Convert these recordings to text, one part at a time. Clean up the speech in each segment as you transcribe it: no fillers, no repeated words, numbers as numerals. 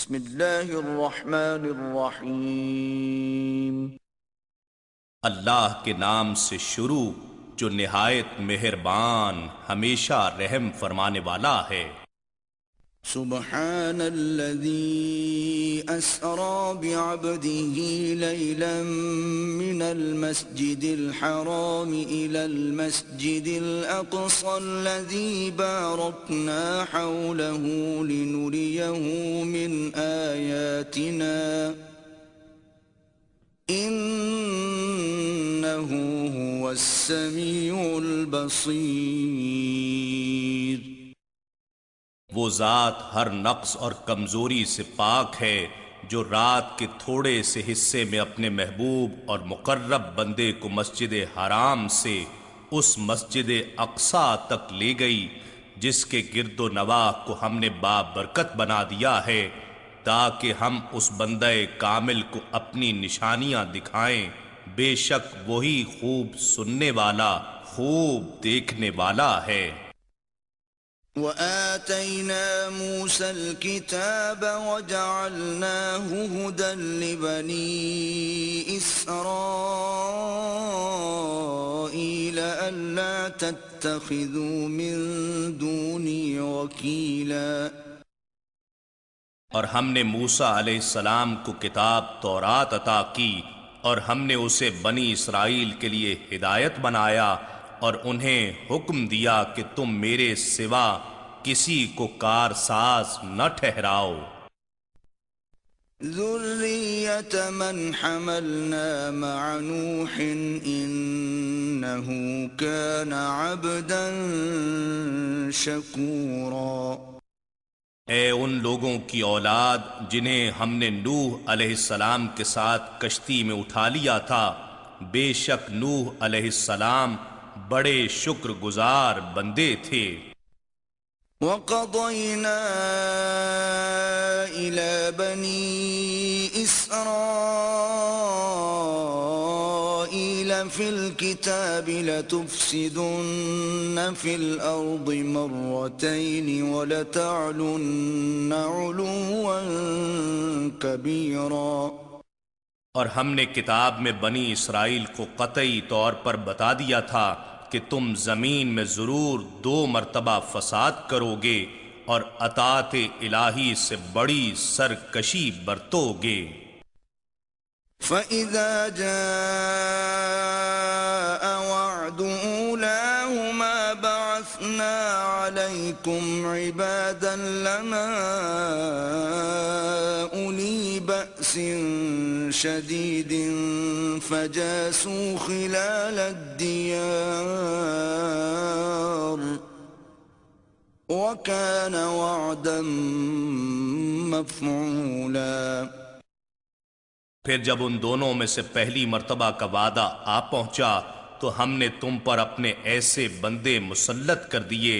بسم اللہ الرحمن الرحیم۔ اللہ کے نام سے شروع جو نہایت مہربان ہمیشہ رحم فرمانے والا ہے۔ سبحان الذي أسرى بعبده ليلا من المسجد الحرام إلى المسجد الأقصى الذي باركنا حوله لنريه من آياتنا إنه هو السميع البصير۔ وہ ذات ہر نقص اور کمزوری سے پاک ہے جو رات کے تھوڑے سے حصے میں اپنے محبوب اور مقرب بندے کو مسجد حرام سے اس مسجد اقصی تک لے گئی جس کے گرد و نواح کو ہم نے بابرکت بنا دیا ہے تاکہ ہم اس بندے کامل کو اپنی نشانیاں دکھائیں۔ بے شک وہی خوب سننے والا خوب دیکھنے والا ہے۔ وآتينا موسى الكتاب وجعلناه هدى لبني إسرائيل ألا تتخذوا من دوني وكيلا۔ اور ہم نے موسیٰ علیہ السلام کو کتاب تورات عطا کی اور ہم نے اسے بنی اسرائیل کے لیے ہدایت بنایا اور انہیں حکم دیا کہ تم میرے سوا کسی کو کارساز نہ ٹھہراؤ۔ ذریۃ من حملنا مع نوح انہ کان عبدا شکورا۔ اے ان لوگوں کی اولاد جنہیں ہم نے نوح علیہ السلام کے ساتھ کشتی میں اٹھا لیا تھا، بے شک نوح علیہ السلام بڑے شکر گزار بندے تھے۔ وَقَضَيْنَا إِلَى بَنِي إِسْرَائِيلَ فِي الْكِتَابِ لَتُفْسِدُنَّ فِي الْأَرْضِ مَرَّتَيْنِ وَلَتَعْلُنَّ عُلُوًّا كَبِيرًا۔ اور ہم نے کتاب میں بنی اسرائیل کو قطعی طور پر بتا دیا تھا کہ تم زمین میں ضرور 2 مرتبہ فساد کرو گے اور اطاعت الہی سے بڑی سرکشی برتو گے۔ فَإِذَا جَاءَ وَعْدُ أُولَاهُمَا بَعَثْنَا عَلَيْكُمْ عِبَادًا لَنَا أُولِي بَأْسٍ شَدِيدٍ فَجَاسُوا خِلَالَ الدِّيَارِ وَكَانَ وَعْدًا مَفْعُولًا۔ پھر جب ان دونوں میں سے پہلی مرتبہ کا وعدہ آ پہنچا تو ہم نے تم پر اپنے ایسے بندے مسلط کر دیے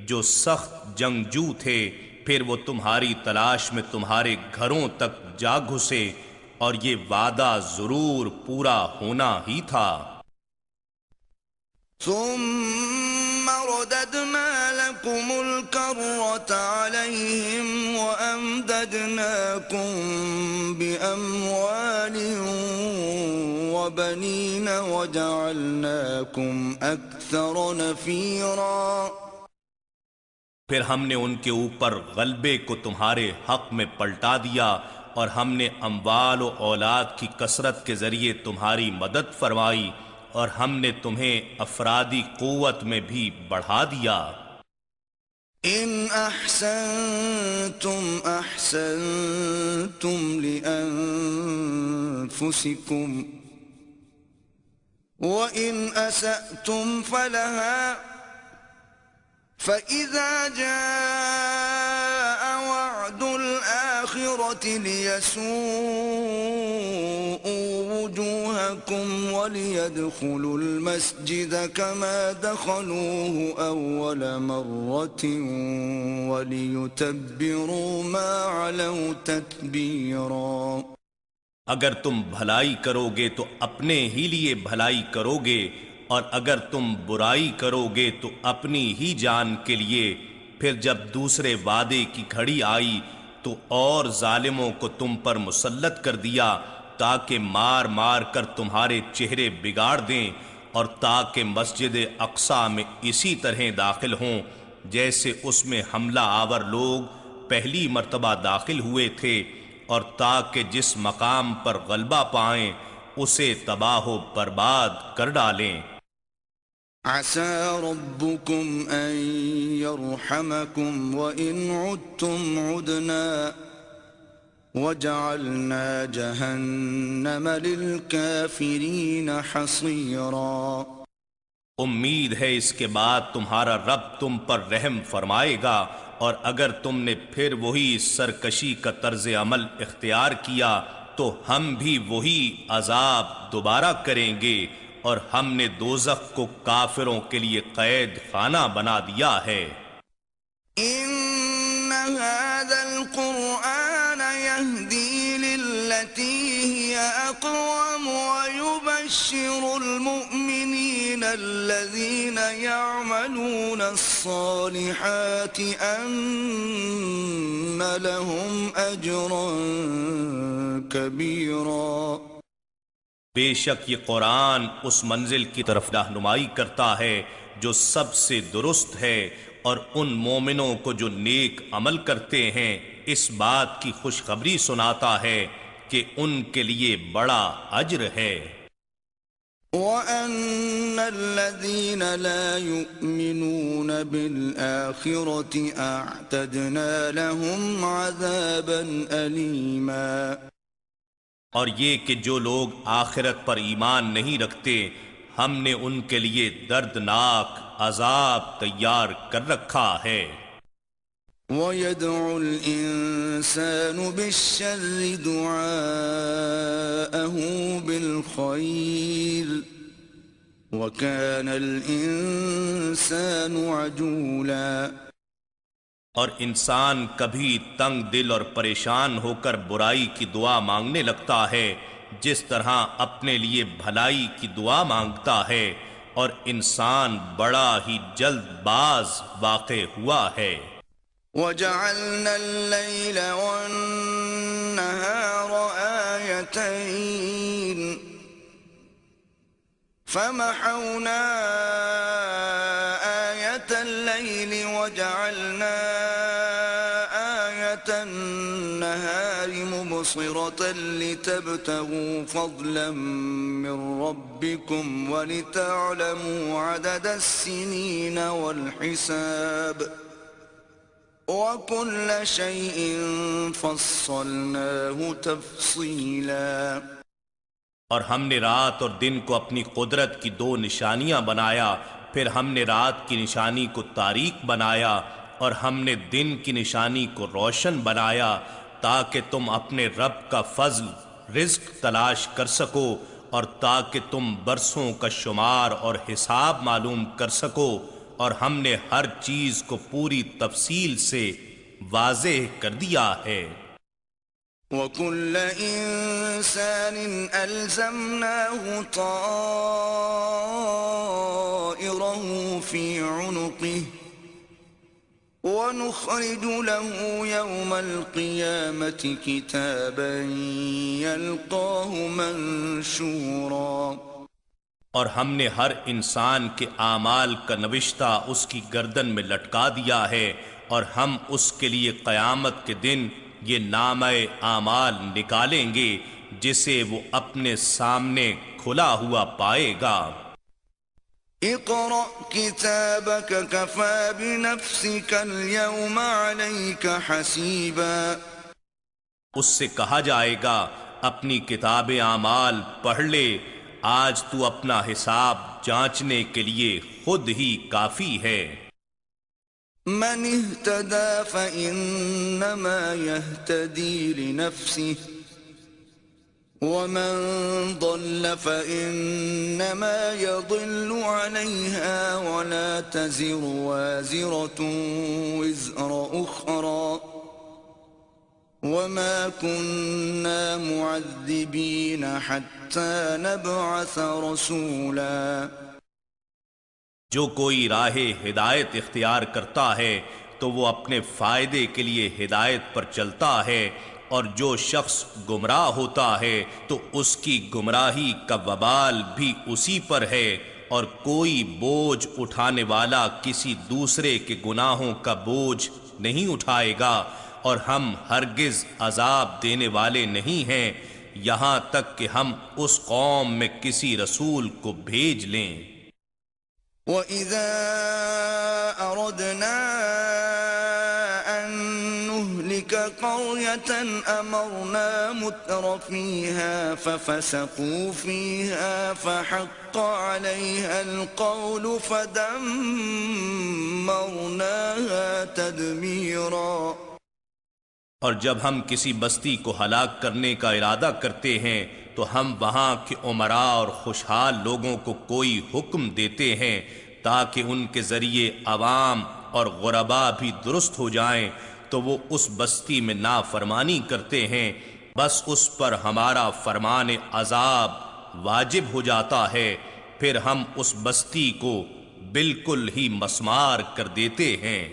جو سخت جنگجو تھے، پھر وہ تمہاری تلاش میں تمہارے گھروں تک جا گھسے اور یہ وعدہ ضرور پورا ہونا ہی تھا۔ ثم رددنا لكم الكرة عليهم وأمددناكم بأموال وبنين وجعلناكم أكثر نفيرا۔ پھر ہم نے ان کے اوپر غلبے کو تمہارے حق میں پلٹا دیا اور ہم نے اموال و اولاد کی کثرت کے ذریعے تمہاری مدد فرمائی اور ہم نے تمہیں افرادی قوت میں بھی بڑھا دیا۔ ان احسنتم احسنتم لانفسکم وان اسأتم فلها فإذا جاء وعد الآخرة ليسوءوا وجوهكم وليدخلوا المسجد كما دخلوه أول مرة وليتبروا ما علوا تتبيرا۔ اگر تم بھلائی کرو گے تو اپنے ہی لیے بھلائی کرو گے اور اگر تم برائی کرو گے تو اپنی ہی جان کے لیے۔ پھر جب دوسرے وعدے کی گھڑی آئی تو اور ظالموں کو تم پر مسلط کر دیا تاکہ مار مار کر تمہارے چہرے بگاڑ دیں، اور تاکہ مسجد اقصی میں اسی طرح داخل ہوں جیسے اس میں حملہ آور لوگ پہلی مرتبہ داخل ہوئے تھے، اور تاکہ جس مقام پر غلبہ پائیں اسے تباہ و برباد کر ڈالیں۔ عسى ربكم أن يرحمكم وإن عدتم عدنا وجعلنا جهنم للكافرين حصيرا۔ امید ہے اس کے بعد تمہارا رب تم پر رحم فرمائے گا، اور اگر تم نے پھر وہی سرکشی کا طرز عمل اختیار کیا تو ہم بھی وہی عذاب دوبارہ کریں گے، اور ہم نے دوزخ کو کافروں کے لیے قید خانہ بنا دیا ہے۔ إن هذا القرآن يهدي للتي هي أقوم ويبشر المؤمنين الذين يعملون الصالحات أن لهم أجرا كبيرا۔ بے شک یہ قرآن اس منزل کی طرف رہنمائی کرتا ہے جو سب سے درست ہے، اور ان مومنوں کو جو نیک عمل کرتے ہیں اس بات کی خوشخبری سناتا ہے کہ ان کے لیے بڑا اجر ہے۔ وَأَنَّ الَّذِينَ لَا يُؤْمِنُونَ بِالْآخِرَةِ أَعْتَدْنَا لَهُمْ عَذَابًا أَلِيمًا۔ اور یہ کہ جو لوگ آخرت پر ایمان نہیں رکھتے ہم نے ان کے لیے دردناک عذاب تیار کر رکھا ہے۔ وَيَدْعُ الْإِنسَانُ بِالشَّرِّ دُعَاءَهُ بِالْخَيْرِ وَكَانَ الْإِنسَانُ عَجُولًا۔ اور انسان کبھی تنگ دل اور پریشان ہو کر برائی کی دعا مانگنے لگتا ہے جس طرح اپنے لیے بھلائی کی دعا مانگتا ہے، اور انسان بڑا ہی جلد باز واقع ہوا ہے۔ وَجَعَلْنَا اللَّيْلَ وَالنَّهَارَ آيَتَيْنِ فَمَحَوْنَا آيَةَ اللَّيْلِ وَجَعَلْنَا آيَةَ النَّهَارِ مُبْصِرَةً لِتَبْتَغُوا فَضْلًا مِّن رَّبِّكُمْ وَلِتَعْلَمُوا عَدَدَ السِّنِينَ وَالْحِسَابَ وَكُلَّ شَيْءٍ فَصَّلْنَاهُ تَفْصِيلًا۔ اور ہم نے رات اور دن کو اپنی قدرت کی دو نشانیاں بنایا، پھر ہم نے رات کی نشانی کو تاریک بنایا اور ہم نے دن کی نشانی کو روشن بنایا، تاکہ تم اپنے رب کا فضل رزق تلاش کر سکو، اور تاکہ تم برسوں کا شمار اور حساب معلوم کر سکو، اور ہم نے ہر چیز کو پوری تفصیل سے واضح کر دیا ہے۔ وَكُلَّ إِنسَانٍ أَلْزَمْنَاهُ طَائِرَهُ فِي عُنُقِهِ وَنُخْرِجُ لَهُ يَوْمَ الْقِيَامَةِ كِتَابًا يَلْقَاهُ مَنشُورًا۔ اور ہم نے ہر انسان کے اعمال کا نوشتہ اس کی گردن میں لٹکا دیا ہے، اور ہم اس کے لیے قیامت کے دن یہ نامہ اعمال نکالیں گے جسے وہ اپنے سامنے کھلا ہوا پائے گا۔ اقرأ كتابك كفى بنفسك اليوم عليك حسيبا۔ اس سے کہا جائے گا اپنی کتاب اعمال پڑھ لے، آج تو اپنا حساب جانچنے کے لیے خود ہی کافی ہے۔ من اهتدى فإنما يهتدي لنفسه ومن ضل فإنما يضل عليها ولا تزر وازرة وزر أخرى وما كنا معذبين حتى نبعث رسولا۔ جو کوئی راہ ہدایت اختیار کرتا ہے تو وہ اپنے فائدے کے لیے ہدایت پر چلتا ہے، اور جو شخص گمراہ ہوتا ہے تو اس کی گمراہی کا وبال بھی اسی پر ہے، اور کوئی بوجھ اٹھانے والا کسی دوسرے کے گناہوں کا بوجھ نہیں اٹھائے گا، اور ہم ہرگز عذاب دینے والے نہیں ہیں یہاں تک کہ ہم اس قوم میں کسی رسول کو بھیج لیں۔ وَإِذَا أَرَدْنَا أَن نُّهْلِكَ قَرْيَةً أَمَرْنَا مُتْرَ فِيهَا فَفَسَقُوا فِيهَا فَحَقَّ عَلَيْهَا الْقَوْلُ فَدَمَّرْنَاهَا تَدْمِيرًا۔ اور جب ہم کسی بستی کو ہلاک کرنے کا ارادہ کرتے ہیں تو ہم وہاں کے امراء اور خوشحال لوگوں کو کوئی حکم دیتے ہیں تاکہ ان کے ذریعے عوام اور غربا بھی درست ہو جائیں، تو وہ اس بستی میں نافرمانی کرتے ہیں، بس اس پر ہمارا فرمان عذاب واجب ہو جاتا ہے، پھر ہم اس بستی کو بالکل ہی مسمار کر دیتے ہیں۔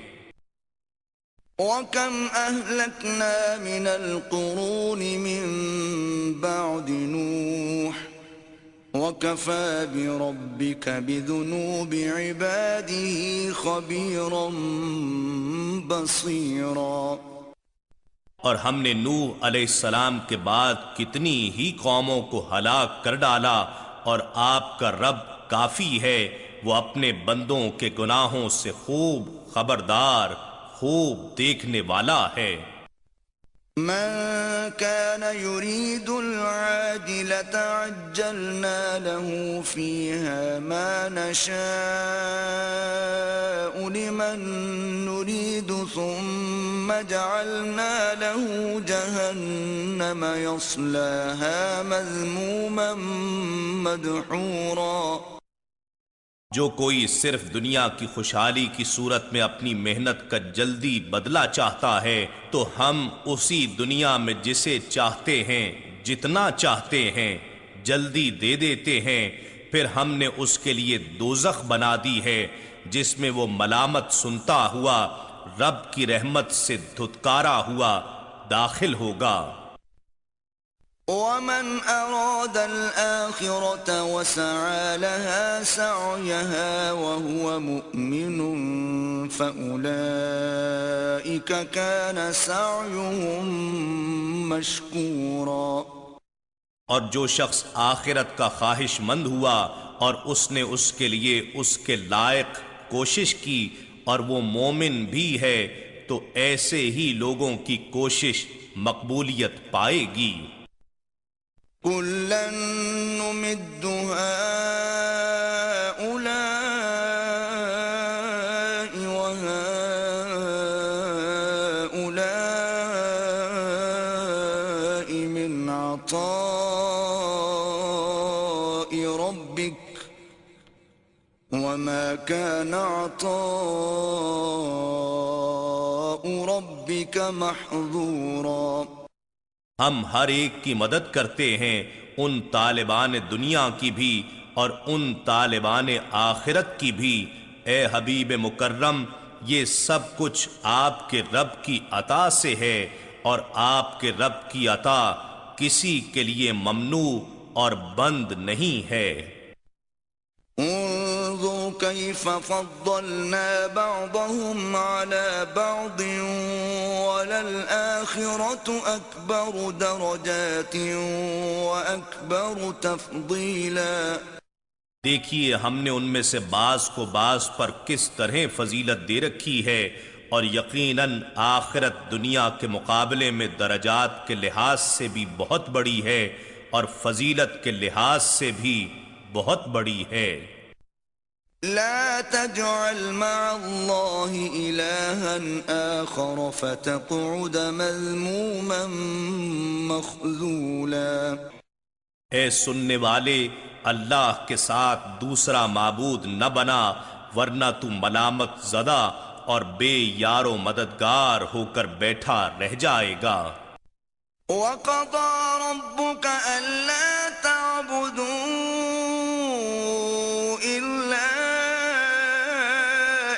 وَكَمْ أَهْلَكْنَا مِنَ الْقُرُونِ مِن بَعْدِ نُوحٍ وَكَفَى بِرَبِّكَ بِذُنُوبِ عِبَادِهِ خَبِيرًا بَصِيرًا۔ اور ہم نے نوح علیہ السلام کے بعد کتنی ہی قوموں کو ہلاک کر ڈالا، اور آپ کا رب کافی ہے، وہ اپنے بندوں کے گناہوں سے خوب خبردار، خوب دیکھنے والا ہے۔ من كان يريد العاجلة عجلنا له فيها ما نشاء لمن نريد ثم جعلنا له جهنم يصلاها مذموما مدحورا۔ جو کوئی صرف دنیا کی خوشحالی کی صورت میں اپنی محنت کا جلدی بدلہ چاہتا ہے تو ہم اسی دنیا میں جسے چاہتے ہیں جتنا چاہتے ہیں جلدی دے دیتے ہیں، پھر ہم نے اس کے لیے دوزخ بنا دی ہے جس میں وہ ملامت سنتا ہوا رب کی رحمت سے دھتکارا ہوا داخل ہوگا۔ وَمَنْ أَرَادَ الْآخِرَةَ وَسَعَى لَهَا سَعْيَهَا وَهُوَ مُؤْمِنٌ فَأُولَئِكَ كَانَ سَعْيُهُمْ مَشْكُورًا۔ اور جو شخص آخرت کا خواہش مند ہوا اور اس نے اس کے لیے اس کے لائق کوشش کی اور وہ مومن بھی ہے تو ایسے ہی لوگوں کی کوشش مقبولیت پائے گی۔ كُلًّا نُّمِدُّ هَٰؤُلَاءِ وَهَٰؤُلَاءِ مِنْ عَطَاءِ رَبِّكَ وَمَا كَانَ عَطَاءُ رَبِّكَ مَحْظُورًا۔ ہم ہر ایک کی مدد کرتے ہیں، ان طالبان دنیا کی بھی اور ان طالبان آخرت کی بھی۔ اے حبیب مکرم، یہ سب کچھ آپ کے رب کی عطا سے ہے، اور آپ کے رب کی عطا کسی کے لیے ممنوع اور بند نہیں ہے۔ انظر كيف فضلنا بعضهم على بعض وللآخرة أكبر درجات وأكبر تفضيلا۔ دیکھیے ہم نے ان میں سے بعض کو بعض پر کس طرح فضیلت دے رکھی ہے، اور یقیناً آخرت دنیا کے مقابلے میں درجات کے لحاظ سے بھی بہت بڑی ہے اور فضیلت کے لحاظ سے بھی بہت بڑی ہے۔ لا تجعل مع الله إلها آخر فتقعد مذموما مخذولا۔ اے سننے والے، اللہ کے ساتھ دوسرا معبود نہ بنا ورنہ تو ملامت زدہ اور بے یار و مددگار ہو کر بیٹھا رہ جائے گا۔ وَقَضَى رَبُّكَ أَلَّا تَعْبُدُوا إِلَّا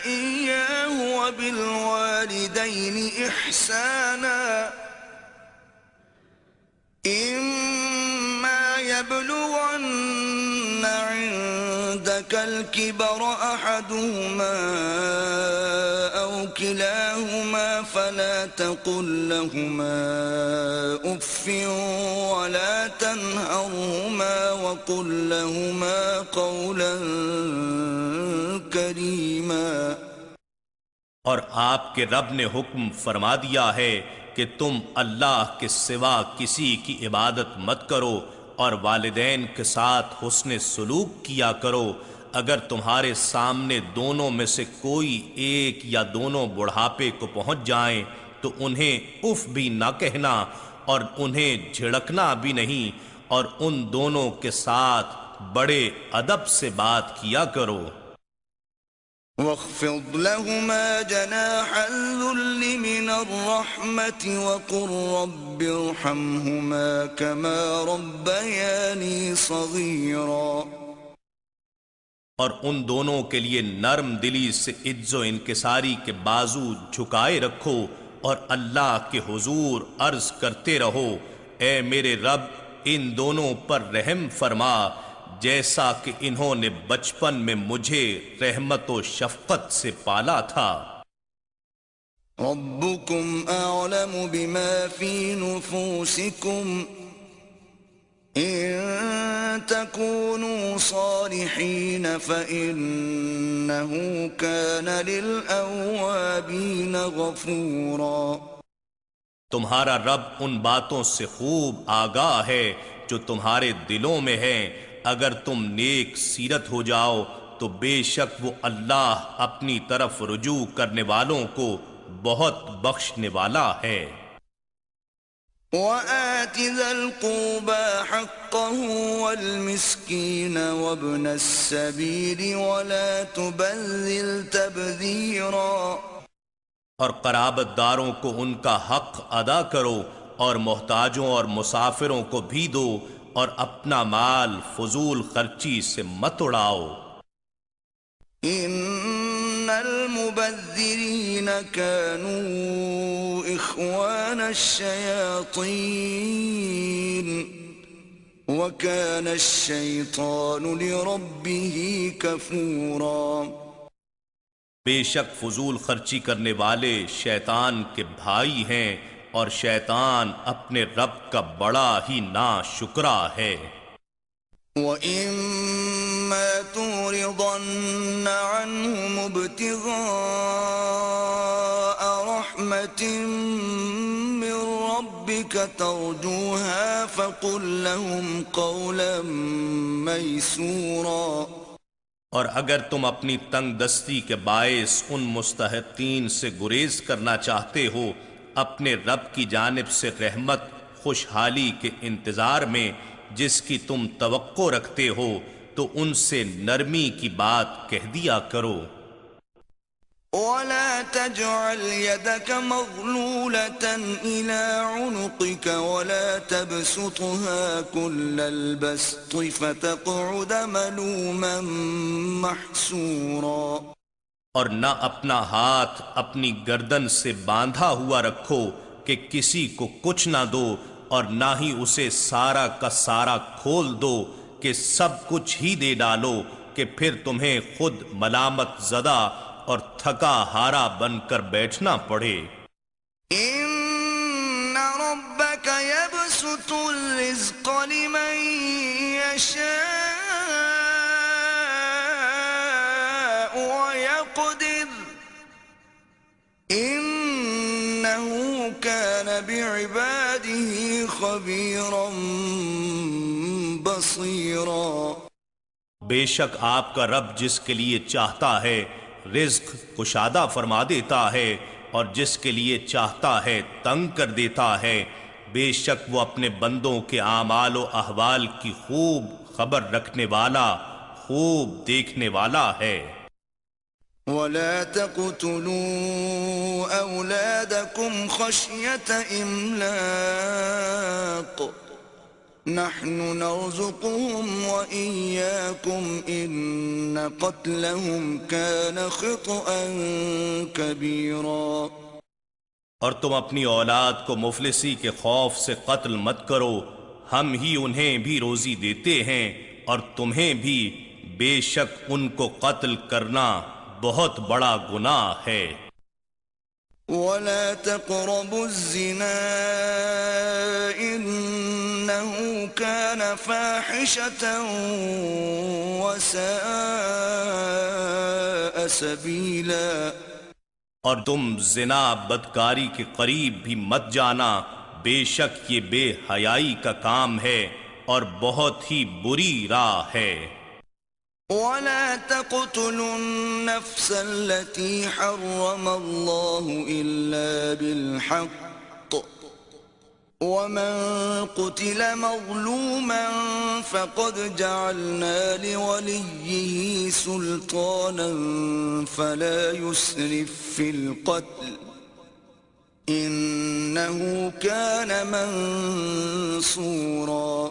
إِيَّاهُ وبالوالدين إحسانا إما يبلغن عندك الكبر أحدهما أو كلاهما فلا تقل لهما أف ولا تنهرهما وقل لهما قولا كريما۔ اور آپ کے رب نے حکم فرما دیا ہے کہ تم اللہ کے سوا کسی کی عبادت مت کرو اور والدین کے ساتھ حسن سلوک کیا کرو۔ اگر تمہارے سامنے دونوں میں سے کوئی ایک یا دونوں بڑھاپے کو پہنچ جائیں تو انہیں اف بھی نہ کہنا اور انہیں جھڑکنا بھی نہیں، اور ان دونوں کے ساتھ بڑے ادب سے بات کیا کرو۔ واخفض لهما جناح الذل من الرحمة وقل رب ارحمهما كما ربياني صغيرا۔ اور ان دونوں کے لیے نرم دلی سے عجز و انکساری کے بازو جھکائے رکھو اور اللہ کے حضور عرض کرتے رہو، اے میرے رب ان دونوں پر رحم فرما جیسا کہ انہوں نے بچپن میں مجھے رحمت و شفقت سے پالا تھا۔ ربكم أعلم بما في نفوسكم إن تكونوا صالحين فإنه كان للأوابين غفورا۔ تمہارا رب ان باتوں سے خوب آگاہ ہے جو تمہارے دلوں میں ہیں، اگر تم نیک سیرت ہو جاؤ تو بے شک وہ اللہ اپنی طرف رجوع کرنے والوں کو بہت بخشنے والا ہے۔ وآت ذا القربى حقه والمسكين وابن السبيل ولا تبذل تبذيرا۔ اور قرابت داروں کو ان کا حق ادا کرو اور محتاجوں اور مسافروں کو بھی دو اور اپنا مال فضول خرچی سے مت اڑاؤ۔ ان المبذرین كانوا اخوان الشیاطین وكان الشیطان لربه کفورا۔ بے شک فضول خرچی کرنے والے شیطان کے بھائی ہیں اور شیطان اپنے رب کا بڑا ہی ناشکرا ہے۔ وَإِمَّا تُعْرِضَنَّ عَنْهُمُ ابْتِغَاءَ رَحْمَةٍ مِّن رَّبِّكَ تَرْجُوهَا فَقُل لَّهُمْ قَوْلًا مَّيْسُورًا۔ اور اگر تم اپنی تنگ دستی کے باعث ان مستحقین سے گریز کرنا چاہتے ہو، اپنے رب کی جانب سے رحمت خوشحالی کے انتظار میں جس کی تم توقع رکھتے ہو، تو ان سے نرمی کی بات کہہ دیا کرو۔ وَلَا تَجْعَلْ يَدَكَ مَغْلُولَةً إِلَىٰ عُنُقِكَ وَلَا تَبْسُطْهَا كُلَّ الْبَسْطِ فَتَقْعُدَ مَلُومًا مَّحْسُورًا۔ اور نہ اپنا ہاتھ اپنی گردن سے باندھا ہوا رکھو کہ کسی کو کچھ نہ دو، اور نہ ہی اسے سارا کا سارا کھول دو کہ سب کچھ ہی دے ڈالو کہ پھر تمہیں خود ملامت زدہ اور تھکا ہارا بن کر بیٹھنا پڑے۔ ان ربک یبسط الرزق لمن یشاء ویقدر انہ کان بعباده خبیرا بصیرا۔ بے شک آپ کا رب جس کے لیے چاہتا ہے رزق کشادہ فرما دیتا ہے اور جس کے لیے چاہتا ہے تنگ کر دیتا ہے، بے شک وہ اپنے بندوں کے اعمال و احوال کی خوب خبر رکھنے والا، خوب دیکھنے والا ہے۔ وَلَا تَقْتُلُوا أَوْلَادَكُمْ خَشْيَةَ إِمْلَاقٍ نحن نرزقهم وإياكم إن قتلهم كان خطأ كبيرا۔ اور تم اپنی اولاد کو مفلسی کے خوف سے قتل مت کرو، ہم ہی انہیں بھی روزی دیتے ہیں اور تمہیں بھی، بے شک ان کو قتل کرنا بہت بڑا گناہ ہے۔ ولا تقربوا الزنا إنه كان فاحشة وساء سبيلا۔ اور تم زنا بدکاری کے قریب بھی مت جانا، بے شک یہ بے حیائی کا کام ہے اور بہت ہی بری راہ ہے۔ ولا تقتلوا النفس التي حرم الله إلا بالحق ومن قتل مظلوما فقد جعلنا لوليه سلطانا فلا يسرف في القتل إنه كان منصورا۔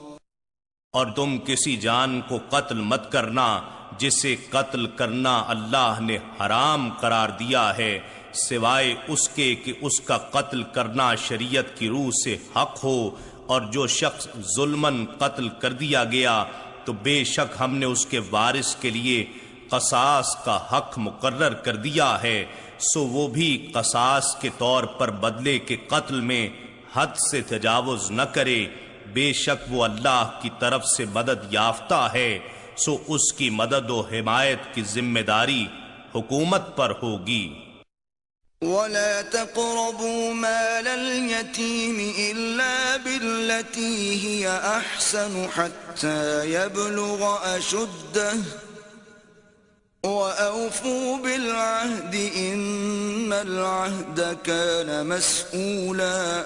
اور تم کسی جان کو قتل مت کرنا جسے قتل کرنا اللہ نے حرام قرار دیا ہے، سوائے اس کے کہ اس کا قتل کرنا شریعت کی روح سے حق ہو، اور جو شخص ظلماً قتل کر دیا گیا تو بے شک ہم نے اس کے وارث کے لیے قصاص کا حق مقرر کر دیا ہے، سو وہ بھی قصاص کے طور پر بدلے کے قتل میں حد سے تجاوز نہ کرے، بے شک وہ اللہ کی طرف سے مدد یافتہ ہے، سو اس کی مدد و حمایت کی ذمہ داری حکومت پر ہوگی۔ ولا تقربوا مال اليتيم إلا بالتي هي أحسن حتى يبلغ أشده وأوفوا بالعهد إن العهد كان مسؤولا۔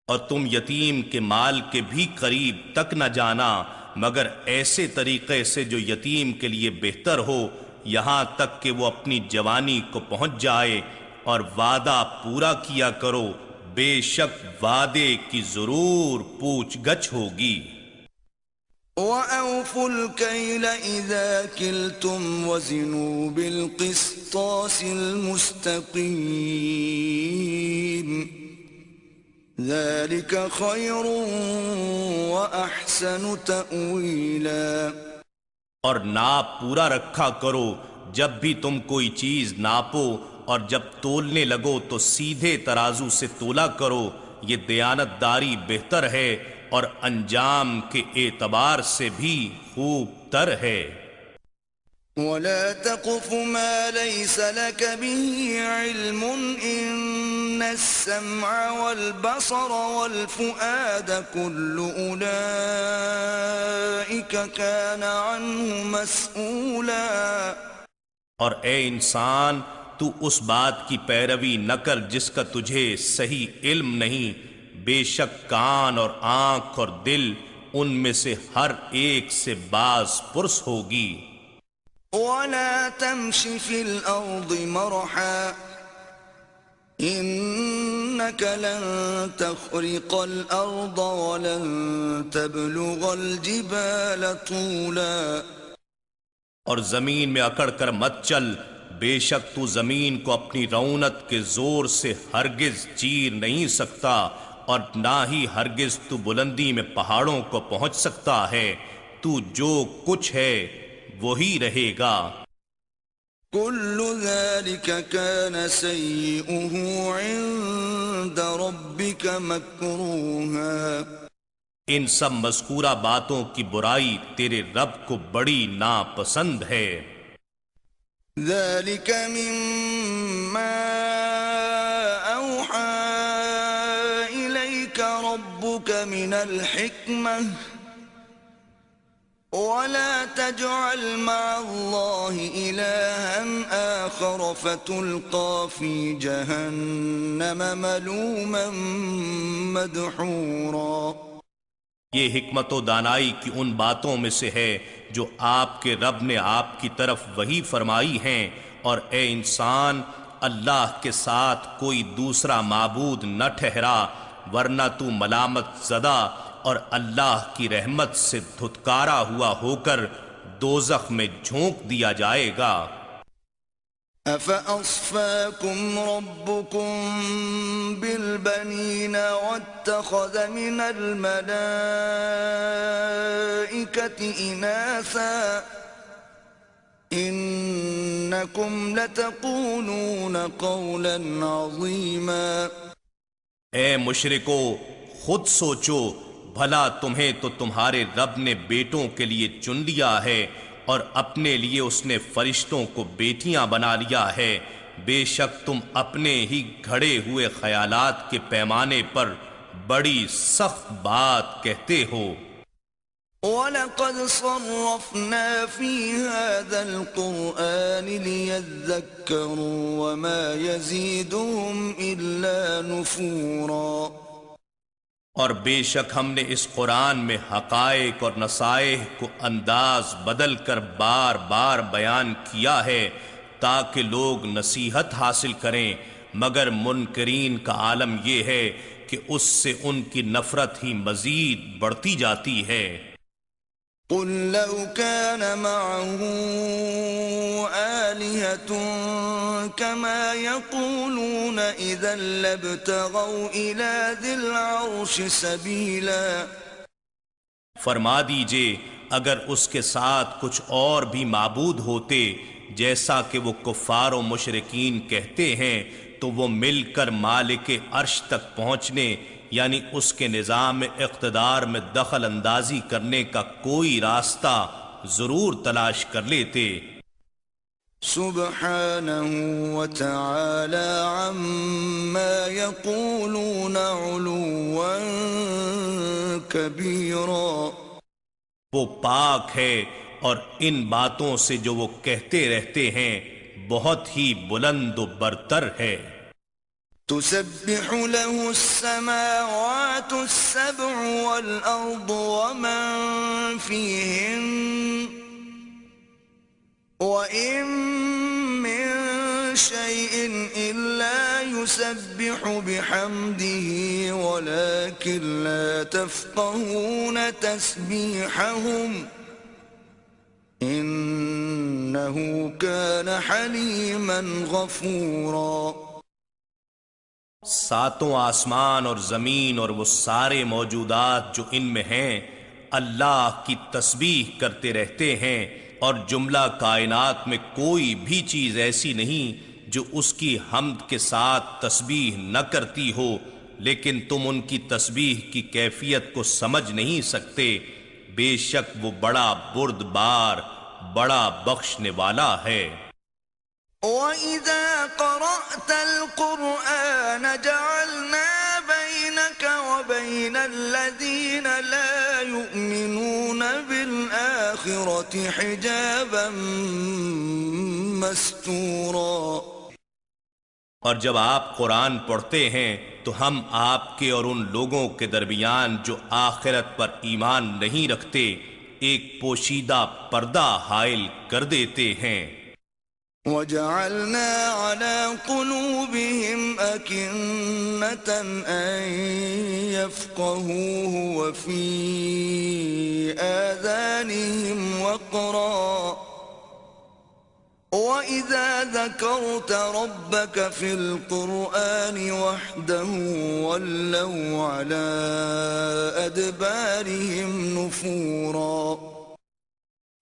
اور تم یتیم کے مال کے بھی قریب تک نہ جانا مگر ایسے طریقے سے جو یتیم کے لیے بہتر ہو، یہاں تک کہ وہ اپنی جوانی کو پہنچ جائے، اور وعدہ پورا کیا کرو، بے شک وعدے کی ضرور پوچھ گچھ ہوگی۔ وَأَوْفُوا الْكَيْلَ إِذَا كِلْتُمْ وَزِنُوا بِالْقِسْطَاسِ الْمُسْتَقِيمِ ذَلِكَ خَيْرٌ وَأَحْسَنُ تَأْوِيلًا۔ اور ناپ پورا رکھا کرو، جب بھی تم کوئی چیز ناپو اور جب تولنے لگو تو سیدھے ترازو سے تولا کرو، یہ دیانت داری بہتر ہے اور انجام کے اعتبار سے بھی خوب تر ہے۔ وَلَا تَقْفُ مَا لَيْسَ لَكَ بِهِ عِلْمٌ إِنَّ السَّمْعَ وَالْبَصَرَ وَالْفُؤَادَ كُلُّ أُولَئِكَ كَانَ عَنْهُ مَسْئُولًا۔ اور اے انسان، تو اس بات کی پیروی نہ کر جس کا تجھے صحیح علم نہیں، بے شک کان اور آنکھ اور دل ان میں سے ہر ایک سے باز پرس ہوگی۔ وَلَا تَمْشِ فِي الْأَرْضِ مَرَحًا إِنَّكَ لَن تَخْرِقَ الْأَرْضَ وَلَن تَبْلُغَ الْجِبَالَ طُولًا۔ اور زمین میں اکڑ کر مت چل، بے شک تو زمین کو اپنی رونت کے زور سے ہرگز چیر نہیں سکتا، اور نہ ہی ہرگز تو بلندی میں پہاڑوں کو پہنچ سکتا ہے، تو جو کچھ ہے وہی رہے گا۔ كل ذلك كان سيئه عند ربك مكروها۔ ان سب مذکورہ باتوں کی برائی تیرے رب کو بڑی ناپسند ہے۔ ذلك مما أوحى إليك ربك من الحكمة ولا تجعل مع الله إلها آخر فتلقى في جهنم ملوما مدحورا۔ یہ حکمت و دانائی کی ان باتوں میں سے ہے جو آپ کے رب نے آپ کی طرف وحی فرمائی ہیں، اور اے انسان، اللہ کے ساتھ کوئی دوسرا معبود نہ ٹھہرا، ورنہ تو ملامت زدہ اور اللہ کی رحمت سے دھتکارا ہوا ہو کر دوزخ میں جھونک دیا جائے گا۔ أَفَأَصْفَاكُمْ رَبُّكُمْ بِالْبَنِينَ وَاتَّخَذَ مِنَ الْمَلَائِكَةِ إِنَاثًا إِنَّكُمْ لَتَقُولُونَ قَوْلًا عَظِيمًا۔ اے مشرکو، خود سوچو، بھلا تمہیں تو تمہارے رب نے بیٹوں کے لیے چن لیا ہے اور اپنے لیے اس نے فرشتوں کو بیٹیاں بنا لیا ہے۔ بے شک تم اپنے ہی گھڑے ہوئے خیالات کے پیمانے پر بڑی سخت بات کہتے ہو۔ وَلَقَدْ صَرَّفْنَا فِي هَذَا الْقُرْآنِ لِيَذَّكَّرُوا وَمَا يَزِيدُهُمْ إِلَّا نُفُورًا۔ اور بے شک ہم نے اس قرآن میں حقائق اور نصائح کو انداز بدل کر بار بار بیان کیا ہے تاکہ لوگ نصیحت حاصل کریں، مگر منکرین کا عالم یہ ہے کہ اس سے ان کی نفرت ہی مزید بڑھتی جاتی ہے۔ قُل لَّوْ كَانَ مَعَهُ آلِهَةٌ كَمَا يَقُولُونَ إِذًا لَّابْتَغَوْا إِلَىٰ ذِي الْعَرْشِ سَبِيلًا۔ فرما دیجئے اگر اس کے ساتھ کچھ اور بھی معبود ہوتے جیسا کہ وہ کفار و مشرکین کہتے ہیں تو وہ مل کر مالک عرش تک پہنچنے یعنی اس کے نظام اقتدار میں دخل اندازی کرنے کا کوئی راستہ ضرور تلاش کر لیتے۔ سبحانہ وتعالی عما یقولون علوا کبیرا۔ وہ پاک ہے اور ان باتوں سے جو وہ کہتے رہتے ہیں بہت ہی بلند و برتر ہے۔ تسبح له السماوات السبع والأرض ومن فيهن وإن من شيء إلا يسبح بحمده ولكن لا تفقهون تسبيحهم إنه كان حليما غفورا۔ ساتوں آسمان اور زمین اور وہ سارے موجودات جو ان میں ہیں اللہ کی تسبیح کرتے رہتے ہیں، اور جملہ کائنات میں کوئی بھی چیز ایسی نہیں جو اس کی حمد کے ساتھ تسبیح نہ کرتی ہو، لیکن تم ان کی تسبیح کی کیفیت کو سمجھ نہیں سکتے۔ بے شک وہ بڑا بردبار، بڑا بخشنے والا ہے۔ وَإِذَا قَرَأْتَ الْقُرْآنَ جَعَلْنَا بَيْنَكَ وَبَيْنَ الَّذِينَ لَا يُؤْمِنُونَ بِالْآخِرَةِ حِجَابًا مَسْتُورًا۔ اور جب آپ قرآن پڑھتے ہیں تو ہم آپ کے اور ان لوگوں کے درمیان جو آخرت پر ایمان نہیں رکھتے ایک پوشیدہ پردہ حائل کر دیتے ہیں۔ وَجَعَلْنَا عَلَى قُلُوبِهِمْ أَكِنَّةً أَن يَفْقَهُوهُ وَفِي آذَانِهِمْ وَقْرًا وَإِذَا ذَكَرْتَ رَبَّكَ فِي الْقُرْآنِ وَحْدَهُ وَلَّوْا عَلَى أَدْبَارِهِمْ نُفُورًا۔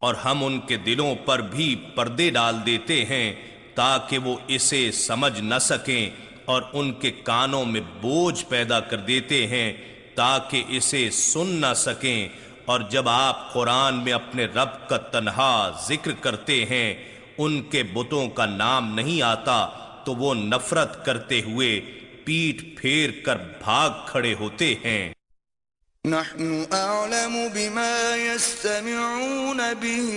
اور ہم ان کے دلوں پر بھی پردے ڈال دیتے ہیں تاکہ وہ اسے سمجھ نہ سکیں، اور ان کے کانوں میں بوجھ پیدا کر دیتے ہیں تاکہ اسے سن نہ سکیں، اور جب آپ قرآن میں اپنے رب کا تنہا ذکر کرتے ہیں ان کے بتوں کا نام نہیں آتا تو وہ نفرت کرتے ہوئے پیٹھ پھیر کر بھاگ کھڑے ہوتے ہیں۔ نحن اعلم بما يستمعون به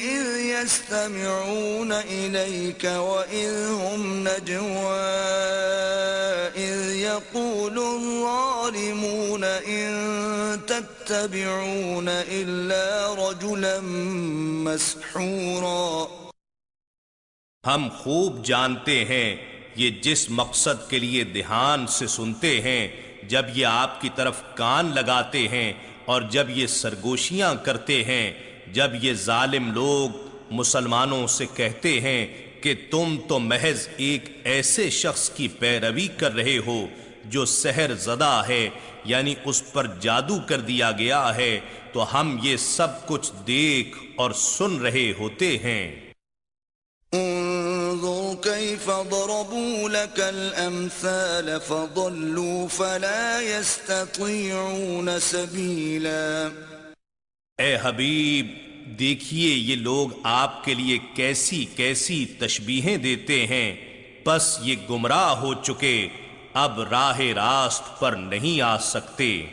اذ يستمعون اليك واذ هم نجوى اذ يقول الظالمون ان تتبعون الا رجلا مسحورا۔ ہم خوب جانتے ہیں یہ جس مقصد کے لیے دھیان سے سنتے ہیں جب یہ آپ کی طرف کان لگاتے ہیں اور جب یہ سرگوشیاں کرتے ہیں، جب یہ ظالم لوگ مسلمانوں سے کہتے ہیں کہ تم تو محض ایک ایسے شخص کی پیروی کر رہے ہو جو سحر زدہ ہے، یعنی اس پر جادو کر دیا گیا ہے، تو ہم یہ سب کچھ دیکھ اور سن رہے ہوتے ہیں۔ انظر كيف ضربوا لك الأمثال فضلوا فلا يستطيعون سبيلا۔ اے حبیب، دیکھیے یہ لوگ آپ کے لیے کیسی کیسی تشبیہیں دیتے ہیں، بس یہ گمراہ ہو چکے، اب راہ راست پر نہیں آ سکتے۔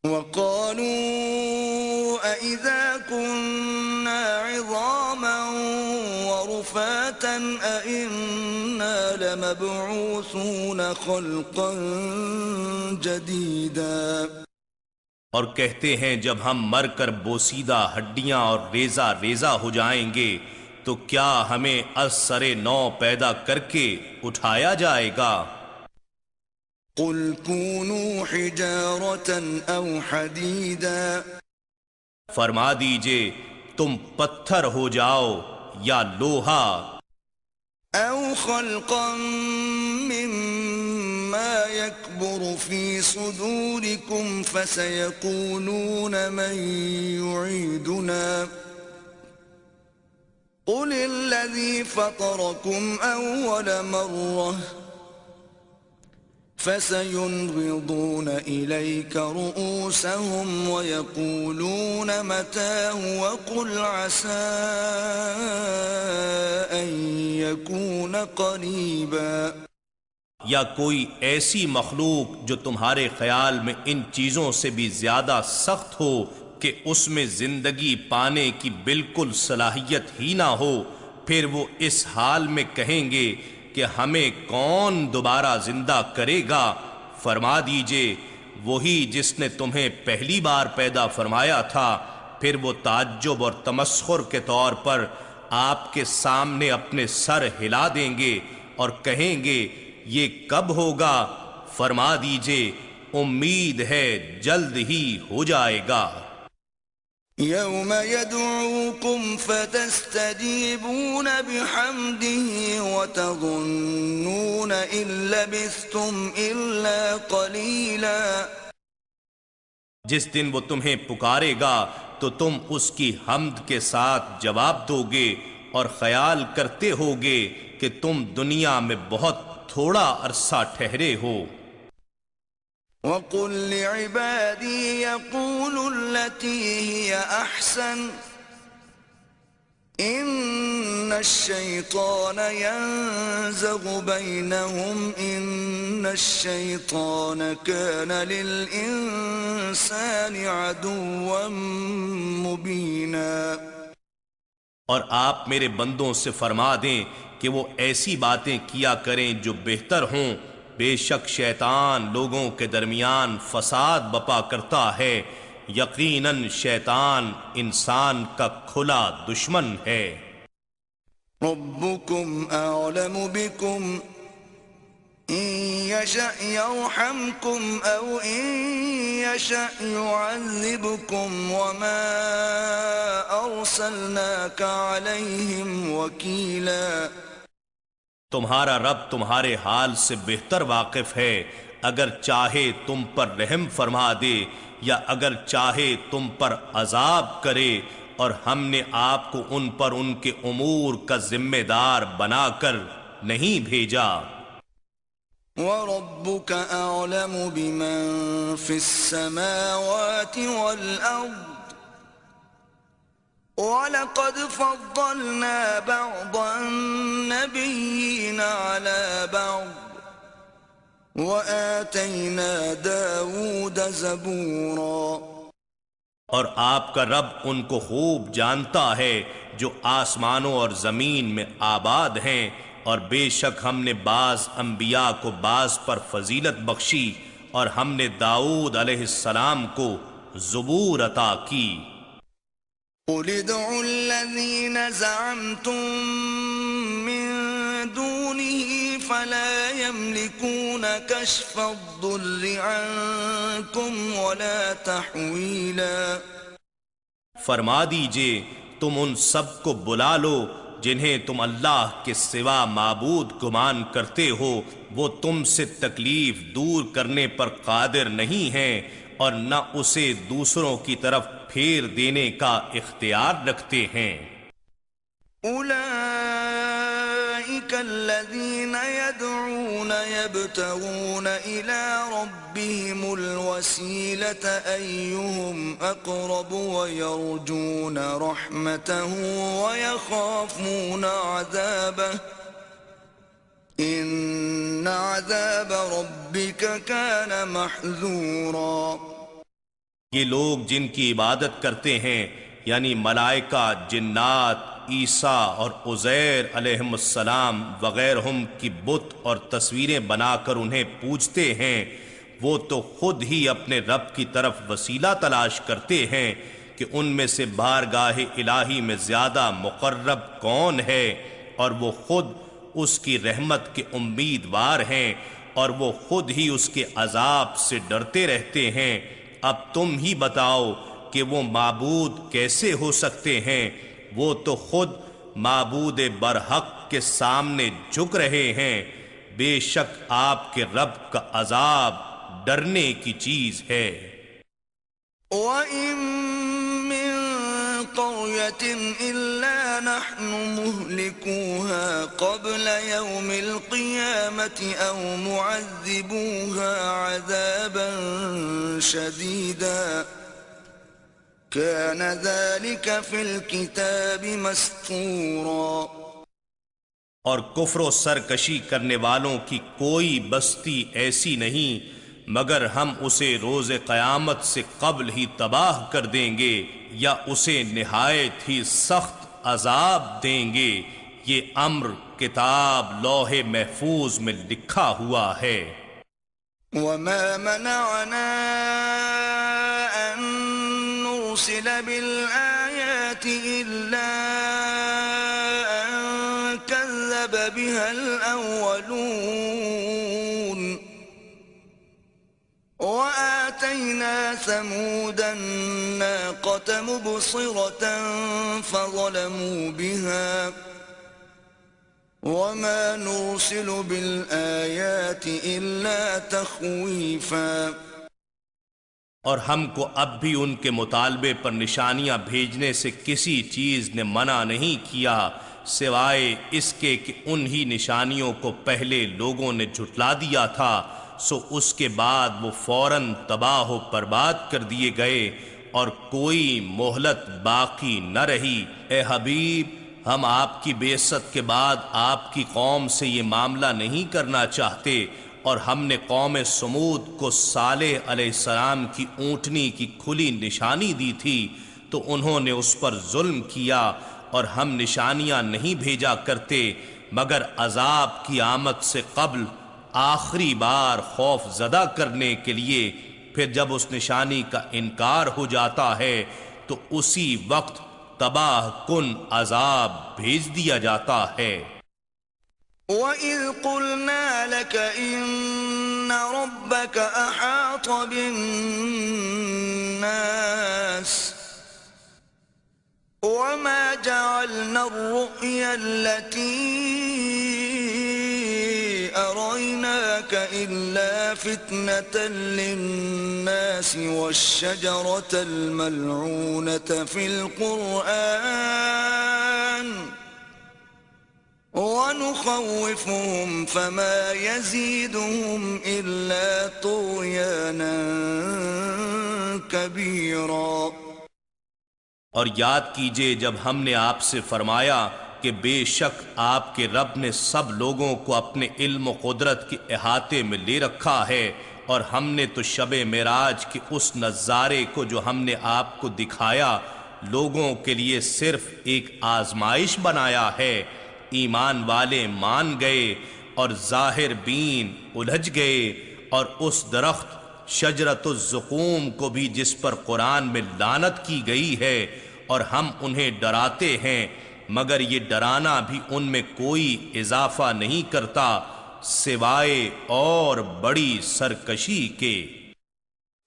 وقالوا أإذا كنا عظاما ورفاتا أإنا لمبعوثون خلقا جديدا۔ اور کہتے ہیں جب ہم مر کر بوسیدہ ہڈیاں اور ریزہ ریزہ ہو جائیں گے تو کیا ہمیں از سر نو پیدا کر کے اٹھایا جائے گا؟ قل كونوا حجارة أو حديدا۔ فرما دیجئے تم پتھر ہو جاؤ یا لوہا، أو خلقا مما يكبر في صدوركم فسيقولون من يعيدنا قل الذي فطركم أول مرة فسينغضون إليك رؤوسهم ويقولون متى وقل عسى أن يكون قريبا۔ یا کوئی ایسی مخلوق جو تمہارے خیال میں ان چیزوں سے بھی زیادہ سخت ہو کہ اس میں زندگی پانے کی بالکل صلاحیت ہی نہ ہو، پھر وہ اس حال میں کہیں گے کہ ہمیں کون دوبارہ زندہ کرے گا؟ فرما دیجئے وہی جس نے تمہیں پہلی بار پیدا فرمایا تھا، پھر وہ تعجب اور تمسخر کے طور پر آپ کے سامنے اپنے سر ہلا دیں گے اور کہیں گے یہ کب ہوگا؟ فرما دیجئے امید ہے جلد ہی ہو جائے گا۔ يوم يدعوكم فتستجيبون بحمده وتظنون إن لبثتم إلا قليلا۔ جس دن وہ تمہیں پکارے گا تو تم اس کی حمد کے ساتھ جواب دو گے اور خیال کرتے ہوگے کہ تم دنیا میں بہت تھوڑا عرصہ ٹھہرے ہو۔ وَقُلْ لِعِبَادِي يَقُولُوا الَّتِي هِيَ أَحْسَنُ إِنَّ الشَّيْطَانَ يَنزَغُ بَيْنَهُمْ إِنَّ الشَّيْطَانَ كَانَ لِلْإِنسَانِ عَدُوًّا مُبِينًا۔ اور آپ میرے بندوں سے فرما دیں کہ وہ ایسی باتیں کیا کریں جو بہتر ہوں، بے شک شیطان لوگوں کے درمیان فساد بپا کرتا ہے، یقیناً شیطان انسان کا کھلا دشمن ہے۔ ربكم أعلم بكم إن يشأ يرحمكم أو إن يشأ يعذبكم وما أرسلناك عليهم وكيلا۔ تمہارا رب تمہارے حال سے بہتر واقف ہے، اگر چاہے تم پر رحم فرما دے یا اگر چاہے تم پر عذاب کرے، اور ہم نے آپ کو ان پر ان کے امور کا ذمہ دار بنا کر نہیں بھیجا۔ وَرَبُّكَ أَعْلَمُ بِمَن فِي السَّمَاوَاتِ وَالْأَرْضِ وَلَقَدْ فَضَّلْنَا بَعْضَ النَّبِيِّينَ عَلَى بَعْضٍ وَآتَيْنَا دَاوُودَ زَبُورًا۔ اور آپ کا رب ان کو خوب جانتا ہے جو آسمانوں اور زمین میں آباد ہیں، اور بے شک ہم نے بعض انبیاء کو بعض پر فضیلت بخشی، اور ہم نے داؤد علیہ السلام کو زبور عطا کی۔ قُلِ ادْعُوا الَّذِينَ زَعَمْتُم مِّن دُونِهِ فلا يملكون كشف الضر عنكم ولا تحويلا. فرما دیجئے تم ان سب کو بلا لو جنہیں تم اللہ کے سوا معبود گمان کرتے ہو، وہ تم سے تکلیف دور کرنے پر قادر نہیں ہیں اور نہ اسے دوسروں کی طرف پھیر دینے کا اختیار رکھتے ہیں۔ أولئك الذين يدعون يبتغون إلى ربهم الوسيلة أيهم أقرب ويرجون رحمته ويخافون عذابه إن عذاب ربك كان محذورا۔ یہ لوگ جن کی عبادت کرتے ہیں یعنی ملائکہ، جنات، عیسیٰ اور عزیر علیہم السلام وغیرہم کی بت اور تصویریں بنا کر انہیں پوجتے ہیں، وہ تو خود ہی اپنے رب کی طرف وسیلہ تلاش کرتے ہیں کہ ان میں سے بارگاہ الہی میں زیادہ مقرب کون ہے، اور وہ خود اس کی رحمت کے امیدوار ہیں اور وہ خود ہی اس کے عذاب سے ڈرتے رہتے ہیں۔ اب تم ہی بتاؤ کہ وہ معبود کیسے ہو سکتے ہیں؟ وہ تو خود معبود برحق کے سامنے جھک رہے ہیں۔ بے شک آپ کے رب کا عذاب ڈرنے کی چیز ہے۔ وَإِن مِّن قَرْيَةٍ إِلَّا نَحْنُ مُهْلِكُوهَا قَبْلَ يَوْمِ الْقِيَامَةِ أَوْ مُعَذِّبُوهَا عَذَابًا شَدِيدًا كان ذلك في الكتاب مسطورا۔ اور کفر و سرکشی کرنے والوں کی کوئی بستی ایسی نہیں مگر ہم اسے روز قیامت سے قبل ہی تباہ کر دیں گے یا اسے نہایت ہی سخت عذاب دیں گے۔ یہ امر کتاب لوح محفوظ میں لکھا ہوا ہے۔ وما منعنا أن نرسل بالآيات إلا أن كذب بها الأولون وآتينا ثمود الناقة مبصرة فظلموا بها وما نرسل بالآيات إلا تخويفا۔ اور ہم کو اب بھی ان کے مطالبے پر نشانیاں بھیجنے سے کسی چیز نے منع نہیں کیا سوائے اس کے کہ انہی نشانیوں کو پہلے لوگوں نے جھٹلا دیا تھا، سو اس کے بعد وہ فوراً تباہ و برباد کر دیے گئے اور کوئی مہلت باقی نہ رہی۔ اے حبیب، ہم آپ کی بعثت کے بعد آپ کی قوم سے یہ معاملہ نہیں کرنا چاہتے، اور ہم نے قوم سمود کو صالح علیہ السلام کی اونٹنی کی کھلی نشانی دی تھی تو انہوں نے اس پر ظلم کیا، اور ہم نشانیاں نہیں بھیجا کرتے مگر عذاب کی آمد سے قبل آخری بار خوف زدہ کرنے کے لیے، پھر جب اس نشانی کا انکار ہو جاتا ہے تو اسی وقت تباہ کن عذاب بھیج دیا جاتا ہے۔ وَإِذْ قُلْنَا لَكَ إِنَّ رَبَّكَ أَحَاطَ بِالنَّاسِ وَمَا جَعَلْنَا الرُّؤْيَا الَّتِي أَرَيْنَاكَ إِلَّا فِتْنَةً لِلنَّاسِ وَالشَّجَرَةَ الْمَلْعُونَةَ فِي الْقُرْآنِ وَنُخَوِّفُهُمْ فَمَا يَزِيدُهُمْ إِلَّا طُغْيَانًا كَبِيرًا۔ اور یاد کیجئے جب ہم نے آپ سے فرمایا کہ بے شک آپ کے رب نے سب لوگوں کو اپنے علم و قدرت کے احاطے میں لے رکھا ہے، اور ہم نے تو شب معراج کے اس نظارے کو جو ہم نے آپ کو دکھایا لوگوں کے لیے صرف ایک آزمائش بنایا ہے۔ ایمان والے مان گئے اور ظاہر بین الجھ گئے، اور اس درخت شجرۃ الزقوم کو بھی جس پر قرآن میں لعنت کی گئی ہے، اور ہم انہیں ڈراتے ہیں مگر یہ ڈرانا بھی ان میں کوئی اضافہ نہیں کرتا، سوائے اور بڑی سرکشی کے۔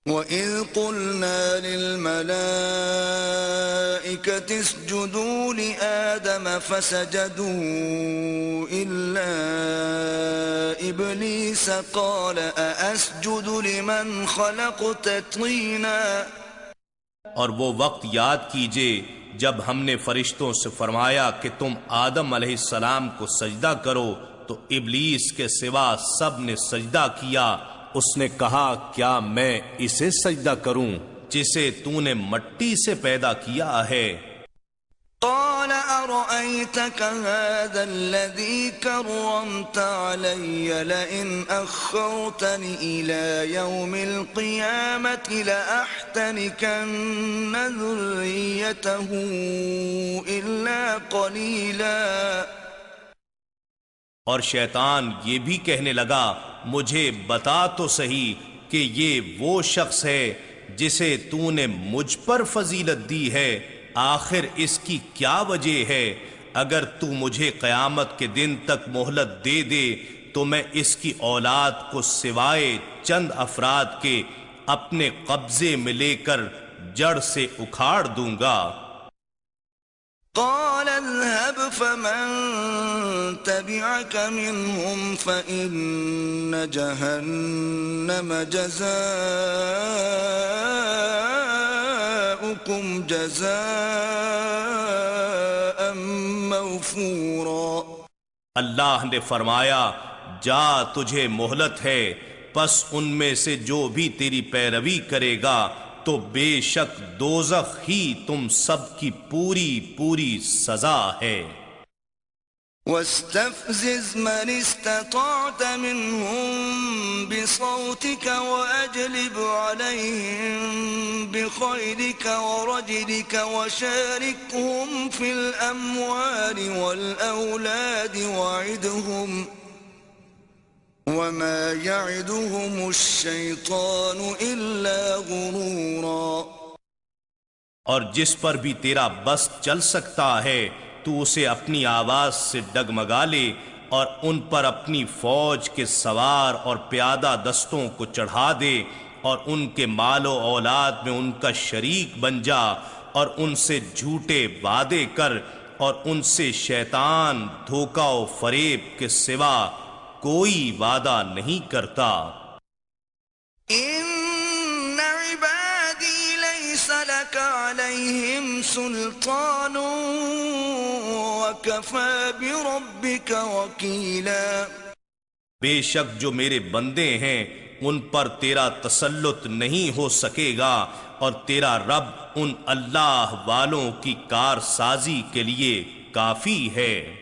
وَإِذْ قُلْنَا لِلْمَلَائِكَةِ اسْجُدُوا لِآدَمَ فَسَجَدُوا إِلَّا إِبْلِيسَ قَالَ أَأَسْجُدُ لِمَنْ خَلَقْتَ طِينًا۔ اور وہ وقت یاد کیجئے جب ہم نے فرشتوں سے فرمایا کہ تم آدم علیہ السلام کو سجدہ کرو، تو ابلیس کے سوا سب نے سجدہ کیا۔ اس نے کہا کیا میں اسے سجدہ کروں جسے تو نے مٹی سے پیدا کیا ہے؟ قال أرأيتك هذا الذي كرمت علي لئن أخرتني إلى يوم القيامة لأحتنكن ذريته إلا قليلا۔ اور شیطان یہ بھی کہنے لگا مجھے بتا تو صحیح کہ یہ وہ شخص ہے جسے تو نے مجھ پر فضیلت دی ہے، آخر اس کی کیا وجہ ہے؟ اگر تو مجھے قیامت کے دن تک مہلت دے دے تو میں اس کی اولاد کو سوائے چند افراد کے اپنے قبضے میں لے کر جڑ سے اکھاڑ دوں گا۔ قال اذهب فمن تبعك منهم فإن جهنم جزاؤكم جزاء موفورا۔ اللہ نے فرمایا جا تجھے مہلت ہے، پس ان میں سے جو بھی تیری پیروی کرے گا تو بے شک دوزخ ہی تم سب کی پوری پوری سزا ہے۔ واستفزز من استطعت منهم بصوتك وأجلب عليهم بخيلك ورجلك وشاركهم في الأموال والأولاد وعدهم وما يعدهم الشيطان إلا غرورا۔ اور جس پر بھی تیرا بس چل سکتا ہے تو اسے اپنی آواز سے ڈگمگا لے اور ان پر اپنی فوج کے سوار اور پیادہ دستوں کو چڑھا دے، اور ان کے مال و اولاد میں ان کا شریک بن جا، اور ان سے جھوٹے وعدے کر، اور ان سے شیطان دھوکہ و فریب کے سوا کوئی وعدہ نہیں کرتا۔ ان عبادی لیس لک علیہم سلطان وکفی بربک وکیلا۔ بے شک جو میرے بندے ہیں ان پر تیرا تسلط نہیں ہو سکے گا، اور تیرا رب ان اللہ والوں کی کارسازی کے لیے کافی ہے۔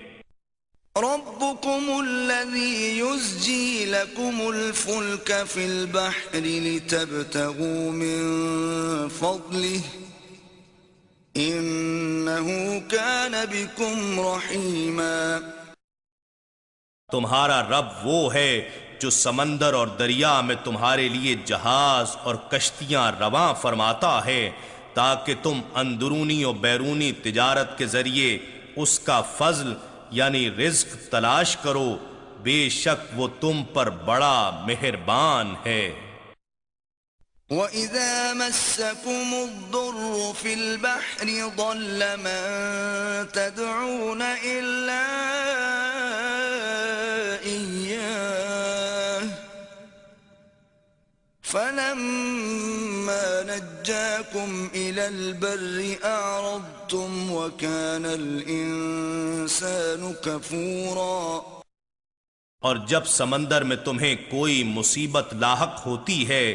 ربكم الذي يزجي لكم الفلك في البحر لتبتغوا من فضله إنه كان بكم رحيما۔ تمہارا رب وہ ہے جو سمندر اور دریا میں تمہارے لیے جہاز اور کشتیاں رواں فرماتا ہے تاکہ تم اندرونی و بیرونی تجارت کے ذریعے اس کا فضل یعنی رزق تلاش کرو، بے شک وہ تم پر بڑا مہربان ہے۔ وَإِذَا مَسَّكُمُ الضُّرُّ فِي الْبَحْرِ ضَلَّ مَن تَدْعُونَ إِلَّا إِيَّاهُ فَلَمَّا نَجَّاكُمْ إِلَى الْبَرِّ أَعْرَضْتُمْ وَكَانَ الْإِنسَانُ كَفُورًا۔ اور جب سمندر میں تمہیں کوئی مصیبت لاحق ہوتی ہے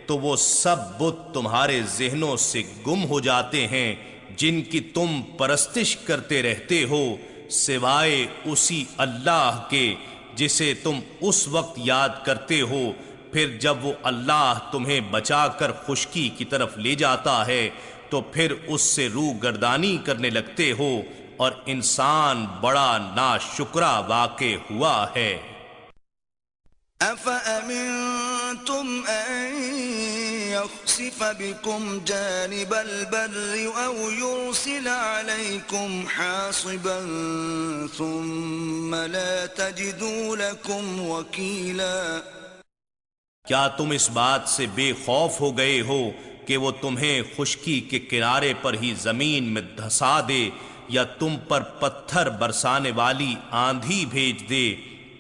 تو وہ سب بت تمہارے ذہنوں سے گم ہو جاتے ہیں جن کی تم پرستش کرتے رہتے ہو، سوائے اسی اللہ کے جسے تم اس وقت یاد کرتے ہو پھر جب وہ اللہ تمہیں بچا کر خشکی کی طرف لے جاتا ہے تو پھر اس سے روگردانی کرنے لگتے ہو، اور انسان بڑا ناشکرا واقع ہوا ہے۔ أَفَأَمِنْتُمْ أَنْ يَخْسِفَ يخسف بكم جانب البر أو يرسل عليكم حاصبا ثم لا تجدوا لكم وكيلا کیا تم اس بات سے بے خوف ہو گئے ہو کہ وہ تمہیں خشکی کے کنارے پر ہی زمین میں دھسا دے یا تم پر پتھر برسانے والی آندھی بھیج دے،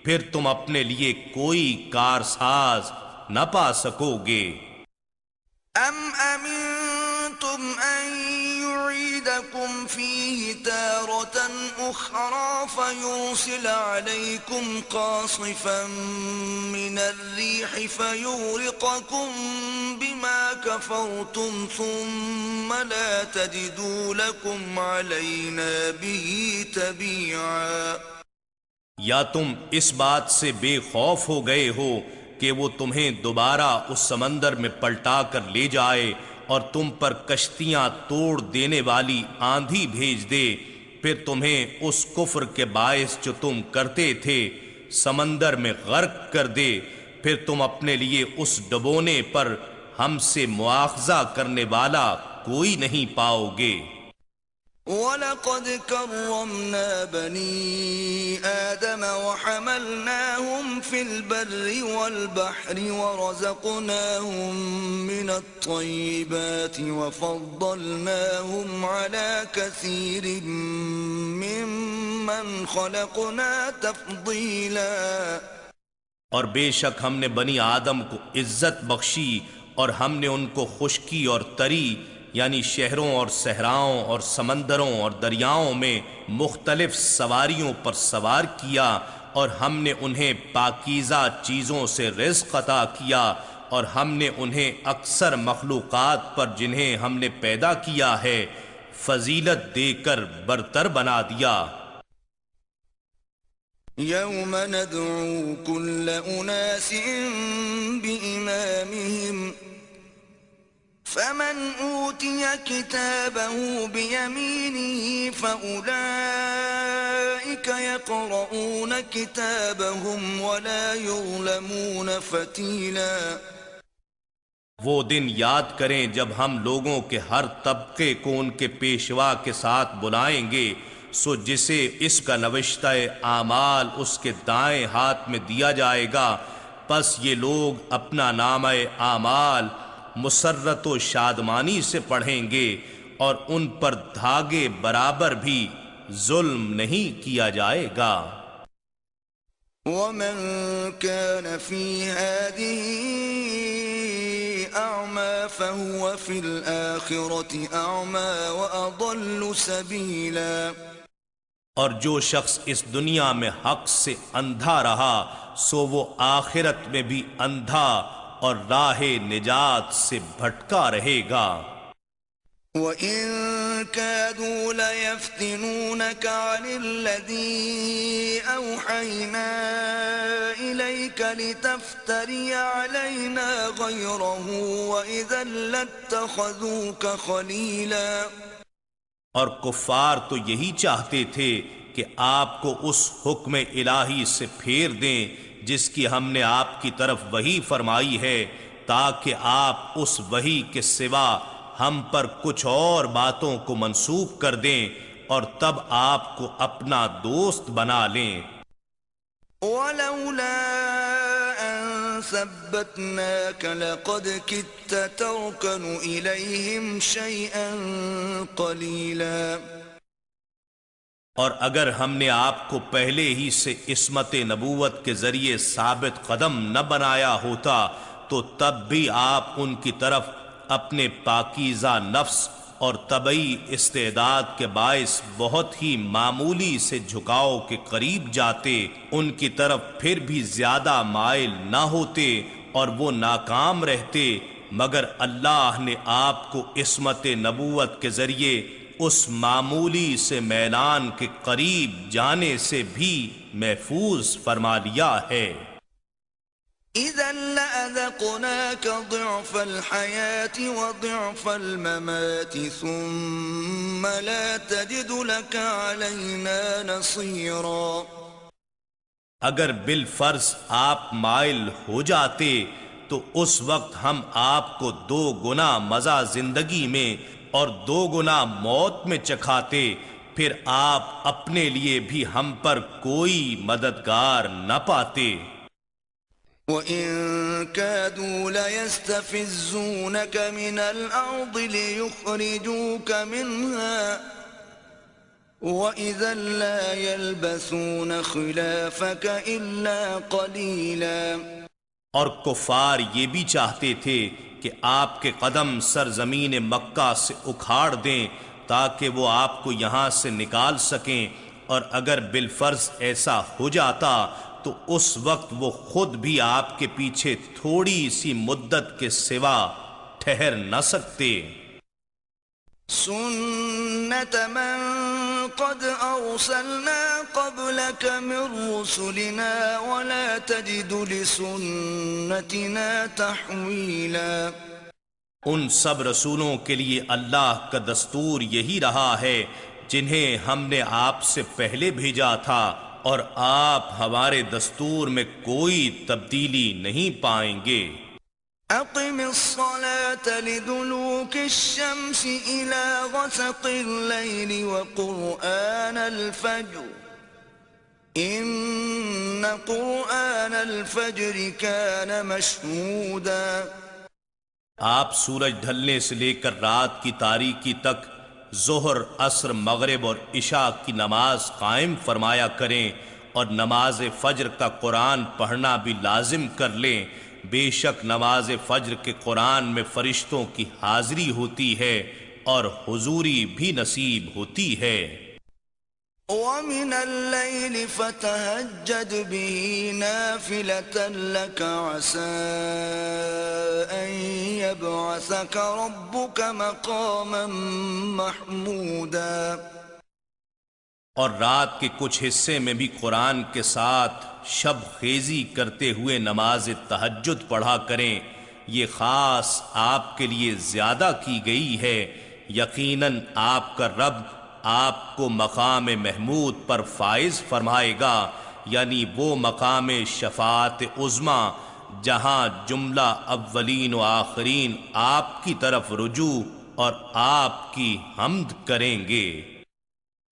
پھر تم اپنے لیے کوئی کارساز نہ پا سکو گے؟ أَمْ أَمِنْتُمْ أَنْ يُعِيدَكُمْ فِيهِ تَارَةً أُخْرَى فَيُرْسِلَ عَلَيْكُمْ قَاصِفًا مِّنَ الرِّيحِ فَيُغْرِقَكُمْ بِمَا كَفَرْتُمْ ثُمَّ لَا تَجِدُوا لَكُمْ عَلَيْنَا بِهِ تَبِيعًا یا تم اس بات سے بے خوف ہو گئے ہو کہ وہ تمہیں دوبارہ اس سمندر میں پلٹا کر لے جائے اور تم پر کشتیاں توڑ دینے والی آندھی بھیج دے، پھر تمہیں اس کفر کے باعث جو تم کرتے تھے سمندر میں غرق کر دے، پھر تم اپنے لیے اس ڈبونے پر ہم سے مواخذہ کرنے والا کوئی نہیں پاؤ گے۔ وَلَقَدْ كَرَّمْنَا بَنِي آدَمَ وَحَمَلْنَاهُمْ فِي الْبَرِّ وَالْبَحْرِ وَرَزَقْنَاهُمْ مِنَ الطَّيِّبَاتِ وَفَضَّلْنَاهُمْ عَلَى كَثِيرٍ مِّمَّنْ خَلَقْنَا تَفْضِيلًا اور بے شک ہم نے بنی آدم کو عزت بخشی اور ہم نے ان کو خشکی اور تری یعنی شہروں اور صحراؤں اور سمندروں اور دریاؤں میں مختلف سواریوں پر سوار کیا، اور ہم نے انہیں پاکیزہ چیزوں سے رزق عطا کیا، اور ہم نے انہیں اکثر مخلوقات پر جنہیں ہم نے پیدا کیا ہے فضیلت دے کر برتر بنا دیا۔ يَوْمَ نَدْعُو كُلَّ أُنَاسٍ بِإِمَامِهِمْ فَمَنْ أُوتِيَ كِتَابَهُ بِيَمِينِهِ فَأُولَئِكَ يَقْرَؤُونَ كِتَابَهُمْ وَلَا يُظْلَمُونَ فَتِيلًا وہ دن یاد کریں جب ہم لوگوں کے ہر طبقے کو ان کے پیشوا کے ساتھ بلائیں گے، سو جسے اس کا نوشتہ اعمال اس کے دائیں ہاتھ میں دیا جائے گا، پس یہ لوگ اپنا نامہ اعمال مسرت و شادمانی سے پڑھیں گے، اور ان پر دھاگے برابر بھی ظلم نہیں کیا جائے گا۔ وَمَنْ كَانَ فِي هَذِهِ أَعْمَى فَهُوَ فِي الْآخِرَةِ أَعْمَى وَأَضَلُّ سَبِيلًا اور جو شخص اس دنیا میں حق سے اندھا رہا سو وہ آخرت میں بھی اندھا اور راہ نجات سے بھٹکا رہے گا۔ وَإِن كَادُوا لَيَفْتِنُونَكَ عَنِ الَّذِي أَوْحَيْنَا إِلَيْكَ لِتَفْتَرِيَ عَلَيْنَا غَيْرَهُ وَإِذًا لَاتَّخَذُوكَ خَلِيلًا اور کفار تو یہی چاہتے تھے کہ آپ کو اس حکم الہی سے پھیر دیں جس کی ہم نے آپ کی طرف وحی فرمائی ہے، تاکہ آپ اس وحی کے سوا ہم پر کچھ اور باتوں کو منسوب کر دیں اور تب آپ کو اپنا دوست بنا لیں۔ وَلَوْلَا أَن ثَبَّتْنَاكَ لَقَدْ كِدتَّ تَرْكَنُ إِلَيْهِمْ شَيْئًا قَلِيلًا اور اگر ہم نے آپ کو پہلے ہی سے عصمت نبوت کے ذریعے ثابت قدم نہ بنایا ہوتا تو تب بھی آپ ان کی طرف اپنے پاکیزہ نفس اور طبعی استعداد کے باعث بہت ہی معمولی سے جھکاؤ کے قریب جاتے، ان کی طرف پھر بھی زیادہ مائل نہ ہوتے اور وہ ناکام رہتے، مگر اللہ نے آپ کو عصمت نبوت کے ذریعے اس معمولی سے میلان کے قریب جانے سے بھی محفوظ فرما لیا ہے۔ إِذًا لَأَذَقْنَاكَ ضِعْفَ الْحَيَاةِ وَضِعْفَ الْمَمَاتِ ثُمَّ لَا تَجِدُ لَكَ عَلَيْنَا نَصِيرًا اگر بالفرض آپ مائل ہو جاتے تو اس وقت ہم آپ کو 2 گنا مزہ زندگی میں اور 2 گنا موت میں چکھاتے، پھر آپ اپنے لیے بھی ہم پر کوئی مددگار نہ پاتے۔ وَإِن كَادُوا لَيَسْتَفِزُّونَكَ مِنَ الْأَرْضِ لِيُخْرِجُوكَ مِنْهَا وَإِذًا لَّا يَلْبَثُونَ خِلَافَكَ إِلَّا قَلِيلًا۔ اور کفار یہ بھی چاہتے تھے کہ آپ کے قدم سرزمین مکہ سے اکھاڑ دیں تاکہ وہ آپ کو یہاں سے نکال سکیں، اور اگر بالفرض ایسا ہو جاتا تو اس وقت وہ خود بھی آپ کے پیچھے تھوڑی سی مدت کے سوا ٹھہر نہ سکتے۔ سُنَّتَ مَن قَدْ أَرْسَلْنَا قَبْلَكَ مِن رُّسُلِنَا وَلَا تَجِدُ لِسُنَّتِنَا تَحْوِيلًا۔ ان سب رسولوں کے لیے اللہ کا دستور یہی رہا ہے جنہیں ہم نے آپ سے پہلے بھیجا تھا، اور آپ ہمارے دستور میں کوئی تبدیلی نہیں پائیں گے۔ أقم الصلاة لدلوك الشمس إلى غسق الليل وقرآن الفجر إن قرآن الفجر كان مشهودا۔ آپ سورج ڈھلنے سے لے کر رات کی تاریکی تک ظہر، عصر، مغرب اور عشاء کی نماز قائم فرمایا کریں، اور نماز فجر کا قرآن پڑھنا بھی لازم کر لیں، بے شک نماز فجر کے قرآن میں فرشتوں کی حاضری ہوتی ہے اور حضوری بھی نصیب ہوتی ہے۔ وَمِنَ اللَّيْلِ فَتَهَجَّدْ بِهِ نَافِلَةً لَكَ عَسَىٰ أَن يَبْعَثَكَ رَبُّكَ مَقَامًا مَحْمُودًا۔ اور رات کے کچھ حصے میں بھی قرآن کے ساتھ شب خیزی کرتے ہوئے نماز تہجد پڑھا کریں، یہ خاص آپ کے لیے زیادہ کی گئی ہے، یقیناً آپ کا رب آپ کو مقام محمود پر فائز فرمائے گا، یعنی وہ مقام شفاعت عظمیٰ جہاں جملہ اولین و آخرین آپ کی طرف رجوع اور آپ کی حمد کریں گے۔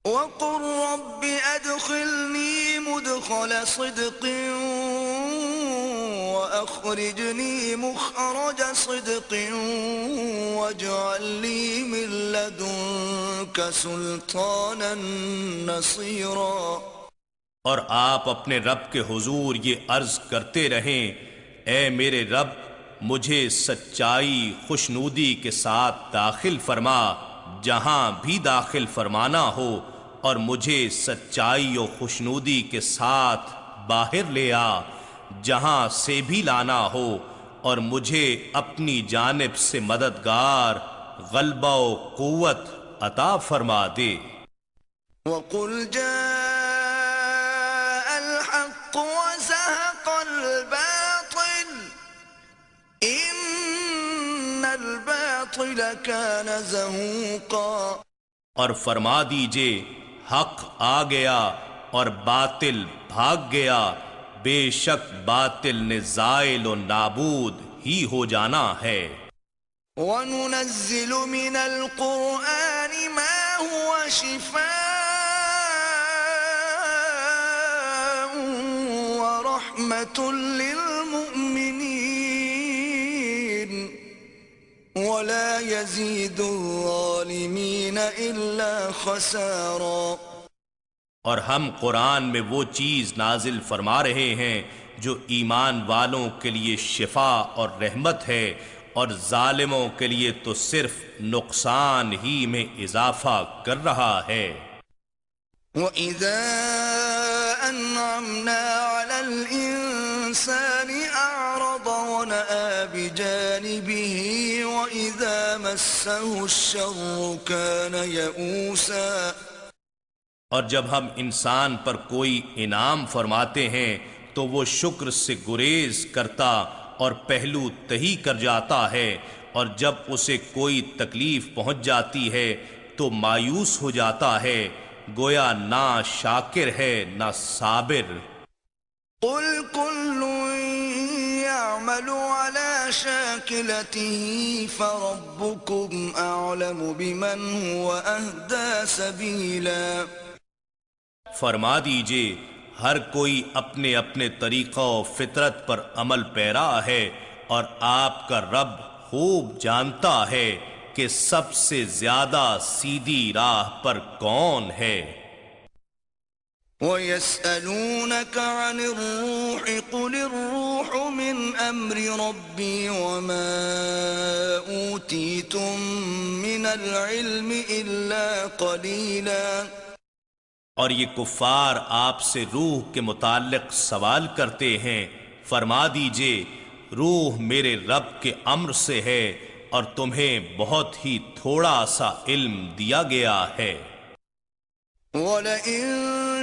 وَقُلْ رَبِّ أَدْخِلْنِي مُدْخَلَ صِدْقٍ وَأَخْرِجْنِي مُخْرَجَ صِدْقٍ وَاجْعَل لِّي مِن لَّدُنكَ سُلْطَانًا نَّصِيرًا۔ اور آپ اپنے رب کے حضور یہ عرض کرتے رہیں، اے میرے رب، مجھے سچائی خوشنودی کے ساتھ داخل فرما جہاں بھی داخل فرمانا ہو، اور مجھے سچائی و خوشنودی کے ساتھ باہر لے آ جہاں سے بھی لانا ہو، اور مجھے اپنی جانب سے مددگار، غلبہ و قوت عطا فرما دے۔ وَقُلْ جَاءَ الْحَقُّ وَزَهَقَ الْبَاطِلُ إِنَّ الْبَاطِلَ كَانَ زَهُوقًا۔ اور فرما دیجئے حق آ گیا اور باطل بھاگ گیا، بے شک باطل نے زائل و نابود ہی ہو جانا ہے۔ وَنُنَزِّلُ مِنَ الْقُرْآنِ مَا هُوَ شِفَاءٌ وَرَحْمَةٌ لِّلْمُؤْمِنِينَ وَلَا يَزِيدُ الظَّالِمِينَ إِلَّا خَسَارًا۔ اور ہم قرآن میں وہ چیز نازل فرما رہے ہیں جو ایمان والوں کے لیے شفا اور رحمت ہے، اور ظالموں کے لیے تو صرف نقصان ہی میں اضافہ کر رہا ہے۔ وَإِذَا أَنْعَمْنَا عَلَى الْإِنسَانِ أَعْرَضَ وَنَأَىٰ بِجَانِبِهِ وَإِذَا مَسَّهُ الشَّرُّ كَانَ يَئُوسًا۔ اور جب ہم انسان پر کوئی انعام فرماتے ہیں تو وہ شکر سے گریز کرتا اور پہلو تہی کر جاتا ہے، اور جب اسے کوئی تکلیف پہنچ جاتی ہے تو مایوس ہو جاتا ہے، گویا نہ شاکر ہے نہ صابر۔ قُلْ كُلٌّ يَعْمَلُ يعمل على شاكلته فربكم أعلم بمن هو أهدى سبيلا. فرما دیجئے ہر کوئی اپنے اپنے طریقہ و فطرت پر عمل پیرا ہے، اور آپ کا رب خوب جانتا ہے کہ سب سے زیادہ سیدھی راہ پر کون ہے. وَيَسْأَلُونَكَ عَنِ الرُّوحِ قُلِ الرُّوحُ مِنْ أَمْرِ رَبِّي وَمَا أُوتِيتُم مِّنَ الْعِلْمِ إِلَّا قَلِيلًا. اور یہ کفار آپ سے روح کے متعلق سوال کرتے ہیں، فرما دیجئے روح میرے رب کے امر سے ہے اور تمہیں بہت ہی تھوڑا سا علم دیا گیا ہے. وَلَئِن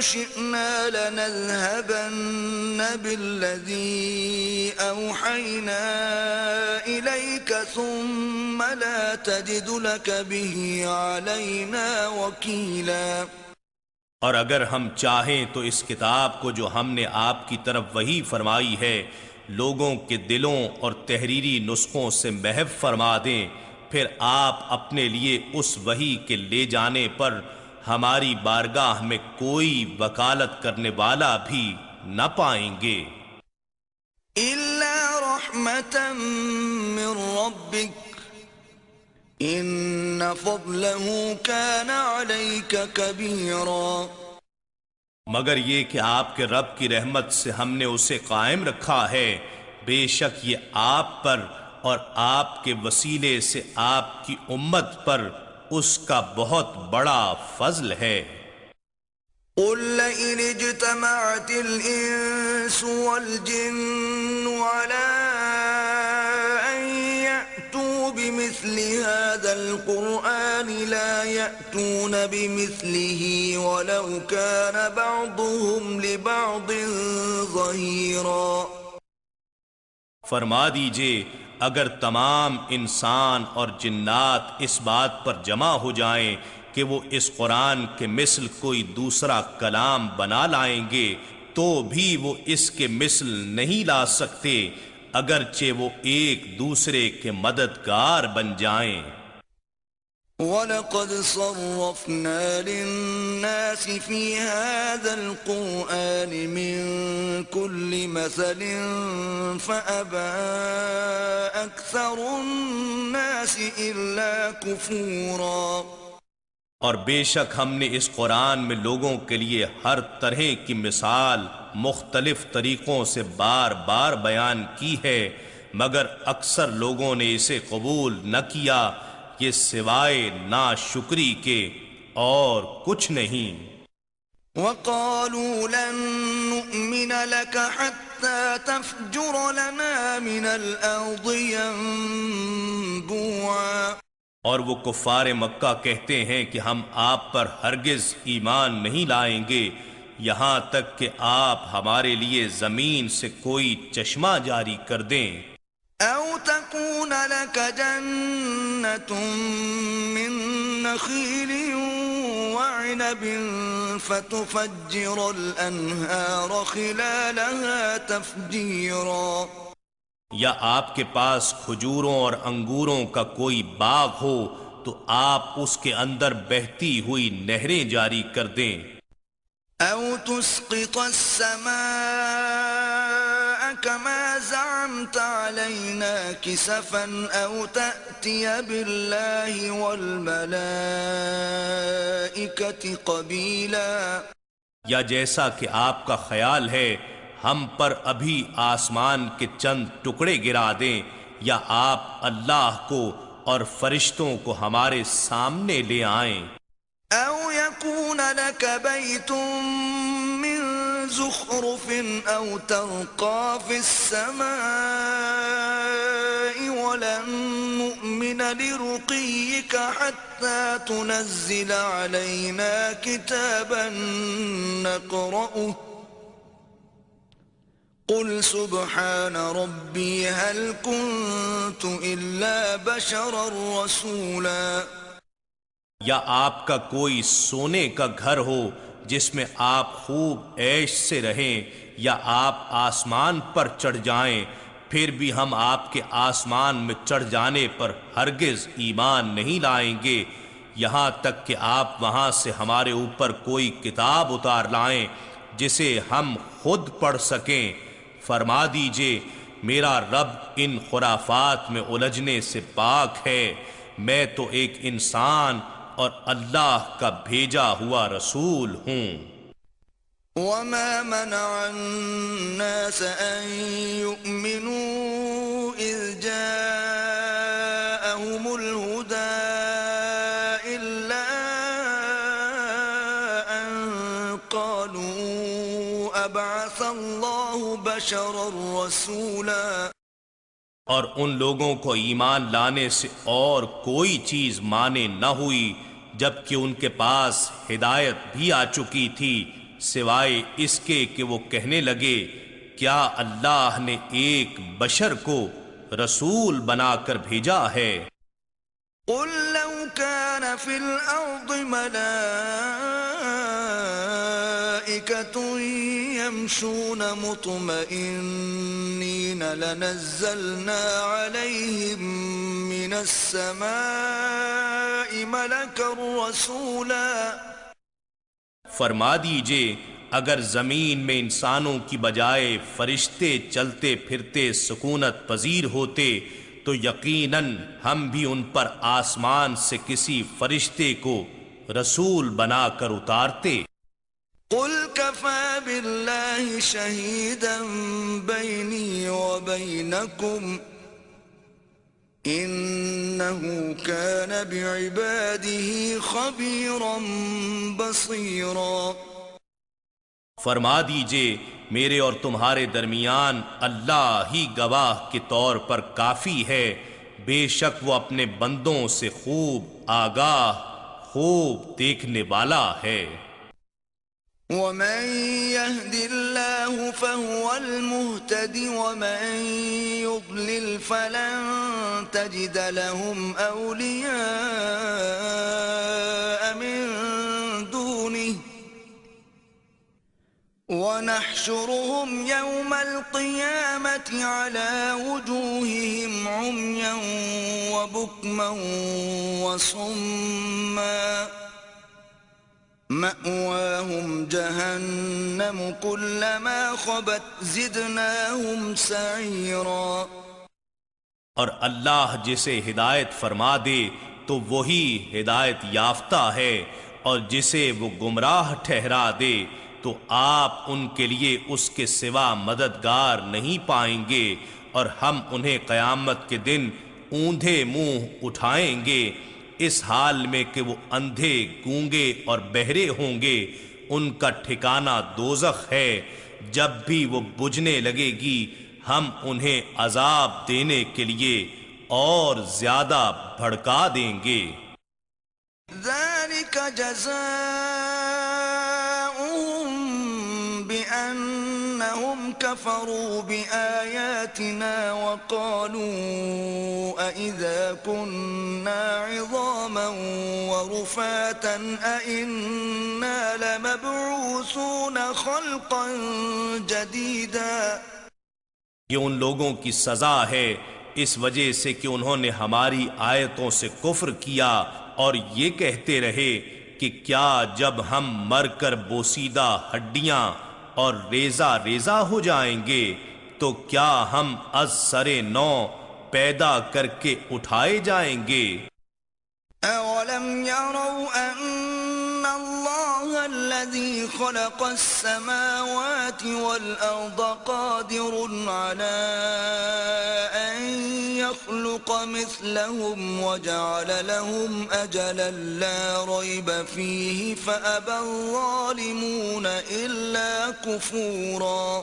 شِئْنَا لَنَذْهَبَنَّ بِالَّذِي أَوْحَيْنَا إِلَيْكَ ثُمَّ لَا تَجِدُ لَكَ بِهِ عَلَيْنَا وَكِيلًا. اور اگر ہم چاہیں تو اس کتاب کو جو ہم نے آپ کی طرف وحی فرمائی ہے لوگوں کے دلوں اور تحریری نسخوں سے محو فرما دیں، پھر آپ اپنے لیے اس وحی کے لے جانے پر ہماری بارگاہ میں کوئی وکالت کرنے والا بھی نہ پائیں گے. إِلَّا رَحْمَةً مِّن رَّبِّكَ إِنَّ فَضْلَهُ كَانَ عَلَيْكَ كَبِيرًا. مگر یہ کہ آپ کے رب کی رحمت سے ہم نے اسے قائم رکھا ہے، بے شک یہ آپ پر اور آپ کے وسیلے سے آپ کی امت پر اس کا بہت بڑا فضل ہے. قُل لَّئِنِ اجْتَمَعَتِ الْإِنسُ وَالْجِنُّ عَلَىٰ أَن يَأْتُوا بِمِثْلِ هَٰذَا الْقُرْآنِ لَا يَأْتُونَ بِمِثْلِهِ وَلَوْ كَانَ بَعْضُهُمْ لِبَعْضٍ ظَهِيرًا. فرما دیجئے اگر تمام انسان اور جنات اس بات پر جمع ہو جائیں کہ وہ اس قرآن کے مثل کوئی دوسرا کلام بنا لائیں گے تو بھی وہ اس کے مثل نہیں لا سکتے، اگرچہ وہ ایک دوسرے کے مددگار بن جائیں. وَلَقَدْ صَرَّفْنَا لِلنَّاسِ فِي هَذَا الْقُرْآنِ مِنْ كُلِّ مَثَلٍ فَأَبَىٰ أَكْثَرُ النَّاسِ إِلَّا كُفُورًا. اور بے شک ہم نے اس قرآن میں لوگوں کے لیے ہر طرح کی مثال مختلف طریقوں سے بار بار بیان کی ہے، مگر اکثر لوگوں نے اسے قبول نہ کیا، یہ سوائے ناشکری کے اور کچھ نہیں. وَقَالُوا لَن نُّؤْمِنَ لَكَ حَتَّىٰ تَفْجُرَ لَنَا مِنَ الْأَرْضِ يَنبُوعًا. اور وہ کفار مکہ کہتے ہیں کہ ہم آپ پر ہرگز ایمان نہیں لائیں گے یہاں تک کہ آپ ہمارے لیے زمین سے کوئی چشمہ جاری کر دیں. أَوْ تَكُونَ لَكَ جَنَّةٌ مِّن نَّخِيلٍ وَعِنَبٍ فَتُفَجِّرَ الْأَنْهَارَ خِلَالَهَا تَفْجِيرًا. یا آپ کے پاس کھجوروں اور انگوروں کا کوئی باغ ہو تو آپ اس کے اندر بہتی ہوئی نہریں جاری کر دیں. أَوْ تُسْقِطَ السَّمَاءَ كَمَا زَعَمْتَ عَلَيْنَا كِسَفًا أَوْ تَأْتِيَ بِاللَّهِ وَالْمَلَائِكَةِ قَبِيلًا. یا جیسا کہ آپ کا خیال ہے ہم پر ابھی آسمان کے چند ٹکڑے گرا دیں، یا آپ اللہ کو اور فرشتوں کو ہمارے سامنے لے آئیں. أَوْ يَكُونَ لَكَ بَيْتٌ مِّن زُخْرُفٍ أَوْ تَرْقَىٰ فِي السَّمَاءِ وَلَن نُّؤْمِنَ لِرُقِيِّكَ حَتَّىٰ تُنَزِّلَ عَلَيْنَا كِتَابًا نَّقْرَؤُهُ قُلْ سُبْحَانَ رَبِّي هَلْ كُنتُ إِلَّا بَشَرًا رَّسُولًا. یا آپ کا کوئی سونے کا گھر ہو جس میں آپ خوب عیش سے رہیں، یا آپ آسمان پر چڑھ جائیں، پھر بھی ہم آپ کے آسمان میں چڑھ جانے پر ہرگز ایمان نہیں لائیں گے یہاں تک کہ آپ وہاں سے ہمارے اوپر کوئی کتاب اتار لائیں جسے ہم خود پڑھ سکیں۔ فرما دیجئے میرا رب ان خرافات میں الجھنے سے پاک ہے، میں تو ایک انسان اور اللہ کا بھیجا ہوا رسول ہوں۔ وما منع الناس أن يؤمنوا إذ جاءهم الهدى إلا أن قالوا أبعث الله بشرا رسولا، اور ان لوگوں کو ایمان لانے سے اور کوئی چیز مانے نہ ہوئی جبکہ ان کے پاس ہدایت بھی آ چکی تھی، سوائے اس کے کہ وہ کہنے لگے کیا اللہ نے ایک بشر کو رسول بنا کر بھیجا ہے۔ قل لو كان في الأرض ملائكة يمشون مطمئنين لنزلنا عليهم من السماء ملكا رسولا، فرما دیجئے اگر زمین میں انسانوں کی بجائے فرشتے چلتے پھرتے سکونت پذیر ہوتے تو یقیناً ہم بھی ان پر آسمان سے کسی فرشتے کو رسول بنا کر اتارتے۔ قل كفى بالله شهيدا بيني وبينكم إنه كان بعباده خبيرا بصيرا، فرما دیجئے میرے اور تمہارے درمیان اللہ ہی گواہ کے طور پر کافی ہے، بے شک وہ اپنے بندوں سے خوب آگاہ خوب دیکھنے والا ہے۔ ومن يهد الله فهو المهتدي ومن يضلل فلن تجد لهم أولياء من دونه ونحشرهم يوم القيامة على وجوههم عميا وبكما وصما مأواهم جهنم كلما خبت زدناهم سعيرا، اور اللہ جسے ہدایت فرما دے تو وہی ہدایت یافتہ ہے، اور جسے وہ گمراہ ٹھہرا دے تو آپ ان کے لیے اس کے سوا مددگار نہیں پائیں گے، اور ہم انہیں قیامت کے دن اوندھے منہ اٹھائیں گے اس حال میں کہ وہ اندھے گونگے اور بہرے ہوں گے، ان کا ٹھکانہ دوزخ ہے، جب بھی وہ بجھنے لگے گی ہم انہیں عذاب دینے کے لیے اور زیادہ بھڑکا دیں گے۔ ذلك جزاؤهم بأنهم كفروا بآياتنا وقالوا أإذا كنا عظاما ورفاتا أإنا لمبعوثون خلقا جديدا، یہ ان لوگوں کی سزا ہے اس وجہ سے کہ انہوں نے ہماری آیتوں سے کفر کیا اور یہ کہتے رہے کہ کیا جب ہم مر کر بوسیدہ ہڈیاں اور ریزہ ریزہ ہو جائیں گے تو کیا ہم از سر نو پیدا کر کے اٹھائے جائیں گے۔ أولم يروا أن الله الذي خلق السماوات والأرض قادر على أن يخلق مثلهم وجعل لهم أجلا لا ريب فيه فأبى الظالمون إلا كفورا،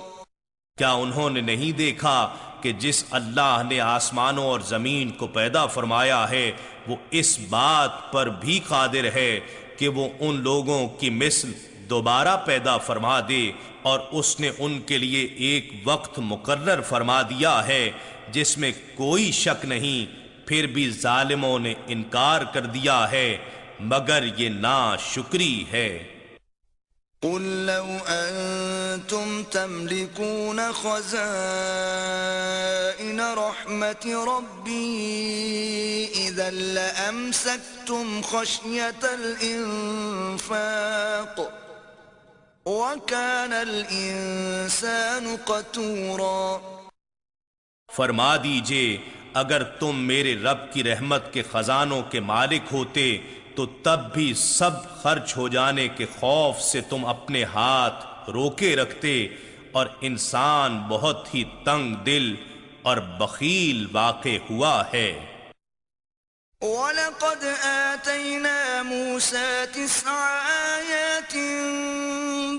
کیا انہوں نے نہیں دیکھا کہ جس اللہ نے آسمانوں اور زمین کو پیدا فرمایا ہے وہ اس بات پر بھی قادر ہے کہ وہ ان لوگوں کی مثل دوبارہ پیدا فرما دے، اور اس نے ان کے لیے ایک وقت مقرر فرما دیا ہے جس میں کوئی شک نہیں، پھر بھی ظالموں نے انکار کر دیا ہے، مگر یہ ناشکری ہے۔ قل لو أنتم تملكون خزائن رحمة ربي إذا لأمسكتم خشية الإنفاق وكان الإنسان قتورا۔ فرما دیجئے اگر تم میرے رب کی رحمت کے خزانوں کے مالک ہوتے تو تب بھی سب خرچ ہو جانے کے خوف سے تم اپنے ہاتھ روکے رکھتے، اور انسان بہت ہی تنگ دل اور بخیل واقع ہوا ہے۔ وَلَقَدْ آتَيْنَا مُوسَى 9 آيَاتٍ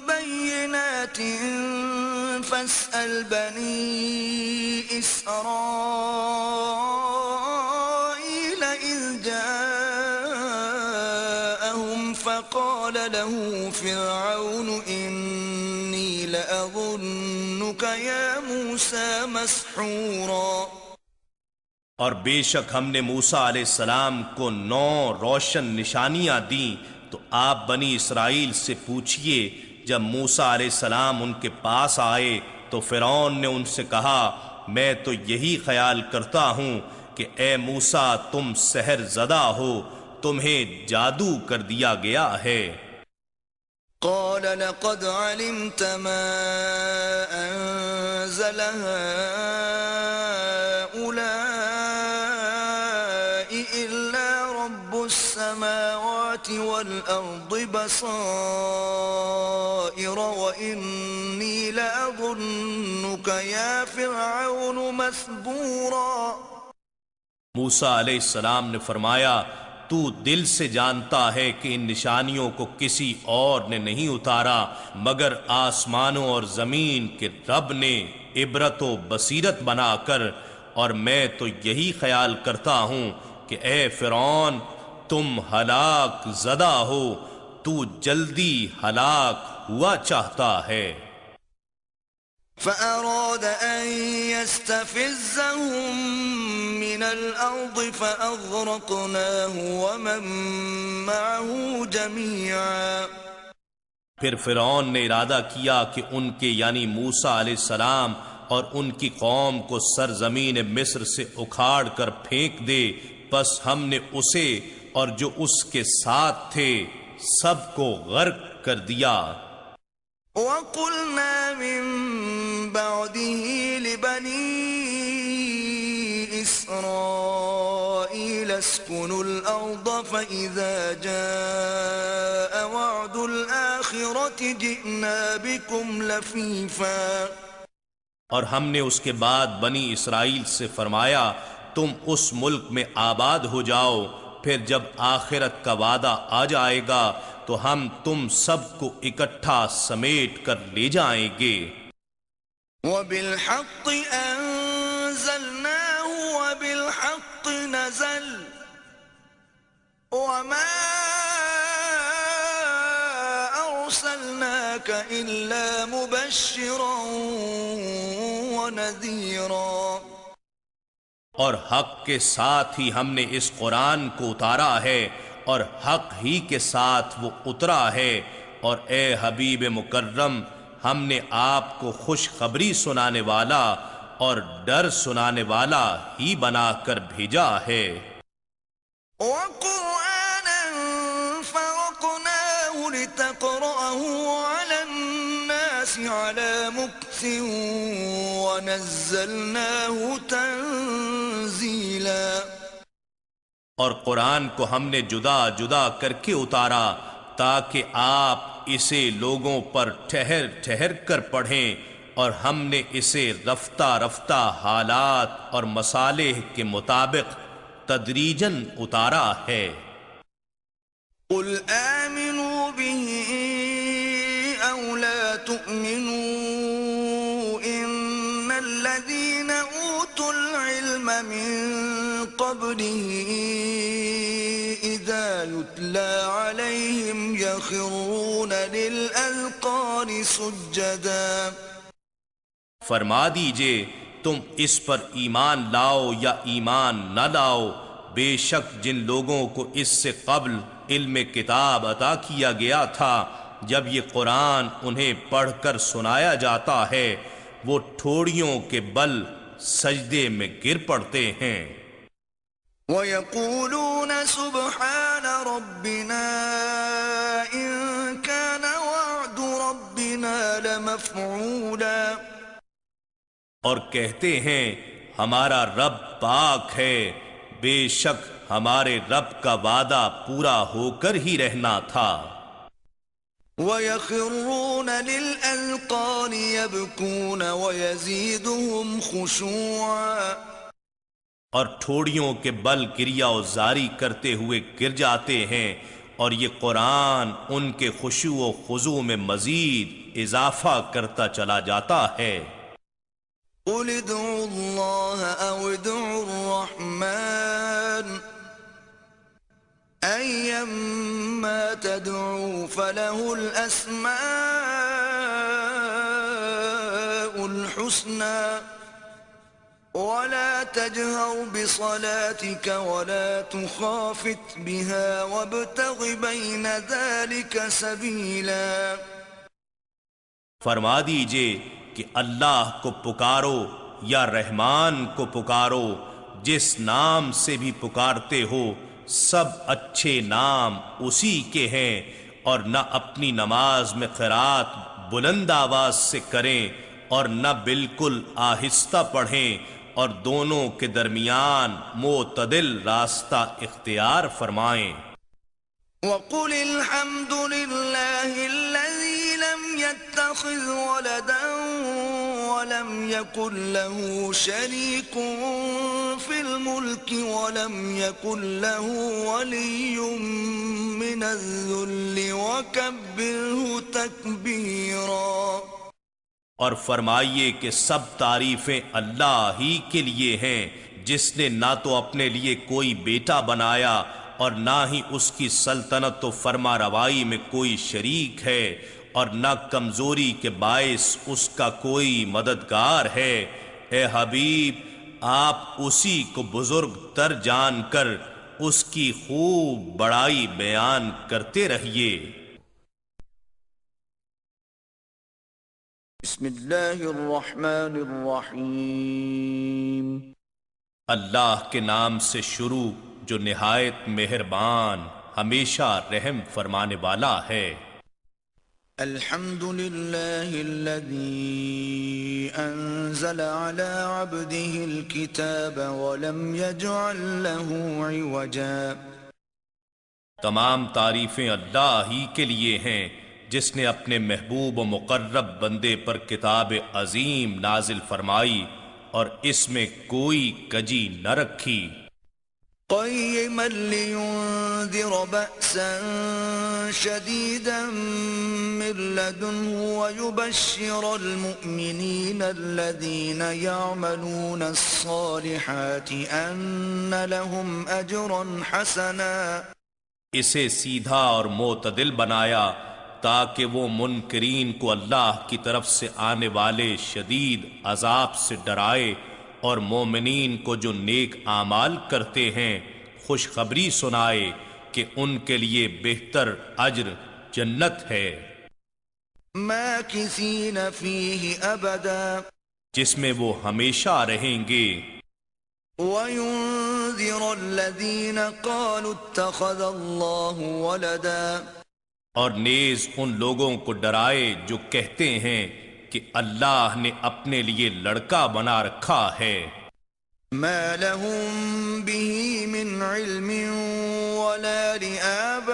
بَيِّنَاتٍ فَاسْأَلْ بَنِي إِسْرَائِيلَ إِذْ جَاءَهُمْ فَقَالَ لَهُ فِرْعَوْنُ إِنِّي لَأَظُنُّكَ يَا مُوسَى مَسْحُورًا۔ اور بے شک ہم نے موسیٰ علیہ السلام کو 9 روشن نشانیاں دیں، تو آپ بنی اسرائیل سے پوچھئے جب موسیٰ علیہ السلام ان کے پاس آئے تو فرعون نے ان سے کہا میں تو یہی خیال کرتا ہوں کہ اے موسیٰ تم سحر زدہ ہو، تمہیں جادو کر دیا گیا ہے۔ قال لقد علمت ما أنزل هؤلاء إلا رب السماوات والأرض بصائر وإني لأظنك يا فرعون مثبورا۔ موسیٰ علیہ السلام نے فرمایا تو دل سے جانتا ہے کہ ان نشانیوں کو کسی اور نے نہیں اتارا مگر آسمانوں اور زمین کے رب نے عبرت و بصیرت بنا کر، اور میں تو یہی خیال کرتا ہوں کہ اے فرعون تم ہلاک زدہ ہو، تو جلدی ہلاک ہوا چاہتا ہے۔ فأراد أن يستفزهم من الأرض فأغرقناه ومن معه جميعا۔ پھر فرعون نے ارادہ کیا کہ ان کے یعنی موسیٰ علیہ السلام اور ان کی قوم کو سرزمین مصر سے اکھاڑ کر پھینک دے، پس ہم نے اسے اور جو اس کے ساتھ تھے سب کو غرق کر دیا۔ وَقُلْنَا مِن بَعْدِهِ لِبَنِي إِسْرَائِيلَ اسْكُنُوا الْأَرْضَ فَإِذَا جَاءَ وَعْدُ الْآخِرَةِ جِئْنَا بِكُمْ لَفِيفًا۔ اور ہم نے اس کے بعد بنی اسرائیل سے فرمایا تم اس ملک میں آباد ہو جاؤ، پھر جب آخرت کا وعدہ آ جائے گا تو ہم تم سب کو اکٹھا سمیٹ کر لے جائیں گے۔ وَبِالْحَقِّ أَنزَلْنَاهُ وَبِالْحَقِّ نَزَلَ وَمَا أَرْسَلْنَاكَ إِلَّا مُبَشِّرًا وَنَذِيرًا۔ اور حق کے ساتھ ہی ہم نے اس قرآن کو اتارا ہے اور حق ہی کے ساتھ وہ اترا ہے، اور اے حبیب مکرم ہم نے آپ کو خوشخبری سنانے والا اور ڈر سنانے والا ہی بنا کر بھیجا ہے۔ وَقُرْآنًا فَرَقْنَاهُ لِتَقْرَأَهُ عَلَى النَّاسِ عَلَى مُكْثٍ وَنَزَّلْنَاهُ تَنزِيلًا۔ اور قرآن کو ہم نے جدا جدا کر کے اتارا تاکہ آپ اسے لوگوں پر ٹھہر ٹھہر کر پڑھیں، اور ہم نے اسے رفتہ رفتہ حالات اور مصالح کے مطابق تدریجاً اتارا ہے۔ قُلْ آمِنُوا بِهِ أَوْ لَا تُؤْمِنُوا إِنَّ الَّذِينَ أُوتُوا الْعِلْمَ مِنْ قَبْلِهِ إِذَا يُتْلَى عَلَيْهِمْ يَخِرُّونَ لِلْأَذْقَانِ سُجَّدًا۔ فرما دیجئے تم اس پر ایمان لاؤ یا ایمان نہ لاؤ، بے شک جن لوگوں کو اس سے قبل علم کتاب عطا کیا گیا تھا جب یہ قرآن انہیں پڑھ کر سنایا جاتا ہے وہ ٹھوڑیوں کے بل سجدے میں گر پڑتے ہیں۔ وَيَقُولُونَ سُبْحَانَ رَبِّنَا إِن كَانَ وَعْدُ رَبِّنَا لَمَفْعُولًا، اور کہتے ہیں ہمارا رب پاک ہے، بے شک ہمارے رب کا وعدہ پورا ہو کر ہی رہنا تھا۔ وَيَخِرُّونَ لِلْأَذْقَانِ يَبْكُونَ وَيَزِيدُهُمْ خُشُوعًا، اور ٹھوڑیوں کے بل گریا و زاری کرتے ہوئے گر جاتے ہیں، اور یہ قرآن ان کے خشوع و خضوع میں مزید اضافہ کرتا چلا جاتا ہے۔ قُلِ ادْعُوا اللَّهَ أَوِ ادْعُوا الرَّحْمَنَ أَيَّمَّا تَدْعُوا فَلَهُ الْأَسْمَاءُ الْحُسْنَى وَلَا تَجْهَرْ بِصَلَاتِكَ وَلَا تُخَافِتْ بِهَا وَابْتَغِ بَيْنَ ذَلِكَ سَبِيلًا۔ فرما دیجئے کہ اللہ کو پکارو یا رحمان کو پکارو، جس نام سے بھی پکارتے ہو سب اچھے نام اسی کے ہیں، اور نہ اپنی نماز میں قرات بلند آواز سے کریں اور نہ بالکل آہستہ پڑھیں، اور دونوں کے درمیان معتدل راستہ اختیار فرمائیں۔ وَقُلِ الْحَمْدُ لِلَّهِ الَّذِي لَمْ يَتَّخِذْ وَلَدًا وَلَمْ يَكُنْ لَهُ شَرِيكٌ فِي الْمُلْكِ وَلَمْ يَكُنْ لَهُ وَلِيٌّ مِّنَ الذُّلِّ وَكَبِّرْهُ تَكْبِيرًا۔ اور فرمائیے کہ سب تعریفیں اللہ ہی کے لیے ہیں، جس نے نہ تو اپنے لیے کوئی بیٹا بنایا اور نہ ہی اس کی سلطنت و فرما روائی میں کوئی شریک ہے، اور نہ کمزوری کے باعث اس کا کوئی مددگار ہے۔ اے حبیب، آپ اسی کو بزرگ تر جان کر اس کی خوب بڑائی بیان کرتے رہیے۔ بسم اللہ الرحمن الرحیم۔ اللہ کے نام سے شروع جو نہایت مہربان ہمیشہ رحم فرمانے والا ہے۔ الحمد للہ الذی انزل على عبده الكتاب ولم يجعل له عوجا۔ تمام تعریفیں اللہ ہی کے لیے ہیں جس نے اپنے محبوب و مقرب بندے پر کتاب عظیم نازل فرمائی اور اس میں کوئی کجی نہ رکھی۔ قیما لینذر بأسا شدیدا من لدنه ویبشر المؤمنین الذین یعملون الصالحات ان لهم اجرا حسنا۔ اسے سیدھا اور معتدل بنایا تاکہ وہ منکرین کو اللہ کی طرف سے آنے والے شدید عذاب سے ڈرائے اور مومنین کو جو نیک اعمال کرتے ہیں خوشخبری سنائے کہ ان کے لیے بہتر اجر جنت ہے، ماکثین فیہ ابدا، جس میں وہ ہمیشہ رہیں گے۔ وَيُنذِرَ الَّذِينَ قَالُوا اتَّخَذَ اللَّهُ وَلَدًا، اور نیز ان لوگوں کو ڈرائے جو کہتے ہیں کہ اللہ نے اپنے لیے لڑکا بنا رکھا ہے۔ ما لهم به من علم ولا لآبائهم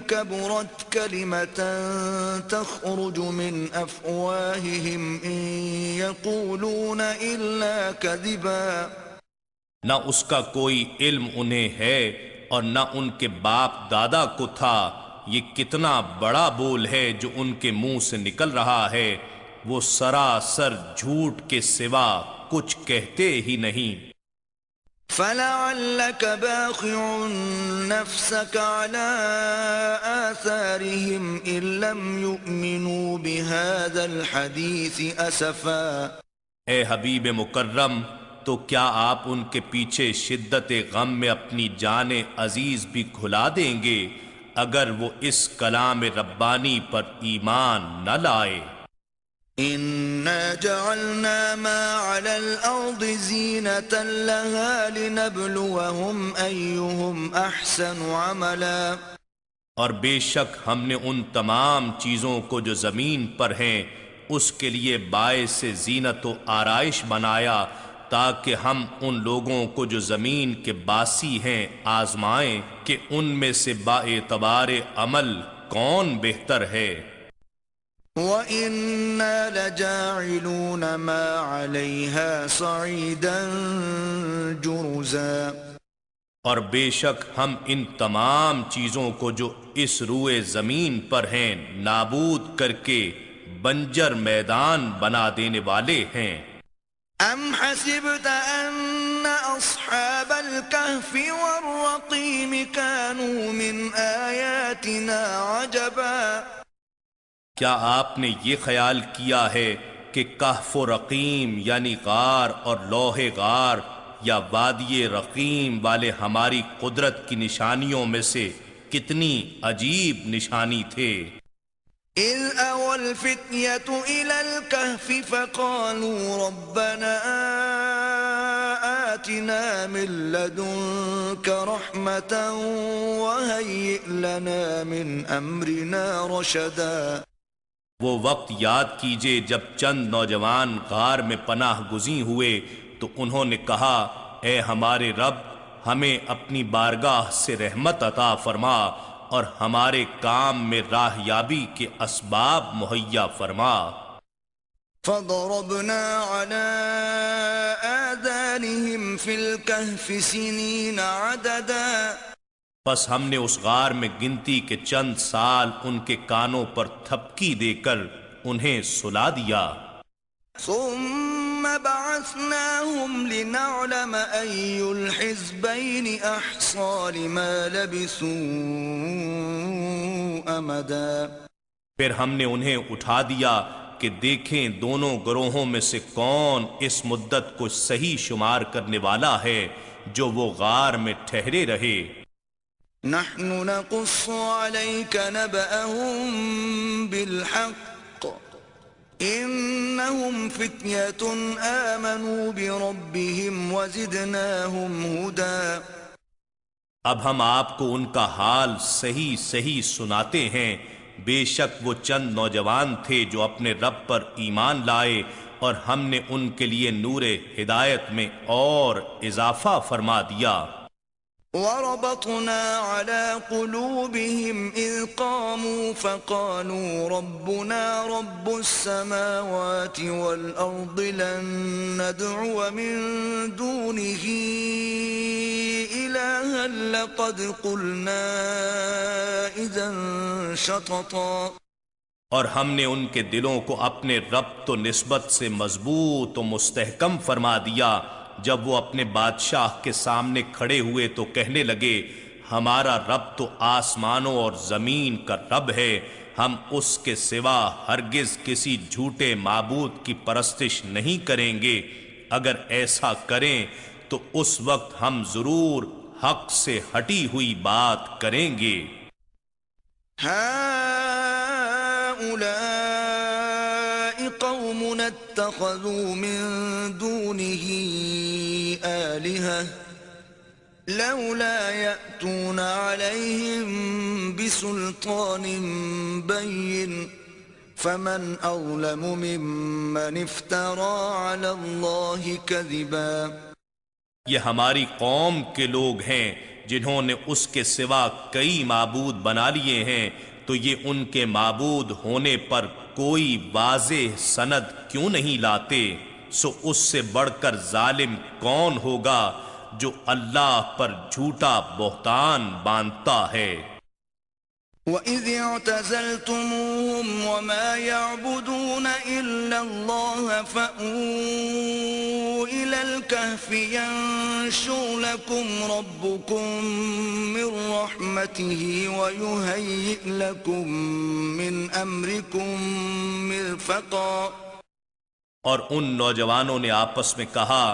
كبرت كلمة تخرج من أفواههم إن يقولون إلا كذبا۔ نہ اس کا کوئی علم انہیں ہے اور نہ ان کے باپ دادا کو تھا، یہ کتنا بڑا بول ہے جو ان کے منہ سے نکل رہا ہے، وہ سراسر جھوٹ کے سوا کچھ کہتے ہی نہیں۔ فَلَعَلَّكَ بَاخِعٌ نَفْسَكَ عَلَىٰ آثَارِهِمْ إِن لَّمْ يُؤْمِنُوا بِهَٰذَا الْحَدِيثِ أَسَفًا۔ اے حبیب مکرم، تو کیا آپ ان کے پیچھے شدت غم میں اپنی جان عزیز بھی کھلا دیں گے اگر وہ اس کلام ربانی پر ایمان نہ لائے۔ إنا جعلنا ما على الأرض زينة لها لنبلوهم أيهم أحسن عملا، اور بے شک ہم نے ان تمام چیزوں کو جو زمین پر ہیں اس کے لیے باعث زینت و آرائش بنایا تاکہ ہم ان لوگوں کو جو زمین کے باسی ہیں آزمائیں کہ ان میں سے باعتبار عمل کون بہتر ہے۔ وَإِنَّا لَجَاعِلُونَ مَا عَلَيْهَا صَعِيدًا جُرُزًا، اور بے شک ہم ان تمام چیزوں کو جو اس روئے زمین پر ہیں نابود کر کے بنجر میدان بنا دینے والے ہیں۔ أَمْ حَسِبْتَ أَنَّ أَصْحَابَ الْكَهْفِ وَالرَّقِيمِ كَانُوا مِنْ آيَاتِنَا عَجَبًا، کیا آپ نے یہ خیال کیا ہے کہ کہف و رقیم یعنی غار اور لوح غار یا وادی رقیم والے ہماری قدرت کی نشانیوں میں سے کتنی عجیب نشانی تھے؟ إِذْ أَوَى الْفِتْيَةُ إِلَى الْكَهْفِ فَقَالُوا رَبَّنَا آتِنَا مِن لَّدُنكَ رَحْمَةً وَهَيِّئْ لَنَا مِنْ أَمْرِنَا رَشَدًا۔ وہ وقت یاد کیجئے جب چند نوجوان غار میں پناہ گزین ہوئے تو انہوں نے کہا اے ہمارے رب ہمیں اپنی بارگاہ سے رحمت عطا فرما اور ہمارے کام میں راہ یابی کے اسباب مہیا فرما۔ فَضَرَبْنَا عَلَىٰ آذَانِهِمْ فِي الْكَهْفِ سِنِينَ عَدَدًا، پس ہم نے اس غار میں گنتی کے چند سال ان کے کانوں پر تھپکی دے کر انہیں سلا دیا۔ ثُمَّ بَعَثْنَاهُمْ لِنَعْلَمَ أَيُّ الْحِزْبَيْنِ أَحْصَىٰ لِمَا لَبِثُوا أَمَدًا، پھر ہم نے انہیں اٹھا دیا کہ دیکھیں دونوں گروہوں میں سے کون اس مدت کو صحیح شمار کرنے والا ہے جو وہ غار میں ٹھہرے رہے۔ نحن نقص عليك نبأهم بالحق إنهم فتية آمنوا بربهم وزدناهم هدى، اب ہم آپ کو ان کا حال صحیح صحیح سناتے ہیں، بے شک وہ چند نوجوان تھے جو اپنے رب پر ایمان لائے اور ہم نے ان کے لیے نور ہدایت میں اور اضافہ فرما دیا۔ وربطنا على قلوبهم إذ قاموا فقالوا ربنا رب السماوات والأرض لن ندعو من دونه إلها لقد قلنا إذا شططا، اور ہم نے ان کے دلوں کو اپنے ربط و نسبت سے مضبوط و مستحکم فرما دیا۔ جب وہ اپنے بادشاہ کے سامنے کھڑے ہوئے تو کہنے لگے ہمارا رب تو آسمانوں اور زمین کا رب ہے، ہم اس کے سوا ہرگز کسی جھوٹے معبود کی پرستش نہیں کریں گے، اگر ایسا کریں تو اس وقت ہم ضرور حق سے ہٹی ہوئی بات کریں گے۔ قوم اتخذوا من دونه آلهة لولا يأتون عليهم بسلطان بين فمن أظلم ممن افترى على الله كذبا، یہ ہماری قوم کے لوگ ہیں جنہوں نے اس کے سوا کئی معبود بنا لیے ہیں، تو یہ ان کے معبود ہونے پر کوئی واضح سند کیوں نہیں لاتے؟ سو اس سے بڑھ کر ظالم کون ہوگا جو اللہ پر جھوٹا بہتان باندھتا ہے۔ وَإِذِ اعْتَزَلْتُمُوهُمْ وَمَا يَعْبُدُونَ إِلَّا اللَّهَ فَأْوُوا إِلَى الْكَهْفِ يَنشُرْ لَكُمْ رَبُّكُم مِّن رَّحْمَتِهِ وَيُهَيِّئْ لَكُم مِّنْ أَمْرِكُم مِّرْفَقًا، اور ان نوجوانوں نے آپس میں کہا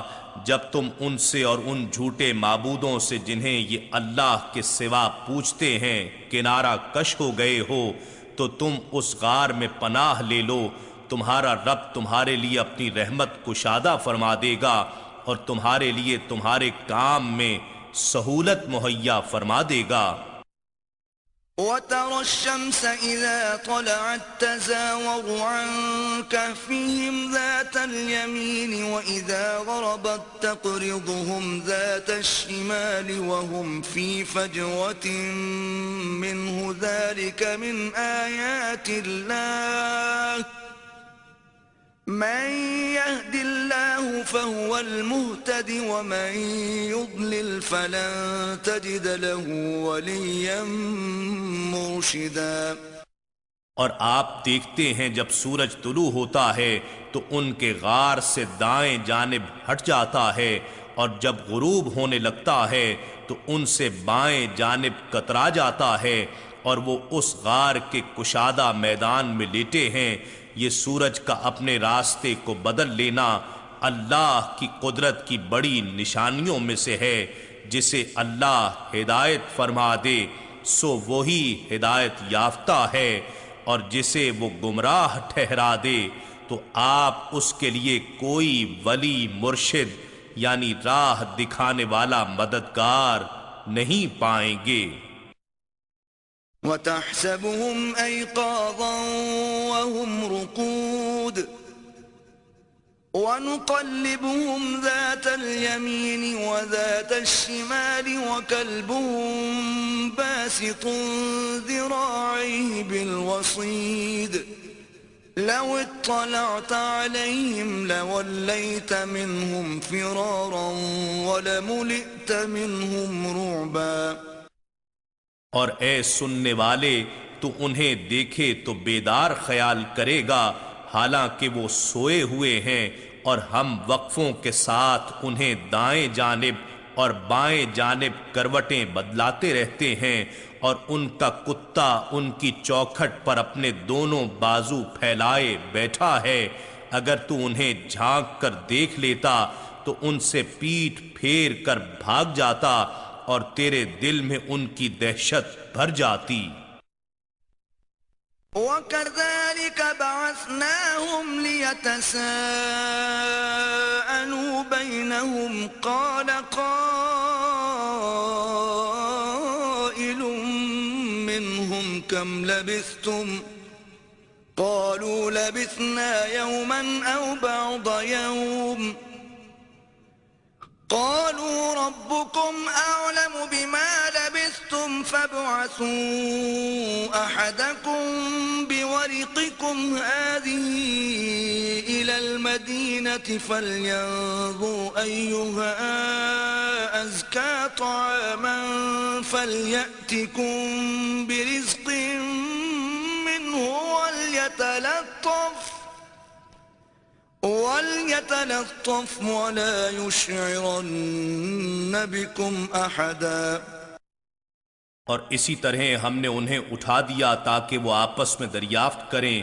جب تم ان سے اور ان جھوٹے معبودوں سے جنہیں یہ اللہ کے سوا پوجتے ہیں کنارہ کش ہو گئے ہو تو تم اس غار میں پناہ لے لو، تمہارا رب تمہارے لیے اپنی رحمت کشادہ فرما دے گا اور تمہارے لیے تمہارے کام میں سہولت مہیا فرما دے گا۔ وترى الشمس إذا طلعت تزاور عن كهفهم ذات اليمين وإذا غربت تقرضهم ذات الشمال وهم في فجوة منه ذلك من آيات الله من يهد الله فهو المهتد ومن يضلل فلن تجد له وليا مرشدا۔ اور آپ دیکھتے ہیں جب سورج طلوع ہوتا ہے تو ان کے غار سے دائیں جانب ہٹ جاتا ہے، اور جب غروب ہونے لگتا ہے تو ان سے بائیں جانب کترا جاتا ہے، اور وہ اس غار کے کشادہ میدان میں لیٹے ہیں۔ یہ سورج کا اپنے راستے کو بدل لینا اللہ کی قدرت کی بڑی نشانیوں میں سے ہے۔ جسے اللہ ہدایت فرما دے سو وہی ہدایت یافتہ ہے، اور جسے وہ گمراہ ٹھہرا دے تو آپ اس کے لیے کوئی ولی مرشد یعنی راہ دکھانے والا مددگار نہیں پائیں گے۔ وتحسبهم أيقاظا وهم رقود ونقلبهم ذات اليمين وذات الشمال وكلبهم باسط ذراعيه بالوصيد لو اطلعت عليهم لوليت منهم فرارا ولملئت منهم رعبا۔ اور اے سننے والے تو انہیں دیکھے تو بیدار خیال کرے گا حالانکہ وہ سوئے ہوئے ہیں، اور ہم وقفوں کے ساتھ انہیں دائیں جانب اور بائیں جانب کروٹیں بدلاتے رہتے ہیں، اور ان کا کتا ان کی چوکھٹ پر اپنے دونوں بازو پھیلائے بیٹھا ہے۔ اگر تو انہیں جھانک کر دیکھ لیتا تو ان سے پیٹھ پھیر کر بھاگ جاتا اور تیرے دل میں ان کی دہشت بھر جاتی۔ وَكَذَلِكَ بَعَثْنَاهُمْ لِيَتَسَاءَلُوا بَيْنَهُمْ قَالَ قَائِلٌ مِّنْهُمْ كَمْ لَبِثْتُمْ قَالُوا لَبِثْنَا يَوْمًا أَوْ بَعْضَ يَوْمٍ قالوا ربكم أعلم بما لبثتم فابعثوا أحدكم بورقكم هذه إلى المدينة فلينظر أيها أزكى طعاما فليأتكم برزق منه وَلْيَتَلَطَّفْ وَلَا يُشْعِرَنَّ بِكُمْ أَحَدًا۔ اور اسی طرح ہم نے انہیں اٹھا دیا تاکہ وہ آپس میں دریافت کریں۔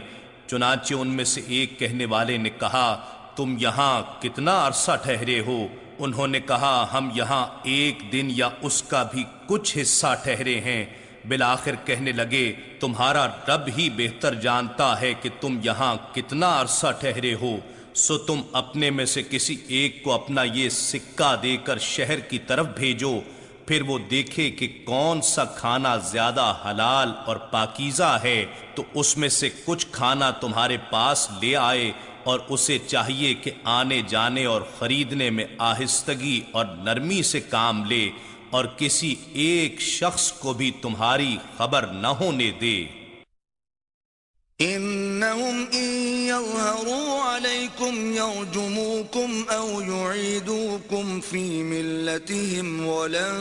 چنانچہ ان میں سے ایک کہنے والے نے کہا تم یہاں کتنا عرصہ ٹھہرے ہو؟ انہوں نے کہا ہم یہاں ایک دن یا اس کا بھی کچھ حصہ ٹھہرے ہیں۔ بالآخر کہنے لگے تمہارا رب ہی بہتر جانتا ہے کہ تم یہاں کتنا عرصہ ٹھہرے ہو، سو تم اپنے میں سے کسی ایک کو اپنا یہ سکہ دے کر شہر کی طرف بھیجو، پھر وہ دیکھے کہ کون سا کھانا زیادہ حلال اور پاکیزہ ہے تو اس میں سے کچھ کھانا تمہارے پاس لے آئے، اور اسے چاہیے کہ آنے جانے اور خریدنے میں آہستگی اور نرمی سے کام لے، اور کسی ایک شخص کو بھی تمہاری خبر نہ ہونے دے۔ إنهم إن يظهروا عليكم يرجموكم أو يعيدوكم في ملتهم ولن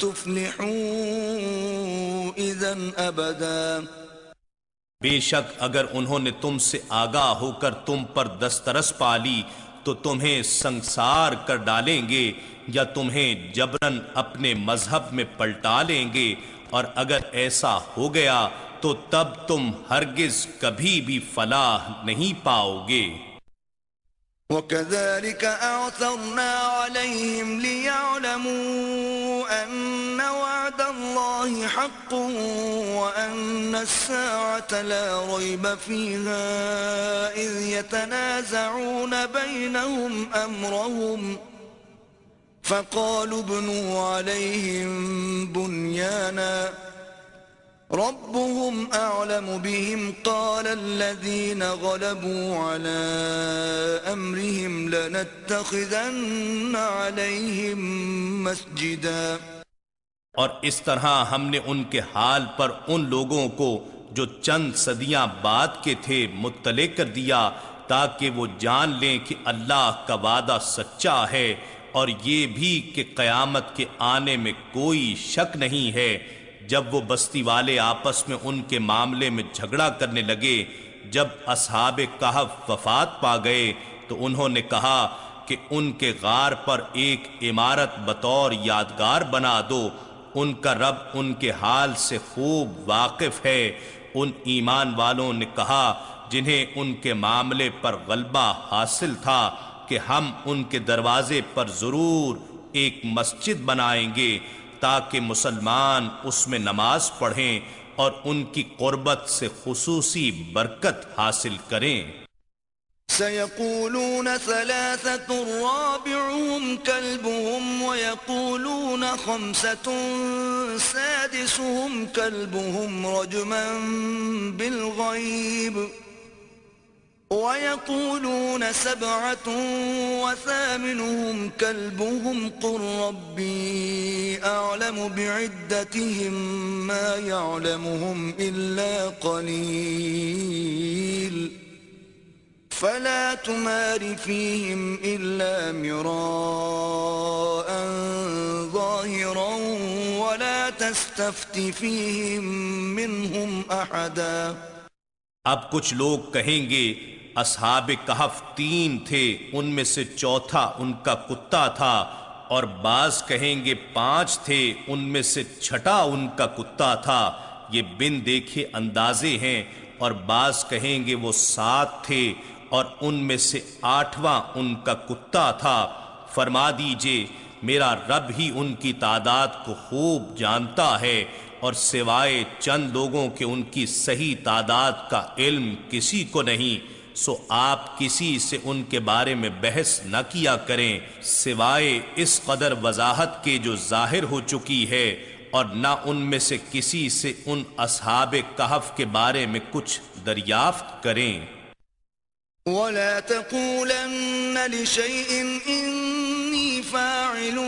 تفلحوا إذن أبدا۔ بے شک اگر انہوں نے تم سے آگاہ ہو کر تم پر دسترس پالی تو تمہیں سنسار کر ڈالیں گے یا تمہیں جبراً اپنے مذہب میں پلٹا لیں گے، اور اگر ایسا ہو گیا تو تب تم ہرگز کبھی بھی فلاح نہیں پاؤ گے۔ وكذلك أعثرنا عليهم ليعلموا أن وعد الله حق وأن الساعة لا ريب فيها إذ يتنازعون بينهم أمرهم فقالوا ابنوا عليهم بنيانا ربهم أعلم بهم قال الذين غلبوا على أمرهم لنتخذن عليهم مسجدا. اور اس طرح ہم نے ان کے حال پر ان لوگوں کو جو چند صدیاں بعد کے تھے مطلع کر دیا تاکہ وہ جان لیں کہ اللہ کا وعدہ سچا ہے اور یہ بھی کہ قیامت کے آنے میں کوئی شک نہیں ہے. جب وہ بستی والے آپس میں ان کے معاملے میں جھگڑا کرنے لگے، جب اصحاب کہف وفات پا گئے تو انہوں نے کہا کہ ان کے غار پر ایک عمارت بطور یادگار بنا دو. ان کا رب ان کے حال سے خوب واقف ہے. ان ایمان والوں نے کہا جنہیں ان کے معاملے پر غلبہ حاصل تھا کہ ہم ان کے دروازے پر ضرور ایک مسجد بنائیں گے تاکہ مسلمان اس میں نماز پڑھیں اور ان کی قربت سے خصوصی برکت حاصل کریں. سيقولون ثلاثة رابعهم كلبهم ويقولون خمسة سادسهم كلبهم رجما بالغيب ويقولون سبعة وثامنهم كلبهم قل ربي أعلم بعدتهم ما يعلمهم إلا قليل فلا تمار فيهم إلا مراء ظاهرا ولا تستفت فيهم منهم أحدا. اب کچھ لوگ کہیں گے اصحاب کہف 3 تھے، ان میں سے چوتھا ان کا کتا تھا، اور بعض کہیں گے 5 تھے، ان میں سے چھٹا ان کا کتا تھا. یہ بن دیکھے اندازے ہیں. اور بعض کہیں گے وہ 7 تھے اور ان میں سے 8واں ان کا کتا تھا. فرما دیجئے میرا رب ہی ان کی تعداد کو خوب جانتا ہے، اور سوائے چند لوگوں کے ان کی صحیح تعداد کا علم کسی کو نہیں. سو آپ کسی سے ان کے بارے میں بحث نہ کیا کریں سوائے اس قدر وضاحت کے جو ظاہر ہو چکی ہے، اور نہ ان میں سے کسی سے ان اصحاب کہف کے بارے میں کچھ دریافت کریں. ولا تقولن لشيء إني فاعل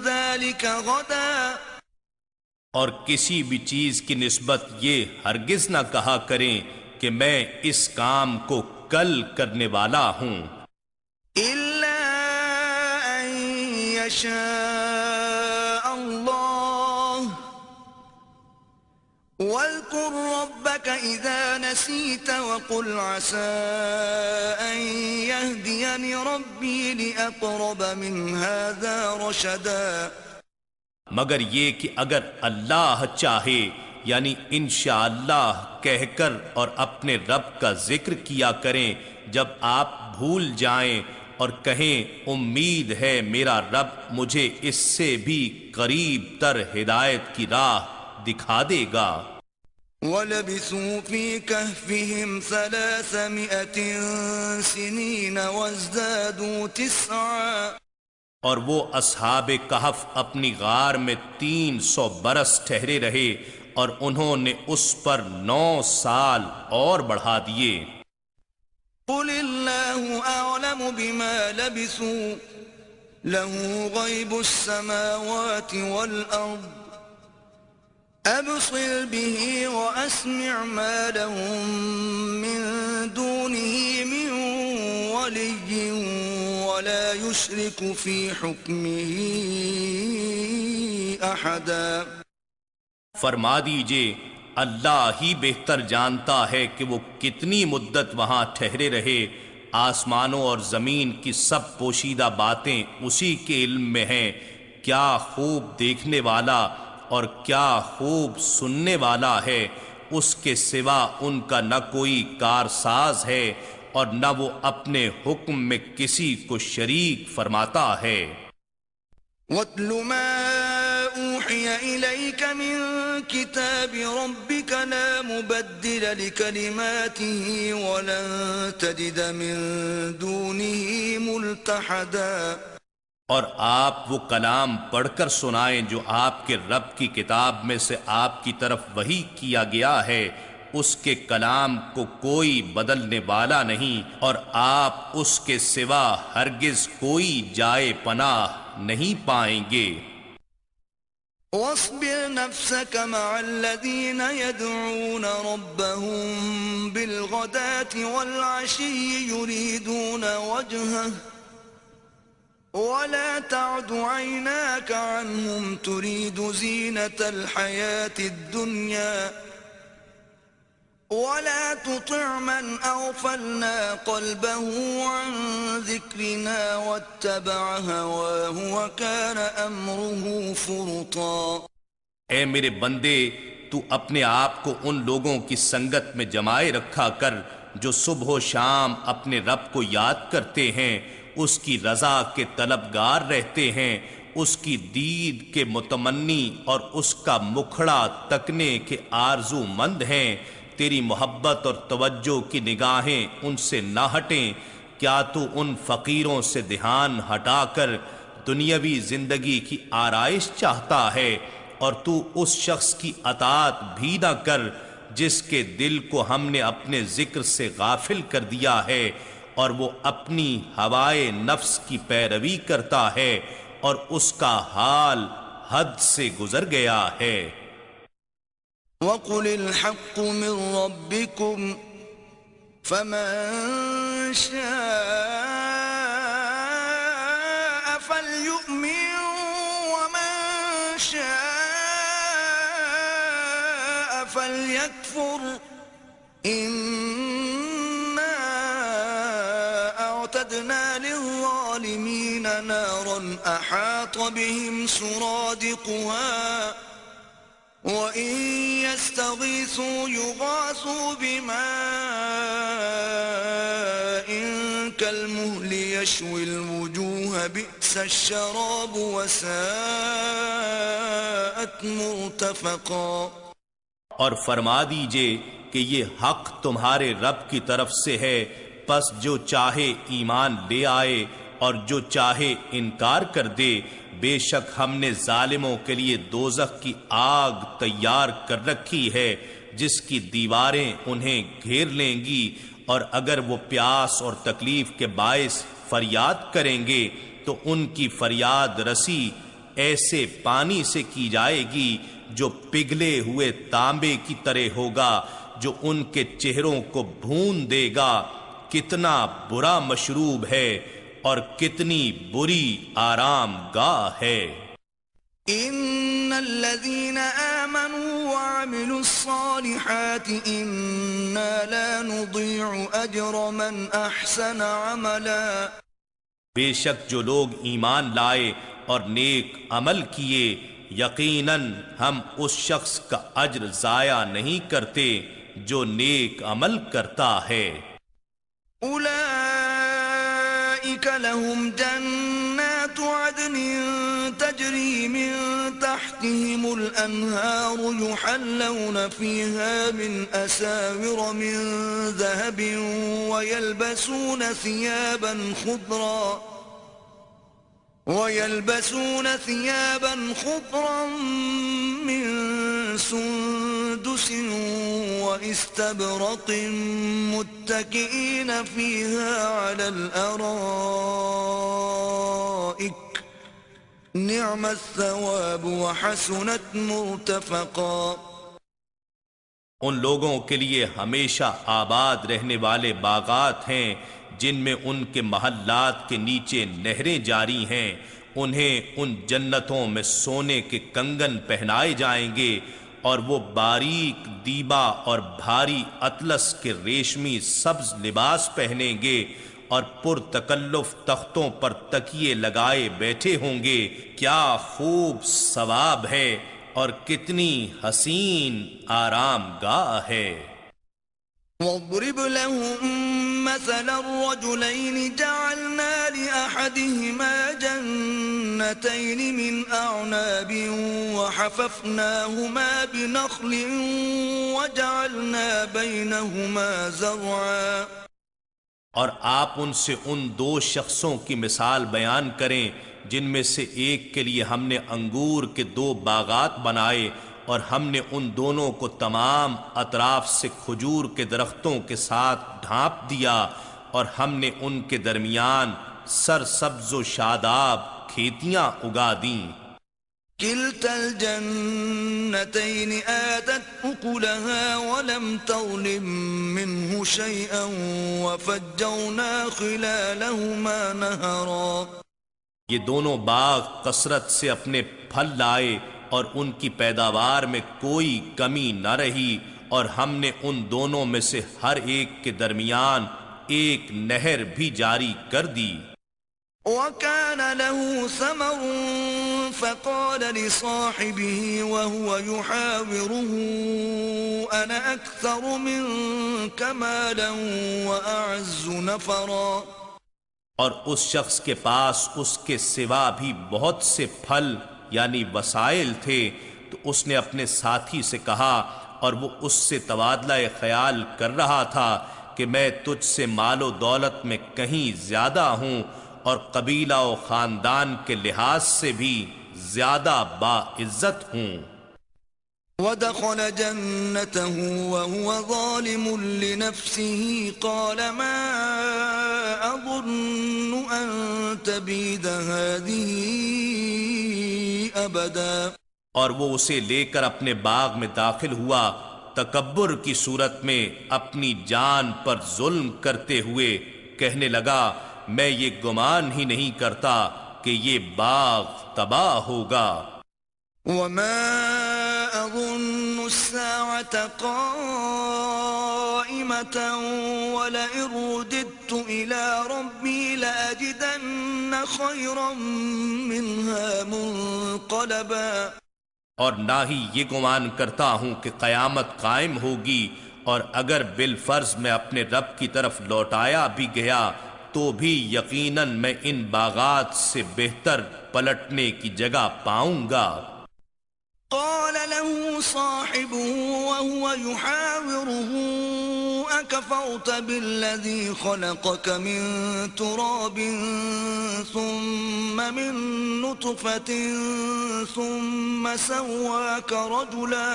ذلك غدا. اور کسی بھی چیز کی نسبت یہ ہرگز نہ کہا کریں کہ میں اس کام کو کل کرنے والا ہوں، إلا أن يشاء الله. واذكر ربك إذا نسيت وقل عسى أن يهديني ربي لأقرب من هذا رشدا. مگر یہ کہ اگر اللہ چاہے یعنی انشاءاللہ کہہ کر اور اپنے رب کا ذکر کیا کریں جب آپ بھول جائیں، اور کہیں امید ہے میرا رب مجھے اس سے بھی قریب تر ہدایت کی راہ دکھا دے گا. وَلَبِثُوا فِي كَهْفِهِمْ 300 سِنِينَ وَازْدَادُوا 9. اور وہ اصحاب کہف اپنی غار میں 300 برس ٹھہرے رہے اور انہوں نے اس پر 9 سال اور بڑھا دیے. قُلِ اللَّهُ أَعْلَمُ بِمَا لَبِثُوا لَهُ غَيْبُ السَّمَاوَاتِ وَالْأَرْضِ أَبْصِرْ بِهِ وَأَسْمِعْ مَا لَهُم مِّن دُونِهِ مِن وَلِيٍّ وَلَا يُشْرِكُ فِي حُكْمِهِ أَحَدًا. فرما دیجئے اللہ ہی بہتر جانتا ہے کہ وہ کتنی مدت وہاں ٹھہرے رہے. آسمانوں اور زمین کی سب پوشیدہ باتیں اسی کے علم میں ہیں. کیا خوب دیکھنے والا اور کیا خوب سننے والا ہے. اس کے سوا ان کا نہ کوئی کارساز ہے اور نہ وہ اپنے حکم میں کسی کو شریک فرماتا ہے۔ وَاتْلُ مَا أُوحِيَ إِلَيْكَ مِن كِتَابِ رَبِّكَ لَا مُبَدِّلَ لِكَلِمَاتِهِ وَلَن تَجِدَ مِن دُونِهِ مُلْتَحَدًا۔ اور آپ وہ کلام پڑھ کر سنائیں جو آپ کے رب کی کتاب میں سے آپ کی طرف وحی کیا گیا ہے، اس کے کلام کو کوئی بدلنے والا نہیں، اور آپ اس کے سوا ہرگز کوئی جائے پناہ نہیں پائیں گے۔ وَاصْبِرْ نَفْسَكَ مَعَ الَّذِينَ يَدْعُونَ رَبَّهُم بِالْغَدَاةِ وَالْعَشِيِّ يُرِيدُونَ وَجْهَهُ وَلَا تَعْدُ عَيْنَاكَ عَنْهُمْ تُرِيدُ زِينَةَ الْحَيَاةِ الدُّنْيَا وَلَا تُطِعْ مَنْ أَغْفَلْنَا قَلْبَهُ عَنْ ذِكْرِنَا وَاتَّبَعَ هَوَاهُ وَكَانَ أَمْرُهُ فُرُطًا۔ اے میرے بندے، تو اپنے آپ کو ان لوگوں کی سنگت میں جمائے رکھا کر جو صبح و شام اپنے رب کو یاد کرتے ہیں، اس کی رضا کے طلبگار رہتے ہیں، اس کی دید کے متمنی اور اس کا مکھڑا تکنے کے آرزو مند ہیں۔ تیری محبت اور توجہ کی نگاہیں ان سے نہ ہٹیں۔ کیا تو ان فقیروں سے دھیان ہٹا کر دنیاوی زندگی کی آرائش چاہتا ہے، اور تو اس شخص کی اطاعت بھی نہ کر جس کے دل کو ہم نے اپنے ذکر سے غافل کر دیا ہے، اور وہ اپنی ہوائے نفس کی پیروی کرتا ہے، اور اس کا حال حد سے گزر گیا ہے۔ وَقُلِ الْحَقُّ مِن رَّبِّكُمْ فَمَن شَاءَ فَلْيُؤْمِن وَمَن شَاءَ فَلْيَكْفُرْ إِنَّا أَعْتَدْنَا لِلظَّالِمِينَ نَارًا أَحَاطَ بِهِمْ سُرَادِقُهَا وَإِن يَسْتَغِيثُوا يُغَاثُوا بِمَاءٍ كَالْمُهْلِ يَشْوِي الْوُجُوهَ بِئْسَ الشَّرَابُ وَسَاءَتْ مُرْتَفَقًا۔ اور فرما دیجئے کہ یہ حق تمہارے رب کی طرف سے ہے، پس جو چاہے ایمان لے آئے اور جو چاہے انکار کر دے۔ بے شک ہم نے ظالموں کے لیے دوزخ کی آگ تیار کر رکھی ہے جس کی دیواریں انہیں گھیر لیں گی، اور اگر وہ پیاس اور تکلیف کے باعث فریاد کریں گے تو ان کی فریاد رسی ایسے پانی سے کی جائے گی جو پگھلے ہوئے تانبے کی طرح ہوگا، جو ان کے چہروں کو بھون دے گا۔ کتنا برا مشروب ہے اور کتنی بری آرام گاہ ہے۔ ان الذين آمنوا وعملوا الصالحات انا لا نضيع اجر من احسن عملا۔ بے شک جو لوگ ایمان لائے اور نیک عمل کیے، یقیناً ہم اس شخص کا اجر ضائع نہیں کرتے جو نیک عمل کرتا ہے۔ اولئک لهم جنات عدن تجری من تحتهم الانہار يحلون فيها من اساور من ذهب ويلبسون ثيابا خضرا من سندس واستبرق متكئين فيها على الارائك نعم الثواب وحسنت مرتفقا۔ ان لوگوں کے لیے ہمیشہ آباد رہنے والے باغات ہیں جن میں ان کے محلات کے نیچے نہریں جاری ہیں، انہیں ان جنتوں میں سونے کے کنگن پہنائے جائیں گے، اور وہ باریک دیبا اور بھاری اطلس کے ریشمی سبز لباس پہنیں گے، اور پرتکلف تختوں پر تکیے لگائے بیٹھے ہوں گے۔ کیا خوب ثواب ہے اور کتنی حسین آرام گاہ ہے۔ وَاضْرِبْ لَهُم مثل الرجلين جعلنا لأحدهما جنتين من أعناب وحففناهما بنخل وجعلنا بينهما زرعا. اور آپ ان سے ان دو شخصوں کی مثال بیان کریں جن میں سے ایک کے لیے ہم نے انگور کے دو باغات بنائے اور ہم نے ان دونوں کو تمام اطراف سے کھجور کے درختوں کے ساتھ ڈھانپ دیا اور ہم نے ان کے درمیان سرسبز و شاداب کھیتیاں اگا دیں. كلتا الجنتين آتت أكلها ولم تظلم منه شيئا وفجرنا خلالهما نهرا. یہ دونوں باغ کثرت سے اپنے پھل لائے اور ان کی پیداوار میں کوئی کمی نہ رہی اور ہم نے ان دونوں میں سے ہر ایک کے درمیان ایک نہر بھی جاری کر دی. وكان له ثمر فقال لصاحبه وهو يحاوره أنا أكثر منك مالا وأعز نفرا. اور اس شخص کے پاس اس کے سوا بھی بہت سے پھل یعنی وسائل تھے تو اس نے اپنے ساتھی سے کہا اور وہ اس سے تبادلہ خیال کر رہا تھا کہ میں تجھ سے مال و دولت میں کہیں زیادہ ہوں اور قبیلہ و خاندان کے لحاظ سے بھی زیادہ باعزت ہوں. ودخل جنته وهو ظالم لنفسه قال ما أظن أن تبيد هذه أبدا. اور وہ اسے لے کر اپنے باغ میں داخل ہوا تکبر کی صورت میں اپنی جان پر ظلم کرتے ہوئے کہنے لگا میں یہ گمان ہی نہیں کرتا کہ یہ باغ تباہ ہوگا. وما أظن الساعة قائمة ولئن رددت إلى ربي لأجدن خيرا منها منقلبا. اور نہ ہی یہ گمان کرتا ہوں کہ قیامت قائم ہوگی اور اگر بالفرض میں اپنے رب کی طرف لوٹایا بھی گیا تو بھی یقیناً میں ان باغات سے بہتر پلٹنے کی جگہ پاؤں گا. قال له صاحبه وهو يحاوره أكفرت بالذي خلقك من تراب ثم من نطفة ثم سواك رجلا.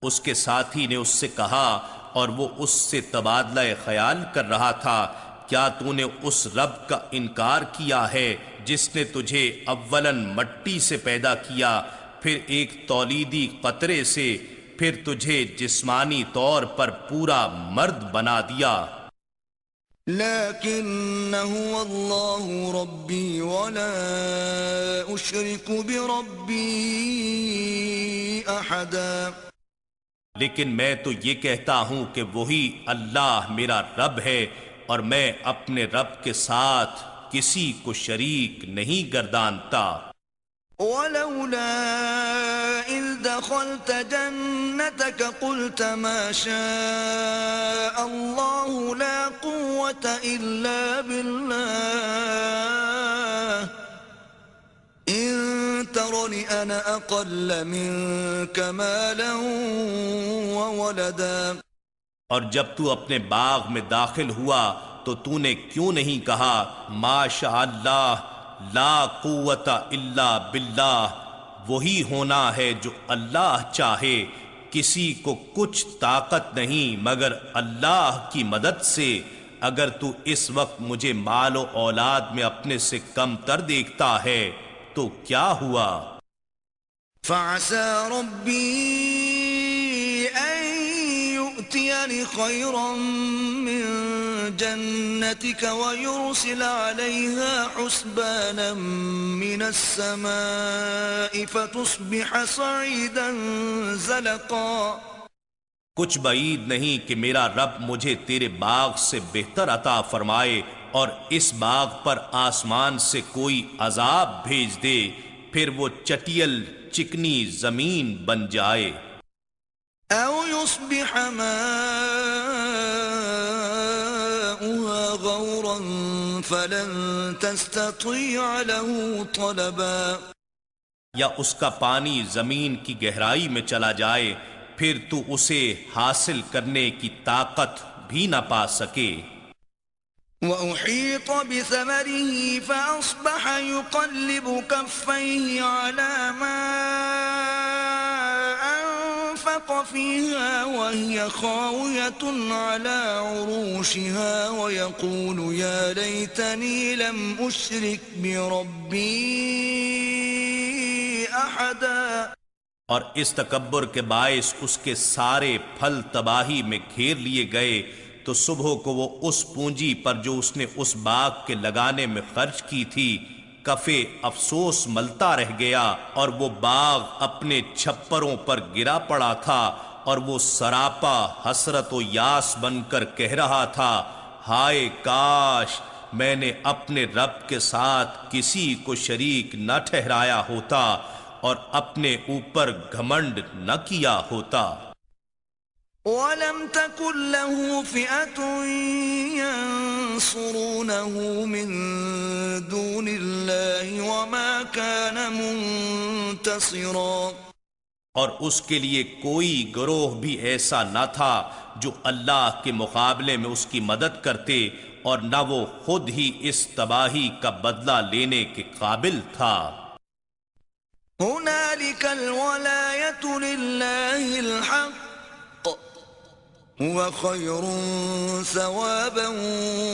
اس کے ساتھی نے اس سے کہا اور وہ اس سے تبادلہ خیال کر رہا تھا کیا تو نے اس رب کا انکار کیا ہے جس نے تجھے اولاً مٹی سے پیدا کیا پھر ایک تولیدی قطرے سے پھر تجھے جسمانی طور پر پورا مرد بنا دیا. لیکن هو اللہ ربی ولا اشرک بربی احدا. لیکن میں تو یہ کہتا ہوں کہ وہی اللہ میرا رب ہے اور میں اپنے رب کے ساتھ کسی کو شریک نہیں گردانتا. ولولا إذ دخلت جنتك قلت ما شاء الله لا قوة إلا بالله إن ترني أنا أقل منك مالا وولدا. اور جب تو اپنے باغ میں داخل ہوا تو تو نے کیوں نہیں کہا ما شاء اللہ لا قوت الا باللہ، وہی ہونا ہے جو اللہ چاہے، کسی کو کچھ طاقت نہیں مگر اللہ کی مدد سے. اگر تو اس وقت مجھے مال و اولاد میں اپنے سے کم تر دیکھتا ہے تو کیا ہوا؟ فعسى ربي أن يؤتيني خيرا من جنتك ويرسل عليها حسبانا من السماء فتصبح صعيدا زلقا. کچھ بعید نہیں کہ میرا رب مجھے تیرے باغ سے بہتر عطا فرمائے اور اس باغ پر آسمان سے کوئی عذاب بھیج دے پھر وہ چٹیل چکنی زمین بن جائے. او يصبح ماؤها غورا فلن تستطيع له طلبا، یا اس کا پانی زمین کی گہرائی میں چلا جائے پھر تو اسے حاصل کرنے کی طاقت بھی نہ پا سکے۔ وأحيط بثمره فأصبح يقلب كفيه على ما أنفق فيها وهي خاوية على عروشها ويقول يا ليتني لم أشرك بربي أحدا، اور اس تکبر کے باعث اس کے سارے پھل تباہی میں گھیر لیے گئے تو صبح کو وہ اس پونجی پر جو اس نے اس باغ کے لگانے میں خرچ کی تھی کفے افسوس ملتا رہ گیا، اور وہ باغ اپنے چھپروں پر گرا پڑا تھا، اور وہ سراپا حسرت و یاس بن کر کہہ رہا تھا ہائے کاش میں نے اپنے رب کے ساتھ کسی کو شریک نہ ٹھہرایا ہوتا اور اپنے اوپر گھمنڈ نہ کیا ہوتا۔ وَلَمْ تَكُنْ لَهُ فِئَةٌ يَنصُرُونَهُ مِن دُونِ اللَّهِ وَمَا كَانَ مُنتَصِرًا، اور اس کے لیے کوئی گروہ بھی ایسا نہ تھا جو اللہ کے مقابلے میں اس کی مدد کرتے، اور نہ وہ خود ہی اس تباہی کا بدلہ لینے کے قابل تھا۔ هُنَالِكَ الْوَلَایَةُ لِلَّهِ الْحَقِّ هُوَ خَيْرٌ ثَوَابًا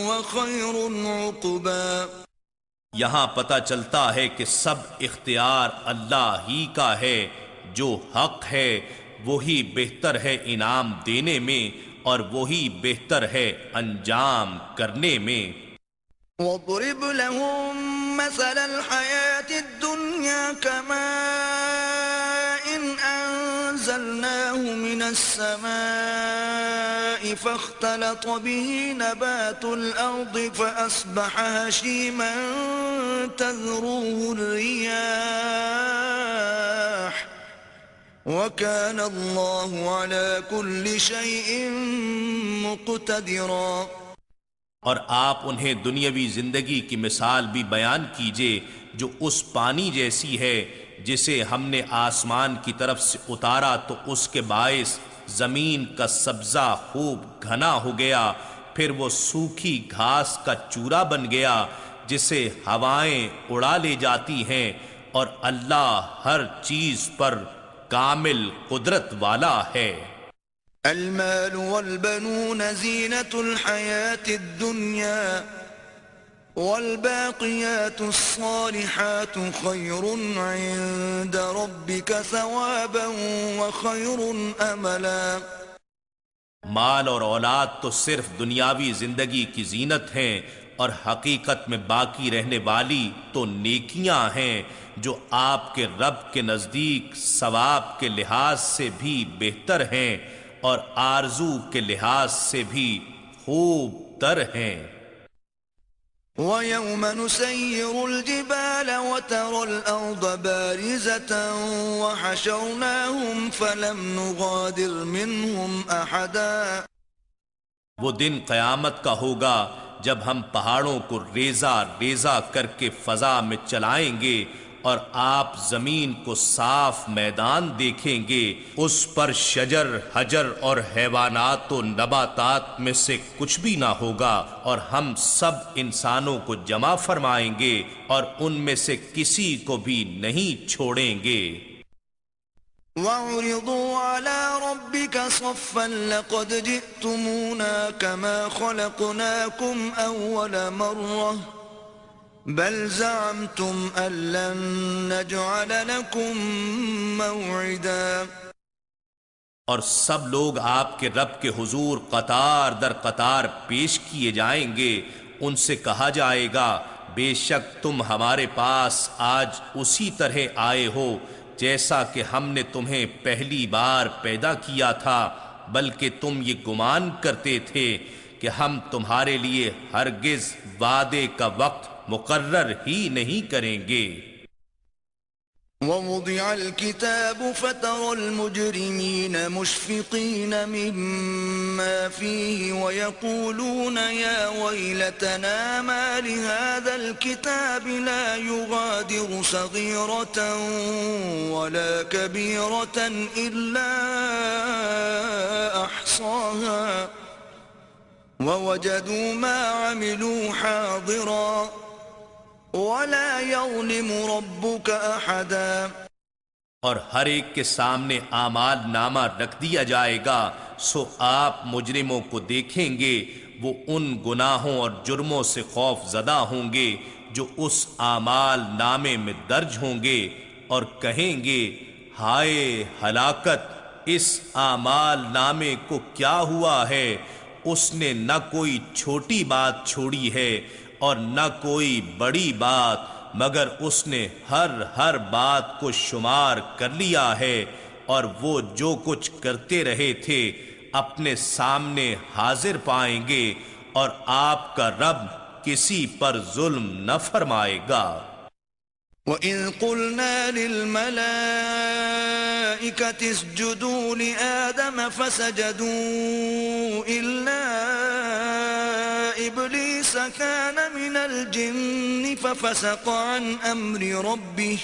وَخَيْرٌ عُقْبًا، یہاں پتہ چلتا ہے کہ سب اختیار اللہ ہی کا ہے، جو حق ہے وہی بہتر ہے انعام دینے میں، اور وہی بہتر ہے انجام کرنے میں۔ وَاضْرِبْ لَهُم مَّثَلَ الْحَيَاةِ الدُّنْيَا كَمَاءٍ أَنزَلْنَاهُ مِنَ السَّمَاءِ فَاخْتَلَطَ بِهِ نَبَاتُ الْأَرْضِ فَأَصْبَحَ هَشِيمًا تَذْرُوهُ الرِّيَاحُ وَكَانَ اللَّهُ عَلَى كُلِّ شَيْءٍ مُقْتَدِرًا۔ اور آپ انہیں دنیاوی زندگی کی مثال بھی بیان کیجئے جو اس پانی جیسی ہے جسے ہم نے آسمان کی طرف سے اتارا تو اس کے باعث زمین کا سبزہ خوب گھنا ہو گیا، پھر وہ سوکھی گھاس کا چورا بن گیا جسے ہوائیں اڑا لے جاتی ہیں، اور اللہ ہر چیز پر کامل قدرت والا ہے۔ المال والبنون زینة الحياة الدنيا والباقيات الصالحات خير عند ربك ثوابا وخير املا۔ مال اور اولاد تو صرف دنیاوی زندگی کی زینت ہیں، اور حقیقت میں باقی رہنے والی تو نیکیاں ہیں جو آپ کے رب کے نزدیک ثواب کے لحاظ سے بھی بہتر ہیں اور آرزو کے لحاظ سے بھی خوب تر ہیں۔ وَيَوْمَ نُسَيِّرُ الْجِبَالَ وَتَرَى الْأَرْضَ بَارِزَةً وَحَشَرْنَاهُمْ فَلَمْ نُغَادِرْ مِنْهُمْ أَحَدًا۔ وہ دن قیامت کا ہوگا جب ہم پہاڑوں کو ریزہ ریزہ کر کے فضا میں چلائیں گے، اور آپ زمین کو صاف میدان دیکھیں گے، اس پر شجر حجر اور حیوانات و نباتات میں سے کچھ بھی نہ ہوگا، اور ہم سب انسانوں کو جمع فرمائیں گے اور ان میں سے کسی کو بھی نہیں چھوڑیں گے۔ وَعُرِضُوا عَلَى رَبِّكَ صَفًّا لَقَدْ جِئْتُمُونَا كَمَا خَلَقْنَاكُمْ أَوَّلَ مَرَّةٍ بَلْ زَعَمْتُمْ أَن لَّن نَّجْعَلَ لَكُم مَّوْعِدًا۔ اور سب لوگ آپ کے رب کے حضور قطار در قطار پیش کیے جائیں گے، ان سے کہا جائے گا بے شک تم ہمارے پاس آج اسی طرح آئے ہو جیسا کہ ہم نے تمہیں پہلی بار پیدا کیا تھا، بلکہ تم یہ گمان کرتے تھے کہ ہم تمہارے لیے ہرگز وعدے کا وقت مقرر ہی نہیں کریں گے۔ ووضع الكتاب فترى المجرمين مشفقين مما فيه ويقولون يا ويلتنا ما لهذا الكتاب لا يغادر صغيرة ولا كبيرة إلا أحصاها ووجدوا ما عملوا حاضرا وَلَا يَظْلِمُ رَبُّكَ أَحَدًا. اور ہر ایک کے سامنے اعمال نامہ رکھ دیا جائے گا، سو آپ مجرموں کو دیکھیں گے، وہ ان گناہوں اور جرموں سے خوف زدہ ہوں گے جو اس اعمال نامے میں درج ہوں گے، اور کہیں گے ہائے ہلاکت، اس اعمال نامے کو کیا ہوا ہے؟ اس نے نہ کوئی چھوٹی بات چھوڑی ہے اور نہ کوئی بڑی بات، مگر اس نے ہر بات کو شمار کر لیا ہے، اور وہ جو کچھ کرتے رہے تھے اپنے سامنے حاضر پائیں گے، اور آپ کا رب کسی پر ظلم نہ فرمائے گا۔ وَإِذْ قُلْنَا لِلْمَلَائِكَةِ اسْجُدُوا لِآدَمَ فَسَجَدُوا إِلَّا إِبْلِيسَ كَانَ مِنَ الْجِنِّ فَفَسَقَ عَنْ أَمْرِ رَبِّهِ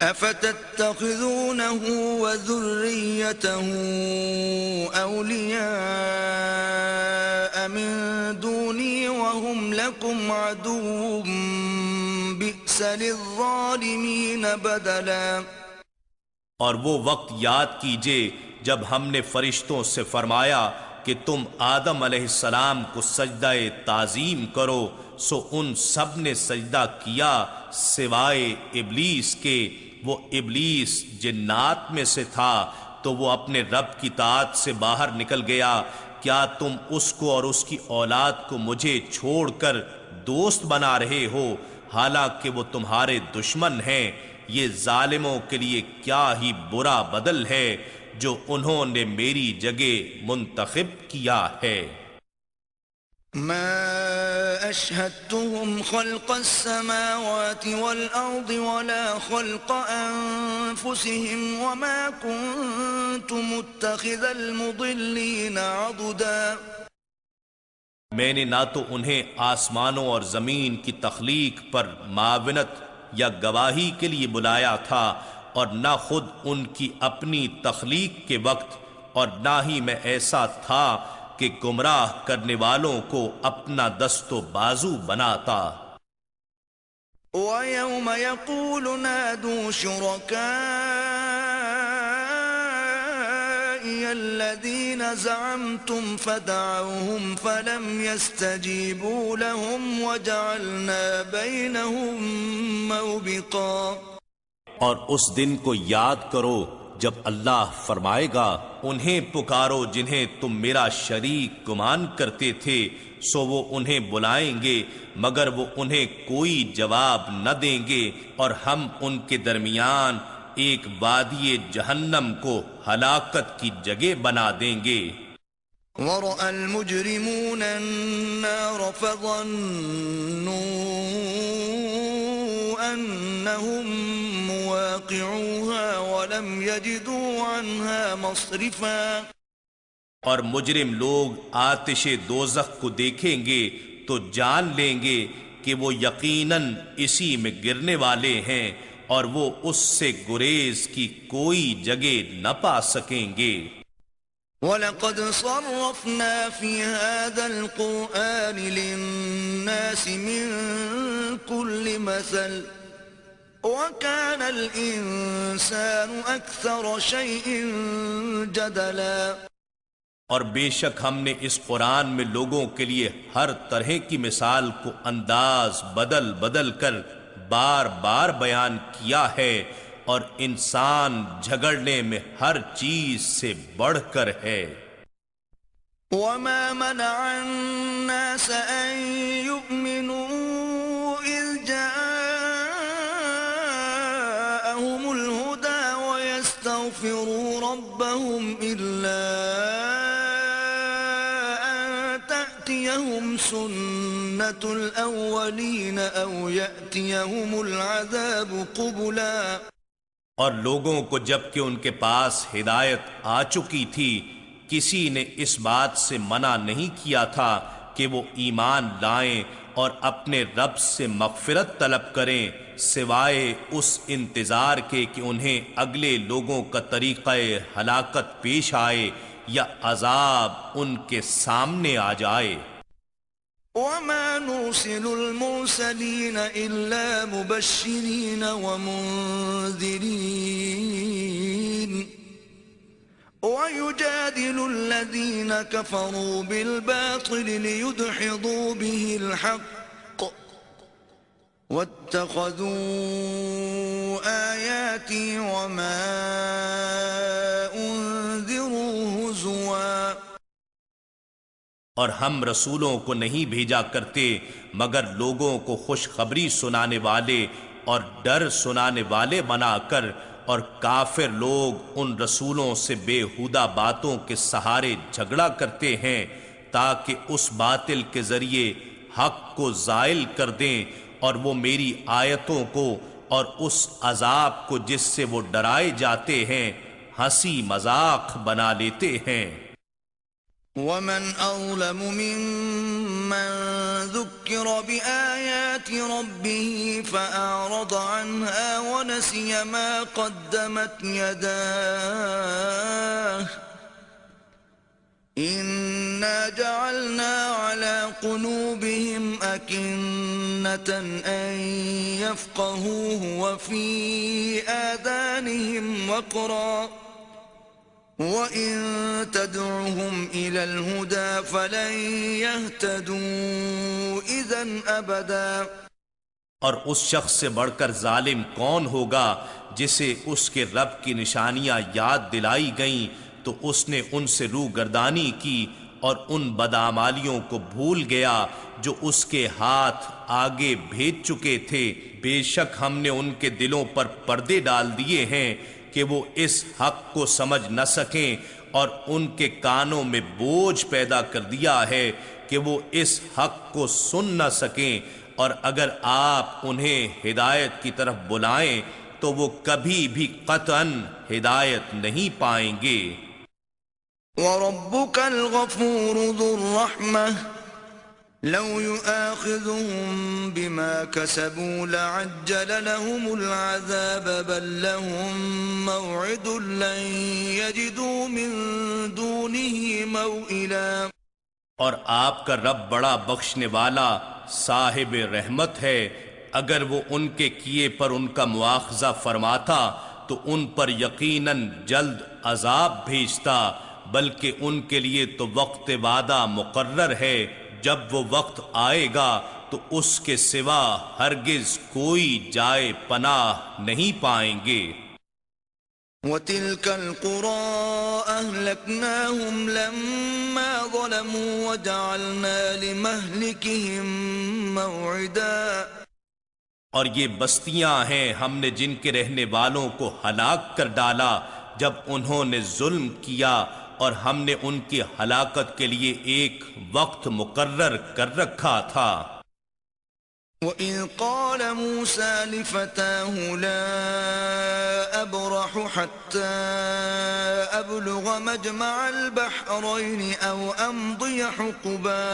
أَفَتَتَّخِذُونَهُ وَذُرِّيَّتَهُ أَوْلِيَاءَ مِن دُونِي وَهُمْ لَكُمْ عَدُوٌّ بِئْسَ لِلظَّالِمِينَ بَدَلًا۔ اور وہ وقت یاد کیجئے جب ہم نے فرشتوں سے فرمایا کہ تم آدم علیہ السلام کو سجدہ تعظیم کرو، سو ان سب نے سجدہ کیا سوائے ابلیس کے، وہ ابلیس جنات میں سے تھا، تو وہ اپنے رب کی طاعت سے باہر نکل گیا۔ کیا تم اس کو اور اس کی اولاد کو مجھے چھوڑ کر دوست بنا رہے ہو، حالانکہ وہ تمہارے دشمن ہیں؟ یہ ظالموں کے لیے کیا ہی برا بدل ہے جو انہوں نے میری جگہ منتخب کیا ہے۔ ما أشهدتهم خلق السماوات والأرض ولا خلق أنفسهم وما كنت متخذ المضلين عضدا۔ میں نے نہ تو انہیں آسمانوں اور زمین کی تخلیق پر معاونت یا گواہی کے لیے بلایا تھا، اور نہ خود ان کی اپنی تخلیق کے وقت، اور نہ ہی میں ایسا تھا کہ گمراہ کرنے والوں کو اپنا دست و بازو بناتا۔ وَيَوْمَ يَقُولُ نَادُوا شُرَكَائِيَ الَّذِينَ زَعَمْتُمْ فَدَعَوْهُمْ فَلَمْ يَسْتَجِيبُوا لَهُمْ وَجَعَلْنَا بَيْنَهُمْ مَوْبِقًا۔ اور اس دن کو یاد کرو جب اللہ فرمائے گا انہیں پکارو جنہیں تم میرا شریک گمان کرتے تھے، سو وہ انہیں بلائیں گے مگر وہ انہیں کوئی جواب نہ دیں گے، اور ہم ان کے درمیان ایک وادی جہنم کو ہلاکت کی جگہ بنا دیں گے۔ وَرَأَى الْمُجْرِمُونَ النَّارَ فَظَنُّوا أَنَّهُمْ مُوَاقِعُوهَا وَلَمْ يَجِدُوا عَنْهَا مَصْرِفًا۔ اور مجرم لوگ آتش دوزخ کو دیکھیں گے تو جان لیں گے کہ وہ یقیناً اسی میں گرنے والے ہیں، اور وہ اس سے گریز کی کوئی جگہ نہ پا سکیں گے۔ وَلَقَدْ صَرَّفْنَا فِي هَذَا الْقُرْآنِ لِلنَّاسِ مِنْ كُلِّ مَثَلٍ وَكَانَ الْإِنسَانُ أَكْثَرَ شَيْءٍ جَدَلًا۔ اور بے شک ہم نے اس قرآن میں لوگوں کے لیے ہر طرح کی مثال کو انداز بدل بدل کر بار بار بیان کیا ہے، اور انسان جھگڑنے میں ہر چیز سے بڑھ کر ہے۔ وَمَا مَنَعَ النَّاسَ أَن يُؤْمِنُوا إِذْ جَاءَهُمُ الْهُدَى وَيَسْتَغْفِرُوا رَبَّهُمْ إِلَّا أَن تَأْتِيَهُمْ سنة الأولين أو يأتيهم العذاب قبلا۔ اور لوگوں کو جب کہ ان کے پاس ہدایت آ چکی تھی کسی نے اس بات سے منع نہیں کیا تھا کہ وہ ایمان لائیں اور اپنے رب سے مغفرت طلب کریں سوائے اس انتظار کے کہ انہیں اگلے لوگوں کا طریقہ ہلاکت پیش آئے یا عذاب ان کے سامنے آ جائے۔ وما نرسل المرسلين إلا مبشرين ومنذرين ويجادل الذين كفروا بالباطل ليدحضوا به الحق واتخذوا آياتي وما أنذروا هزوا۔ اور ہم رسولوں کو نہیں بھیجا کرتے مگر لوگوں کو خوشخبری سنانے والے اور ڈر سنانے والے بنا کر، اور کافر لوگ ان رسولوں سے بےہودہ باتوں کے سہارے جھگڑا کرتے ہیں تاکہ اس باطل کے ذریعے حق کو زائل کر دیں، اور وہ میری آیتوں کو اور اس عذاب کو جس سے وہ ڈرائے جاتے ہیں ہنسی مذاق بنا لیتے ہیں۔ ومن أظلم ممن ذكر بآيات ربه فأعرض عنها ونسي ما قدمت يداه إنا جعلنا على قلوبهم أكنة أن يفقهوه وفي آذانهم وقرا وَإِن تَدْعُهُمْ إِلَى الْهُدَى فَلَن يَهْتَدُوا إِذًا أَبَدًا۔ اور اس شخص سے بڑھ کر ظالم کون ہوگا جسے اس کے رب کی نشانیاں یاد دلائی گئیں تو اس نے ان سے روگردانی کی اور ان بدعمالیوں کو بھول گیا جو اس کے ہاتھ آگے بھیج چکے تھے۔ بے شک ہم نے ان کے دلوں پر پردے ڈال دیے ہیں کہ وہ اس حق کو سمجھ نہ سکیں، اور ان کے کانوں میں بوجھ پیدا کر دیا ہے کہ وہ اس حق کو سن نہ سکیں، اور اگر آپ انہیں ہدایت کی طرف بلائیں تو وہ کبھی بھی قطعاً ہدایت نہیں پائیں گے۔ وَرَبُّكَ الْغَفُورُ ذُو الرَّحْمَةِ لو يؤاخذهم بما كسبوا لعجل لهم العذاب بل لهم موعد لن يجدوا من دونه موئلا۔ اور آپ کا رب بڑا بخشنے والا صاحب رحمت ہے، اگر وہ ان کے کیے پر ان کا مواخذہ فرماتا تو ان پر یقیناً جلد عذاب بھیجتا، بلکہ ان کے لیے تو وقت وعدہ مقرر ہے، جب وہ وقت آئے گا تو اس کے سوا ہرگز کوئی جائے پناہ نہیں پائیں گے۔ وَتِلْكَ الْقُرَىٰ أَهْلَكْنَاهُمْ لَمَّا ظَلَمُوا وَجَعَلْنَا لِمَهْلِكِهِمْ مَوْعِدًا۔ اور یہ بستیاں ہیں ہم نے جن کے رہنے والوں کو ہلاک کر ڈالا جب انہوں نے ظلم کیا، اور ہم نے ان کی ہلاکت کے لیے ایک وقت مقرر کر رکھا تھا۔ وَإِذْ قَالَ مُوسَى لِفَتَاهُ لَا أَبْرَحُ حَتَّى أَبْلُغَ مَجْمَعَ الْبَحْرَيْنِ أَوْ أَمْضِيَ حُقُبًا۔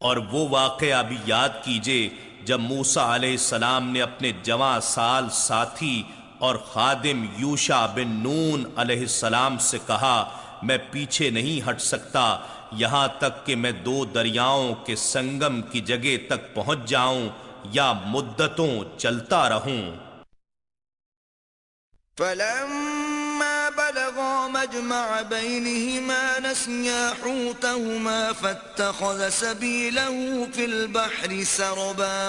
اور وہ واقعہ بھی یاد کیجئے جب موسیٰ علیہ السلام نے اپنے جواں سال ساتھی اور خادم یوشع بن نون علیہ السلام سے کہا، میں پیچھے نہیں ہٹ سکتا یہاں تک کہ میں 2 دریاؤں کے سنگم کی جگہ تک پہنچ جاؤں یا مدتوں چلتا رہوں۔ فَلَمَّا بَلَغَا مَجْمَعَ بَيْنِهِمَا نَسِيَا حُوتَهُمَا فَاتَّخَذَ سَبِيلَهُ فِي الْبَحْرِ سَرَبًا۔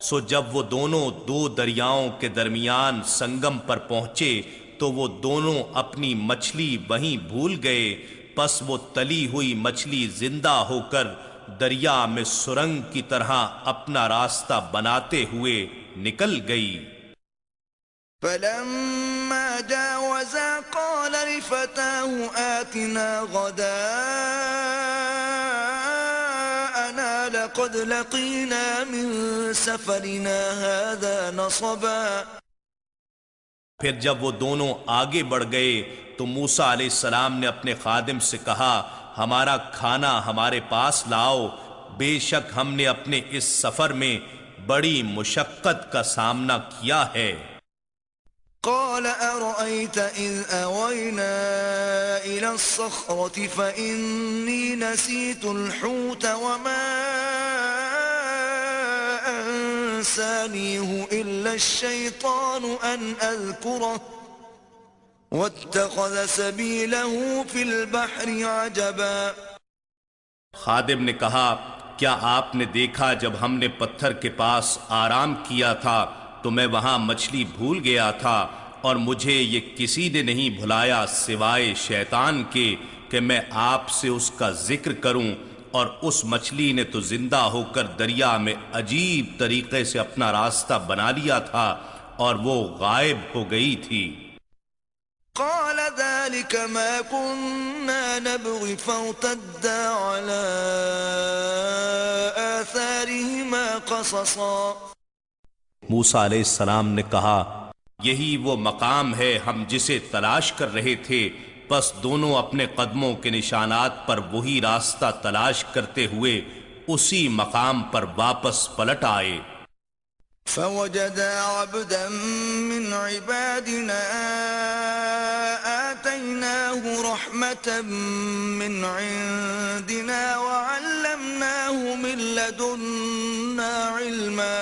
سو جب وہ دونوں 2 دریاؤں کے درمیان سنگم پر پہنچے تو وہ دونوں اپنی مچھلی وہیں بھول گئے، پس وہ تلی ہوئی مچھلی زندہ ہو کر دریا میں سرنگ کی طرح اپنا راستہ بناتے ہوئے نکل گئی۔ فَلَمَّا جَاوَزَا قَالَ لِفَتَاهُ آتِنَا غَدَاءَنَا لقد لقينا من سفرنا هذا نصبا. پھر جب وہ دونوں آگے بڑھ گئے تو موسیٰ علیہ السلام نے اپنے خادم سے کہا ہمارا کھانا ہمارے پاس لاؤ، بے شک ہم نے اپنے اس سفر میں بڑی مشقت کا سامنا کیا ہے۔ قال أرأيت إذ أوينا إلى الصخرة فإني نسيت الحوت وما أنسانيه إلا الشيطان أن أذكره واتخذ سبيله في البحر عجبا۔ خادم نے کہا کیا آپ نے دیکھا جب ہم نے پتھر کے پاس آرام کیا تھا تو میں وہاں مچھلی بھول گیا تھا، اور مجھے یہ کسی نے نہیں بھلایا سوائے شیطان کے کہ میں آپ سے اس کا ذکر کروں، اور اس مچھلی نے تو زندہ ہو کر دریا میں عجیب طریقے سے اپنا راستہ بنا لیا تھا اور وہ غائب ہو گئی تھی۔ قال ذلك ما كنا نبغي فارتدا على آثارهما قصصا۔ موسیٰ علیہ السلام نے کہا یہی وہ مقام ہے ہم جسے تلاش کر رہے تھے، پس دونوں اپنے قدموں کے نشانات پر وہی راستہ تلاش کرتے ہوئے اسی مقام پر واپس پلٹ آئے۔ فوجدا عبدا من عبادنا آتيناه رحمة من عندنا وعلمناه من لدنا علما۔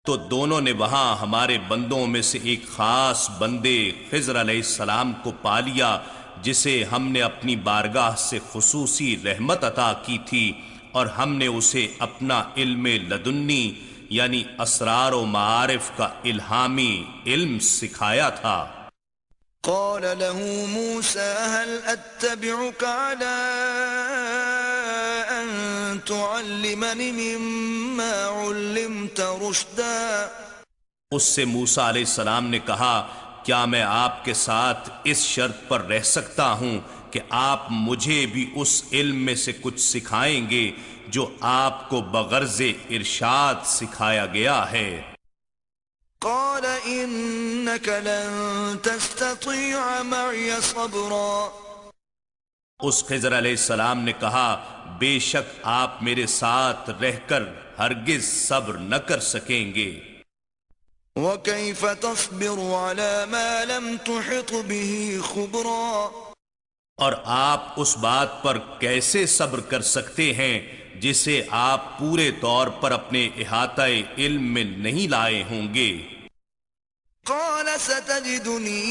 تو دونوں نے وہاں ہمارے بندوں میں سے ایک خاص بندے خضر علیہ السلام کو پا لیا، جسے ہم نے اپنی بارگاہ سے خصوصی رحمت عطا کی تھی، اور ہم نے اسے اپنا علم لدنی یعنی اسرار و معارف کا الہامی علم سکھایا تھا۔ قال له موسى هل أتبعك على أن تعلمني مما علمت رشدا۔ اس سے موسیٰ علیہ السلام نے کہا کیا میں آپ کے ساتھ اس شرط پر رہ سکتا ہوں کہ آپ مجھے بھی اس علم میں سے کچھ سکھائیں گے جو آپ کو بغرض ارشاد سکھایا گیا ہے۔ قال إنك لن تستطيع معي صبرا۔ اس خضر علیہ السلام نے کہا بے شک آپ میرے ساتھ رہ کر ہرگز صبر نہ کر سکیں گے۔ وكيف تصبر على ما لم تحط به خبرا۔ اور آپ اس بات پر کیسے صبر کر سکتے ہیں جسے آپ پورے طور پر اپنے احاطہ علم میں نہیں لائے ہوں گے۔ قال ستجدني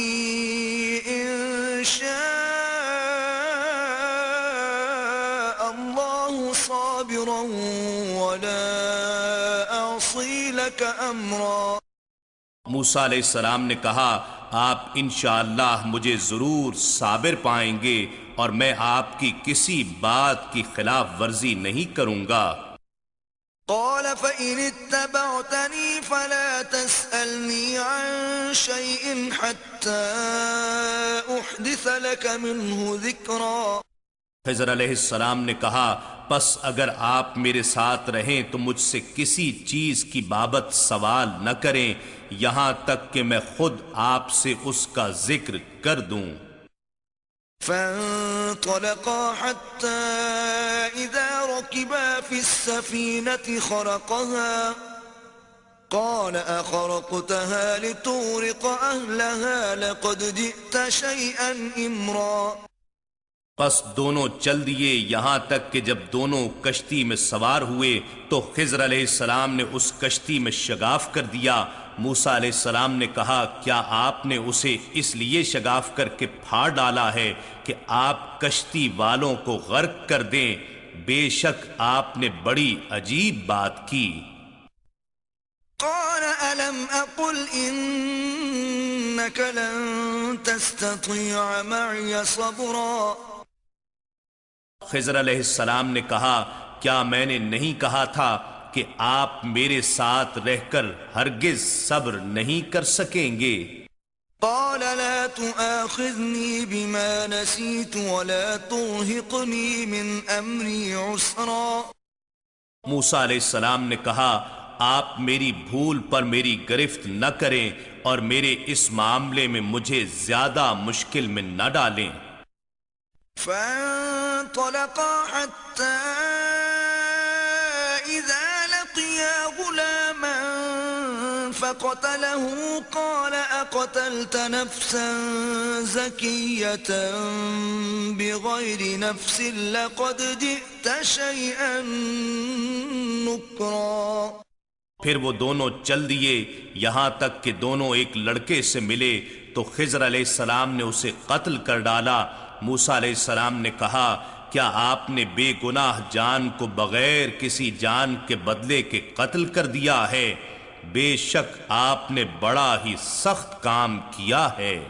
إن شاء الله صابرا ولا أعصي لك أمرا۔ موسیٰ علیہ السلام نے کہا آپ انشاءاللہ مجھے ضرور صابر پائیں گے اور میں آپ کی کسی بات کی خلاف ورزی نہیں کروں گا۔ قال فإن اتبعتني فلا تسألني عن شيء حتى أحدث لك منه ذكرا۔ خضر علیہ السلام نے کہا پس اگر آپ میرے ساتھ رہیں تو مجھ سے کسی چیز کی بابت سوال نہ کریں یہاں تک کہ میں خود آپ سے اس کا ذکر کر دوں۔ فانطلقا حتى إذا ركبا في السفينة خرقها قال أخرقتها لتغرق أهلها لقد جئت شيئا إمرا۔ پس دونوں چل دیے یہاں تک کہ جب دونوں کشتی میں سوار ہوئے تو خضر علیہ السلام نے اس کشتی میں شگاف کر دیا۔ موسیٰ علیہ السلام نے کہا کیا آپ نے اسے اس لیے شگاف کر کے پھاڑ ڈالا ہے کہ آپ کشتی والوں کو غرق کر دیں؟ بے شک آپ نے بڑی عجیب بات کی۔ قال ألم أقل إنك لن تستطيع معي صبرا۔ خضر علیہ السلام نے کہا کیا میں نے نہیں کہا تھا کہ آپ میرے ساتھ رہ کر ہرگز صبر نہیں کر سکیں گے؟ قال لا تؤاخذني بما نسيت ولا ترهقني من أمري عسرا۔ موسیٰ علیہ السلام نے کہا آپ میری بھول پر میری گرفت نہ کریں اور میرے اس معاملے میں مجھے زیادہ مشکل میں نہ ڈالیں۔ فانطلقا حتى إذا لقيا غلاما فقتله قال أقتلت نفسا زكية بغير نفس لقد جئت شيئا نكرا۔ پھر وہ دونوں چل دیے یہاں تک کہ دونوں ایک لڑکے سے ملے تو خضر علیہ السلام نے اسے قتل کر ڈالا۔ موسیٰ علیہ السلام نے کہا کیا آپ نے بے گناہ جان کو بغیر کسی جان کے بدلے کے قتل کر دیا ہے؟ بے شک آپ نے بڑا ہی سخت کام کیا ہے۔